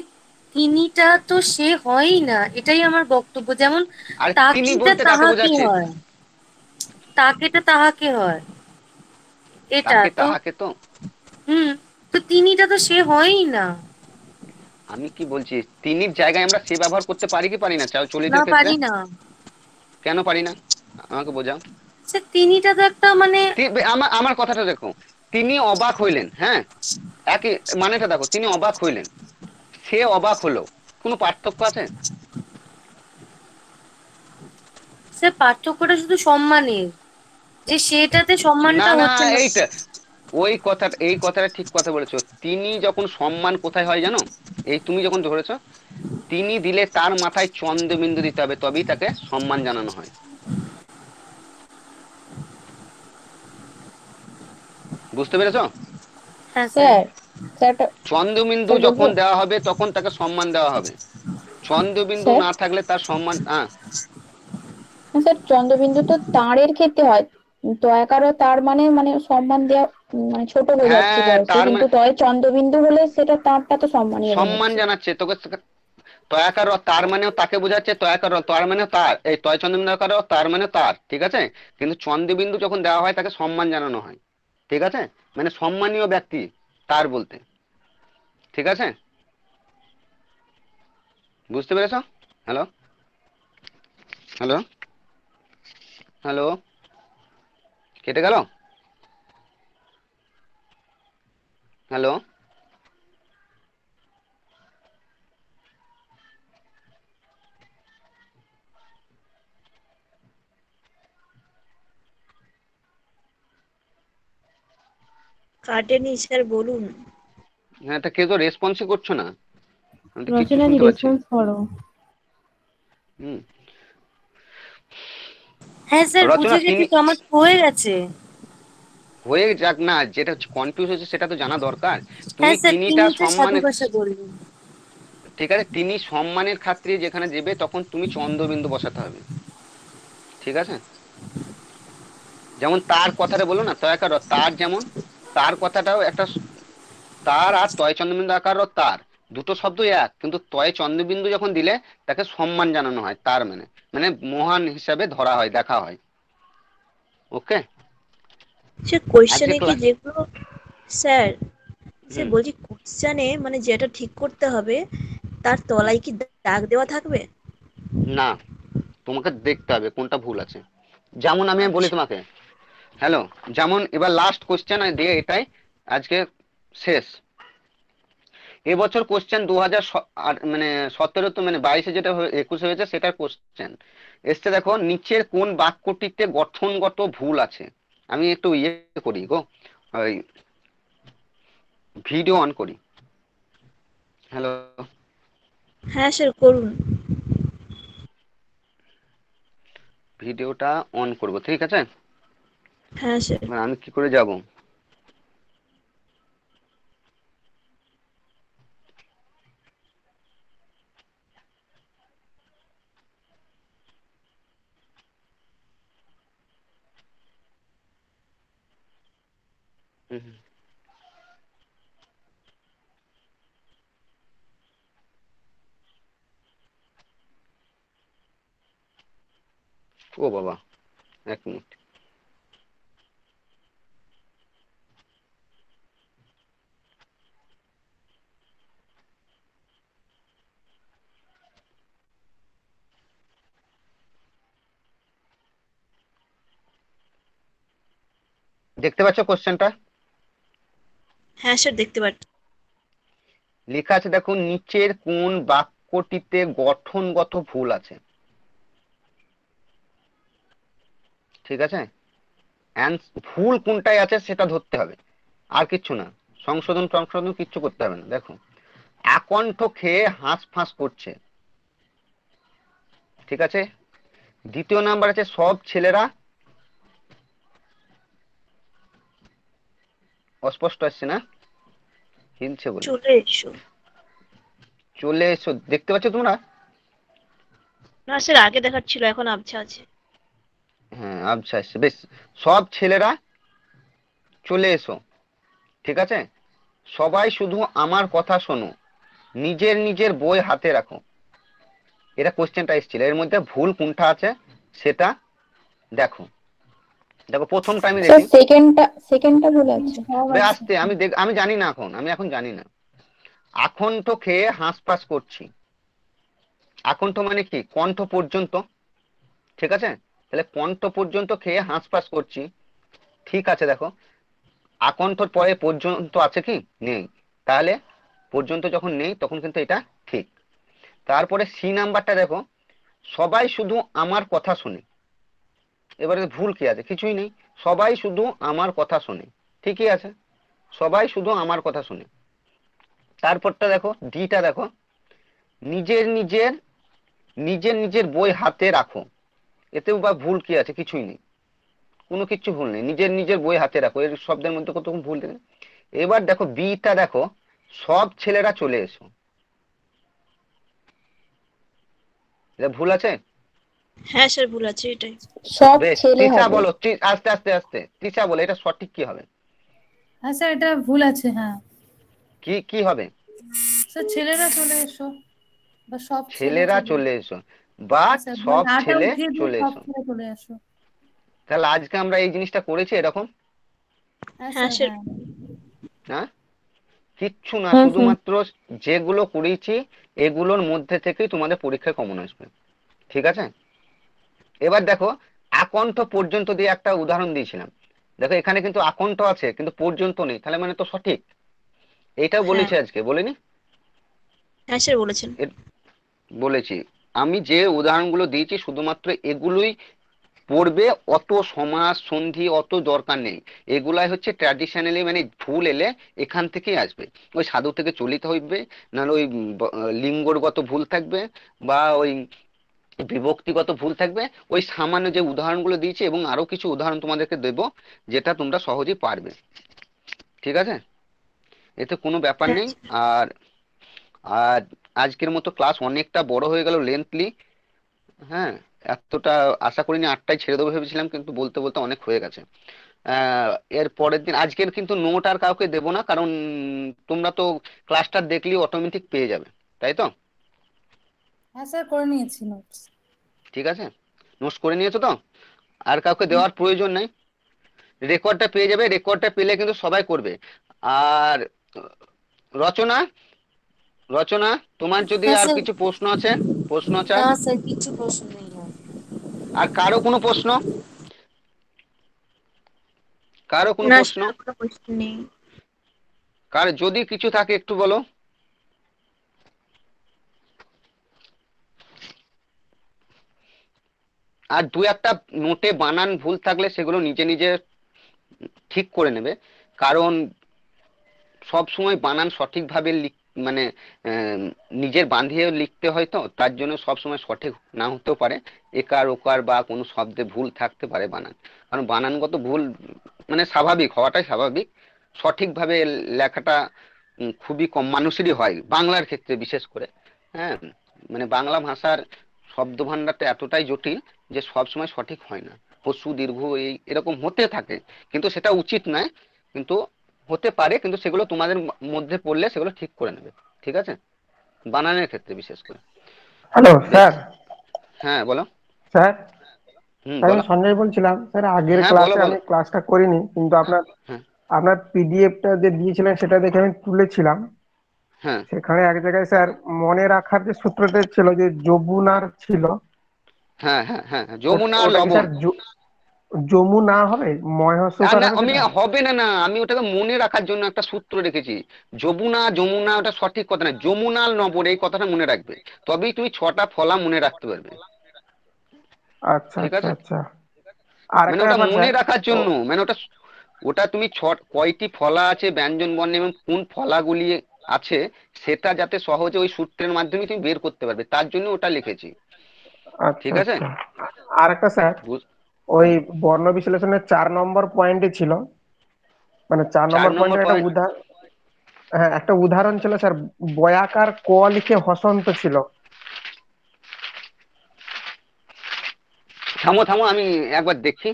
তিনিটা তো সে হয়ই না, এটাই আমার বক্তব্য। যেমন আর তিনি তাকিটা বলতে কাকে তাহাকে বোঝাচ্ছে? হয়, তাকেটা তাহাকে হয়, এটা তাকে তো তাহাকে তো হুম, তো তিনিটা তো সে হয়ই না। আমি কি বলছি, তিনির জায়গায় আমরা সে ব্যবহার করতে পারি কি পারি না না চলিতের ক্ষেত্রে? পারি না। কেন পারি না আমাকে বোঝাও। সে তিনিটা তো একটা মানে আমার আমার কথাটা দেখো, তিনি অবাক হইলেন, হ্যাঁ, একই মানেটা দেখো, তিনি অবাক হইলেন, সে অবাক হলো, কোনো পার্থক্য আছে? সে পার্থক্যটা শুধু সম্মানের, যে সেটাতে না সম্মানটা না, হচ্ছে না। এইটা এই কথাটা ঠিক কথা বলেছো। তিনি যখন সম্মান কোথায় হয় জানো? এই তুমি যখন ধরেছো, তিনি দিলে তার মাথায় চন্দ্রবিন্দু দিতে হবে, তবেই তাকে সম্মান জানানো হয়। বুঝতে পেরেছো? হ্যাঁ স্যার। স্যার স্যারটা চন্দ্রবিন্দু স্যার বলছি যখন দেওয়া হবে তখন তাকে সম্মান দেওয়া হবে, চন্দ্রবিন্দু স্যার, না থাকলে তার সম্মান হ্যাঁ স্যার চন্দ্রবিন্দু তো তারের ক্ষেত্রে হয়। তয়াকারও তার মানে মানে সম্মান দেওয়া মানে ছোট হয়ে যাচ্ছে হ্যাঁ বয়সে, তার কিন্তু মানে তয় চন্দ্রবিন্দু হলে সেটা তারটা তো সম্মানীয় সম্মান দেখাচ্ছে। জানাচ্ছে তোকে। তয়াকার তার মানেও তাকে বোঝাচ্ছে, তয়াকার তার মানে তার, এই তয় চন্দ্রবিন্দু আকার তার মানে তার, ঠিক আছে। কিন্তু চন্দ্রবিন্দু যখন দেওয়া হয় তাকে সম্মান জানানো হয়, ঠিক আছে, মানে সম্মানীয় ব্যক্তি তার বলতে, ঠিক আছে, বুঝতে পেরেছো? হ্যালো হ্যালো হ্যালো, কেটে গেল? হ্যালো, কাটেনি স্যার, বলুন। হ্যাঁ, তা কেউ তো রেসপন্সই করছো না, আমি তো কিচ্ছু রচনাদি শুনতে পাচ্ছি না। রেসপন্স করো। হুম। হ্যাঁ স্যার রচনা বুঝে গেছি তিনি তো, আমার হয়ে গেছে। হয়ে যাক না, যেটা কনফিউজ হয়েছে সেটা তো জানা দরকার। তুমি হ্যাঁ স্যার, তিনিটা তিনিটা সাধু সম্মানের, ভাষা বললেন। ঠিক আছে, তিনি সম্মানের খাতিরে যেখানে দেবে তখন তুমি চন্দ্রবিন্দু বসাতে হবে, ঠিক আছে। যেমন তার কথাটা বলো না, তয়াকার তার, যেমন তার কথাটাও একটা, তার আর তয় চন্দ্রবিন্দু আকার তার দুটো শব্দই এক, কিন্তু তয় চন্দ্রবিন্দু যখন দিলে তাকে সম্মান জানানো হয়, তার মানে মানে মহান হিসাবে ধরা হয়, দেখা হয়। ওকে। সে আজকে কোয়েশ্চেনে কি ক্লাস, যেগুলো, স্যার সে হুম, বলছি কোশ্চেনে মানে যেটা ঠিক করতে হবে তার তলায় কি দাগ দেওয়া থাকবে? না, তোমাকে দেখতে হবে কোনটা ভুল আছে। যেমন আমি বলি আচ্ছা। তোমাকে, হ্যালো, যেমন এবার লাস্ট কোশ্চেন দিয়ে এটাই আজকে শেষ। এবছর কোশ্চেন 2000 মানে 17 তো মানে 22-এ যেটা 21-এ হয়েছে সেটার কোশ্চেন এসছে, দেখো নিচের কোন বাক্যটিতে গঠনগত ভুল আছে। আমি একটু ইয়ে করি গো, ওই ভিডিও অন করি। হ্যালো, হ্যাঁ স্যার করুন। ভিডিওটা অন করব, ঠিক আছে। হ্যাঁ স্যার। এবার আমি কি করে যাব? হুম, হুম। ও বাবা, এক মিনিট। দেখতে পাচ্ছ কোশ্চেনটা? হ্যাঁ স্যার দেখতে পাচ্ছি। লেখা আছে দেখো, নিচের কোন বাক্যটিতে গঠনগত ভুল আছে, ঠিক আছে। ভুল কোনটায় আছে সেটা ধরতে হবে, আর কিচ্ছু না। সংশোধন সংশোধন কিচ্ছু করতে হবে না। দেখো, আকণ্ঠ খেয়ে হাঁস ফাঁস করছে, ঠিক আছে। দ্বিতীয় নাম্বার আছে সব ছেলেরা, অস্পষ্ট আসছে না, হিলছে বলে। চলে এসো। চলে এসো, দেখতে পাচ্ছ তোমরা? না স্যার আগে দেখাচ্ছিল, এখন আবছা আছে। হ্যাঁ, আচ্ছা আসছে, বেশ। সব ছেলেরা চলে এসো, ঠিক আছে? সবাই শুধু আমার কথা শোনো, নিজের নিজের বই হাতে রাখো। এটা কোশ্চেনটা এসেছিল, এর মধ্যে ভুল কোনটা আছে সেটা দেখো। দেখো প্রথমটা আমি স্যার দেখি, সেকেন্ডটা ভুল আছে। সব বে আছে। আসতে আমি জানি না, আমি এখন জানি না। আকণ্ঠ খেয়ে হাঁসফাঁস করছি। আকণ্ঠ মানে কি? কণ্ঠ পর্যন্ত, ঠিক আছে? তাহলে কণ্ঠ পর্যন্ত খেয়ে হাঁসফাঁস করছি, ঠিক আছে। দেখো আকণ্ঠর পরে পর্যন্ত আছে কি? নেই। তাহলে পর্যন্ত যখন নেই তখন কিন্তু এটা ঠিক। তারপরে সি নাম্বারটা দেখো, সবাই শুধু আমার কথা শুনে। এবারে ভুল কি আছে? কিছুই নেই, সবাই শুধু আমার কথা শুনে, ঠিকই আছে, সবাই শুধু আমার কথা শুনে। তারপরটা দেখো, ডিটা দেখো, নিজের নিজের নিজের নিজের বই হাতে রাখো। এতেও বা ভুল কি আছে? কিছুই নেই, কোনো কিছু ভুল নেই, নিজের নিজের বই হাতে রাখো, এর শব্দের মধ্যে কত ভুল নেই। এবার দেখো বিটা দেখো, সব ছেলেরা চলে এসো। এটা ভুল আছে? হ্যাঁ স্যার ভুল আছে এটাই। সব বেশ, ছেলে তৃষা হবে। বলো, আস্তে আস্তে আস্তে, তৃষা বলো এটা সঠিক কি হবে? হ্যাঁ স্যার এটা ভুল আছে। হ্যাঁ কি কি হবে? স্যার ছেলেরা চলে এসো, বা সব ছেলে ছেলেরা চলে এসো। চলে এসো বা হ্যাঁ স্যার, সব নাটা ছেলে উঠিয়ে দিয়ে চলে সব এসো। ছেলে চলে আসো। তাহলে আজকে আমরা এই জিনিসটা করেছি এরকম? হ্যাঁ হ্যাঁ স্যার। স্যার। হ্যাঁ, কিচ্ছু না, হ্যাঁ স্যার। শুধুমাত্র যেগুলো করেছি এগুলোর মধ্যে থেকেই তোমাদের পরীক্ষায় কমন আসবে, ঠিক আছে? এবার দেখো, আকণ্ঠ পর্যন্ত দিয়ে একটা উদাহরণ দিয়েছিলাম। দেখো এখানে কিন্তু আকণ্ঠ আছে কিন্তু পর্যন্ত নেই, তাহলে মানে তো সঠিক। এইটাও হ্যাঁ বলেছি আজকে, বলিনি? হ্যাঁ স্যার বলেছেন। বলেছি। আমি যে উদাহরণগুলো দিয়েছি শুধুমাত্র এগুলোই পড়বে, অত সমাস সন্ধি অত দরকার নেই। এগুলাই হচ্ছে ট্র্যাডিশনালি, মানে ভুল এলে এখান থেকেই আসবে। ওই সাধু থেকে চলিত হইবে, নাহলে ওই লিঙ্গরগত ভুল থাকবে, বা ওই বিভক্তিগত ভুল থাকবে। ওই সামান্য যে উদাহরণগুলো দিয়েছি এবং আরো কিছু উদাহরণ তোমাদেরকে দেব, যেটা তোমরা সহজেই পারবে, ঠিক আছে? এতে কোনো ব্যাপার হ্যাঁ নেই। আর আর আজকের মতো ক্লাস অনেকটা বড় হয়ে গেল, লেন্থলি। হ্যাঁ, এতটা আশা করিনি, 8টায় ছেড়ে দেবো ভেবেছিলাম, কিন্তু বলতে বলতে অনেক হয়ে গেছে। এর পরের দিন আজকের কিন্তু নোট আর কাউকে দেবো না, কারণ তোমরা তো ক্লাসটা দেখলেই অটোমেটিক পেয়ে যাবে, তাই তো? হ্যাঁ স্যার করে নিয়েছি নোটস। ঠিক আছে, নোটস করে নিয়েছো তো? আর কাউকে দেওয়ার প্রয়োজন নেই, রেকর্ডটা পেয়ে যাবে, রেকর্ডটা পেলে কিন্তু সবাই করবে। আর রচনা, রচনা তোমার যদি হ্যাঁ আর স্যার। কিছু প্রশ্ন আছে না আর? স্যার কিছু প্রশ্ন নেই আর। আর কারো কোনো প্রশ্ন? কারো কোনো না প্রশ্ন? স্যার কোনো কোশ্চেন নেই। কার যদি কিছু থাকে একটু বলো। আর দু একটা নোটে বানান ভুল থাকলে সেগুলো নিজে নিজে ঠিক করে নেবে, কারণ সব সময় বানান সঠিকভাবে মানে নিজের বাঁধিয়ে লিখতে হয়, তো তার জন্য সব সময় সঠিক না হতেও পারে, একার ওকার বা কোনো শব্দে ভুল থাকতে পারে বানান। কারণ বানানগত ভুল মানে স্বাভাবিক হওয়াটাই স্বাভাবিক। সঠিকভাবে লেখাটা খুবই কম মানুষেরই হয়, বাংলার ক্ষেত্রে বিশেষ করে। হ্যাঁ, মানে বাংলা ভাষার শব্দ ভান্ডারটা এতটাই জটিল যে সব সময় সঠিক হয় না, হ্রস্ব দীর্ঘ এই এরকম হতে থাকে, কিন্তু সেটা উচিত নয়। কিন্তু হতে পারে, কিন্তু সেগুলো তোমাদের মধ্যে পড়লে সেগুলো ঠিক করে নেবে, ঠিক আছে? বানানের ক্ষেত্রে বিশেষ করে। হ্যালো বেশ, স্যার। হ্যাঁ বলো। স্যার, আমি বলো। সঞ্জয় বলছিলাম স্যার। আগের হ্যাঁ বলো ক্লাসে বলো। আমি ক্লাসটা করিনি, কিন্তু আপনার হ্যাঁ আপনার পিডিএফটা যে দিয়েছিলেন সেটা দেখে আমি তুলেছিলাম। হ্যাঁ সেখানে এক জায়গায় স্যার মনে রাখার যে সূত্রটা ছিল যে যমুনার ছিল, হ্যাঁ হ্যাঁ হ্যাঁ, যমুনা আর ওটা কি লবণ। স্যার যমুনা হবে, আর ময়হস্যকার না, হবে আমি সেটা? হবে না, না আমি ওটাকে মনে রাখার জন্য একটা সূত্র রেখেছি। যমুনা যমুনা ওটা সঠিক কথা না, যমুনাল নবর এই কথাটা মনে রাখবে, তবেই তুমি 6টা ফলা মনে রাখতে পারবে, আচ্ছা ঠিক আচ্ছা আছে? আচ্ছা। আর মানে একটা ওটা ব্যাপার মনে স্যার। রাখার ও, জন্য, মানে ওটা ওটা তুমি কয়টি ফলা আছে ব্যঞ্জন বর্ণ এবং কোন ফলাগুলি আছে সেটা যাতে সহজে ওই সূত্রের মাধ্যমে তুমি বের করতে পারবে, তার জন্য ওটা লিখেছি, আচ্ছা ঠিক আছে? আচ্ছা। আর একটা স্যার, ওই বর্ণ বিশ্লেষণের 4 নম্বর পয়েন্টে ছিল, মানে চার চার নম্বর নম্বর পয়েন্টের একটা পয়েন্ট। উদাহরণ। হ্যাঁ, একটা উদাহরণ ছিল স্যার, বয়াকার ক লিখে হসন্ত ছিল। থামো থামো, আমি একবার দেখি।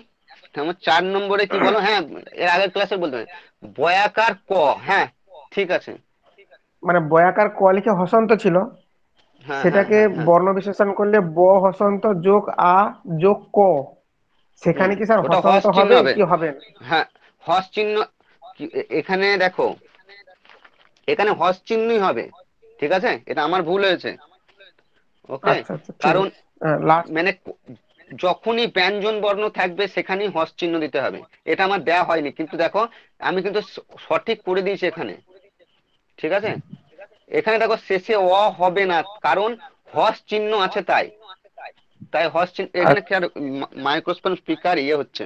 আমার 4 নম্বরে কি বলো, হ্যাঁ এর আগের ক্লাসে বলতে হবে বয়াকার ক। হ্যাঁ ঠিক আছে। মানে বয়াকার ক লিখে হসন্ত ছিল, হ্যাঁ হ্যাঁ সেটাকে হ্যাঁ হ্যাঁ বর্ণ বিশেষণ করলে ব হসন্ত যোগ আ যোগ ক, সেখানে কি স্যার ওটা হসন্ত হস চিহ্ন হবে হবে। কি হবে না? হ্যাঁ হস চিহ্ন, এখানে দেখো এখানে হস চিহ্নই হবে, ঠিক আছে, এটা আমার ভুল হয়েছে। ওকে, আচ্ছা আচ্ছা, ঠিক কারণ আছে। লাস্ট। মানে যখনই ব্যঞ্জন বর্ণ থাকবে সেখানেই হস চিহ্ন দিতে হবে। এটা আমার দেয়া হয়নি, কিন্তু দেখো আমি কিন্তু সঠিক করে দিয়েছি এখানে, ঠিক আছে। এখানে দেখো শেষে অ হবে না, কারণ হস চিহ্ন আছে, তাই তাই হস চিহ্ন এখানে কি। আর মাইক্রোফোন স্পিকার ইয়ে হচ্ছে,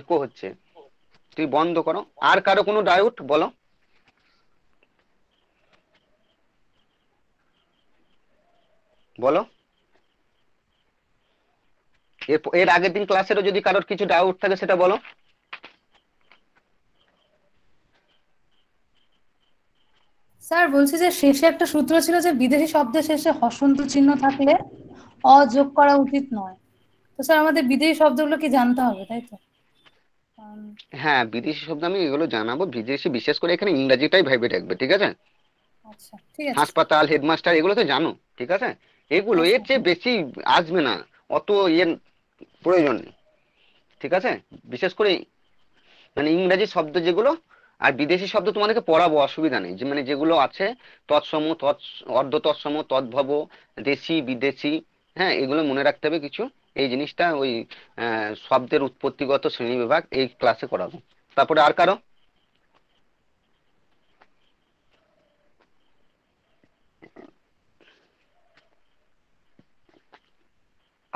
ইকো হচ্ছে, তুই বন্ধ করো। আর কারো কোনো ডাউট বলো? বলো, এর আগের দিন ক্লাসেরও যদি কারোর কিছু ডাউট থাকে সেটা বলো। স্যার বলছি যে শেষে একটা সূত্র ছিল যে বিদেশি শব্দের শেষে হসন্ত চিহ্ন থাকলে অ যোগ করা উচিত নয়। তো স্যার আমাদের বিদেশি শব্দগুলো কি জানতে হবে, তাই তো? হ্যাঁ বিদেশি শব্দ আমি এগুলো জানাবো, বিদেশি বিশেষ করে এখানে ইংরাজিটাই ভাইবে রাখবে, ঠিক আছে। আচ্ছা ঠিক আছে। হাসপাতাল, হেডমাস্টার, এগুলো তো জানো, ঠিক আছে। এগুলো হ্যাঁ এর স্যার। চেয়ে বেশি আসবে না, অত ইয়ে প্রয়োজন নেই, ঠিক আছে। বিশেষ করে মানে ইংরাজি শব্দ যেগুলো আর বিদেশি শব্দ তোমাদেরকে পড়াবো, অসুবিধা নেই, যে মানে যেগুলো আছে তৎসম, অর্ধ তৎসম, তদ্ভব, দেশি, বিদেশি, হ্যাঁ এগুলো মনে রাখতে হবে কিছু। এই জিনিসটা ওই শব্দের উৎপত্তিগত শ্রেণী বিভাগ এই ক্লাসে করাবো। তারপরে আর কারো?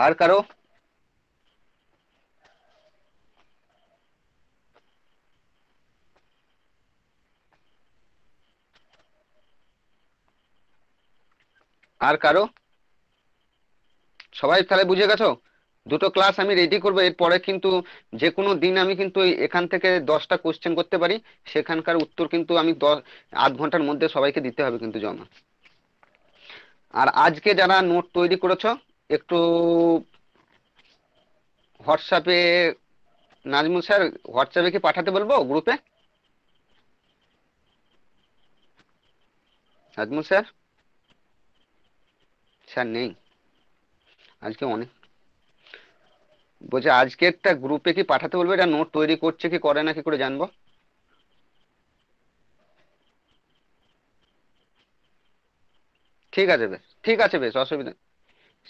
আর কারো? আর কারো? সবাই তাহলে বুঝে গেছো? দুটো ক্লাস আমি রেডি করবো, এরপরে কিন্তু যে কোনো দিন আমি কিন্তু এখান থেকে 10টা কোশ্চেন করতে পারি, সেখানকার উত্তর কিন্তু আমি আধ ঘন্টার মধ্যে সবাইকে দিতে হবে কিন্তু জমা। আর আজকে যারা নোট তৈরি করেছো একটু হোয়াটসঅ্যাপে, নাজমুল স্যার হোয়াটসঅ্যাপে কি পাঠাতে বলবো গ্রুপে? নাজমুল স্যার, স্যার নেই আজকে, অনেক বলছে আজকে একটা গ্রুপে কি পাঠাতে বলবো, এটা নোট তৈরি করছে কি করে না কি করে জানবো? ঠিক আছে বেশ, ঠিক আছে বেশ, অসুবিধা নেই।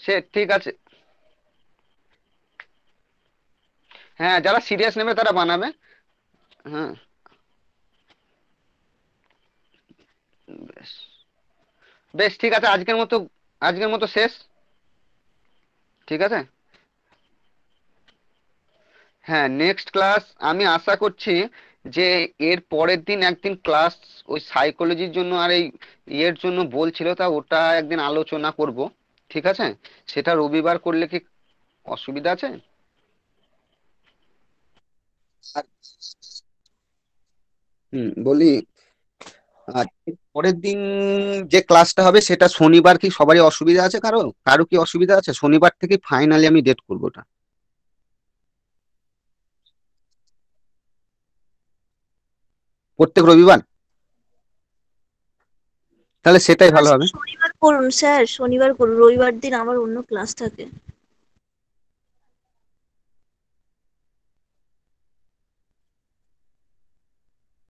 সে ঠিক আছে, হ্যাঁ যারা সিরিয়াস নেবে তারা বানাবে। হ্যাঁ বেশ, বেশ ঠিক আছে, আজকের মতো শেষ, ঠিক আছে। হ্যাঁ নেক্সট ক্লাস আমি আশা করছি যে এর পরের দিন একদিন ক্লাস ওই সাইকোলজির জন্য আর এই ইয়ের জন্য বলছিল, তা ওটা একদিন আলোচনা করব, ঠিক আছে। সেটা রবিবার করলে কি অসুবিধা আছে? আর বলি, আর এর পরের দিন যে ক্লাসটা হবে সেটা শনিবার, কি সবারই অসুবিধা আছে? কারো কারো কি অসুবিধা আছে? শনিবার থেকে ফাইনালি আমি ডেট করবো ওটা, প্রত্যেক রবিবার, তাহলে সেটাই ভালো হবে। শনিবার করুন স্যার, শনিবার করুন, রবিবার দিন আমার অন্য ক্লাস থাকে।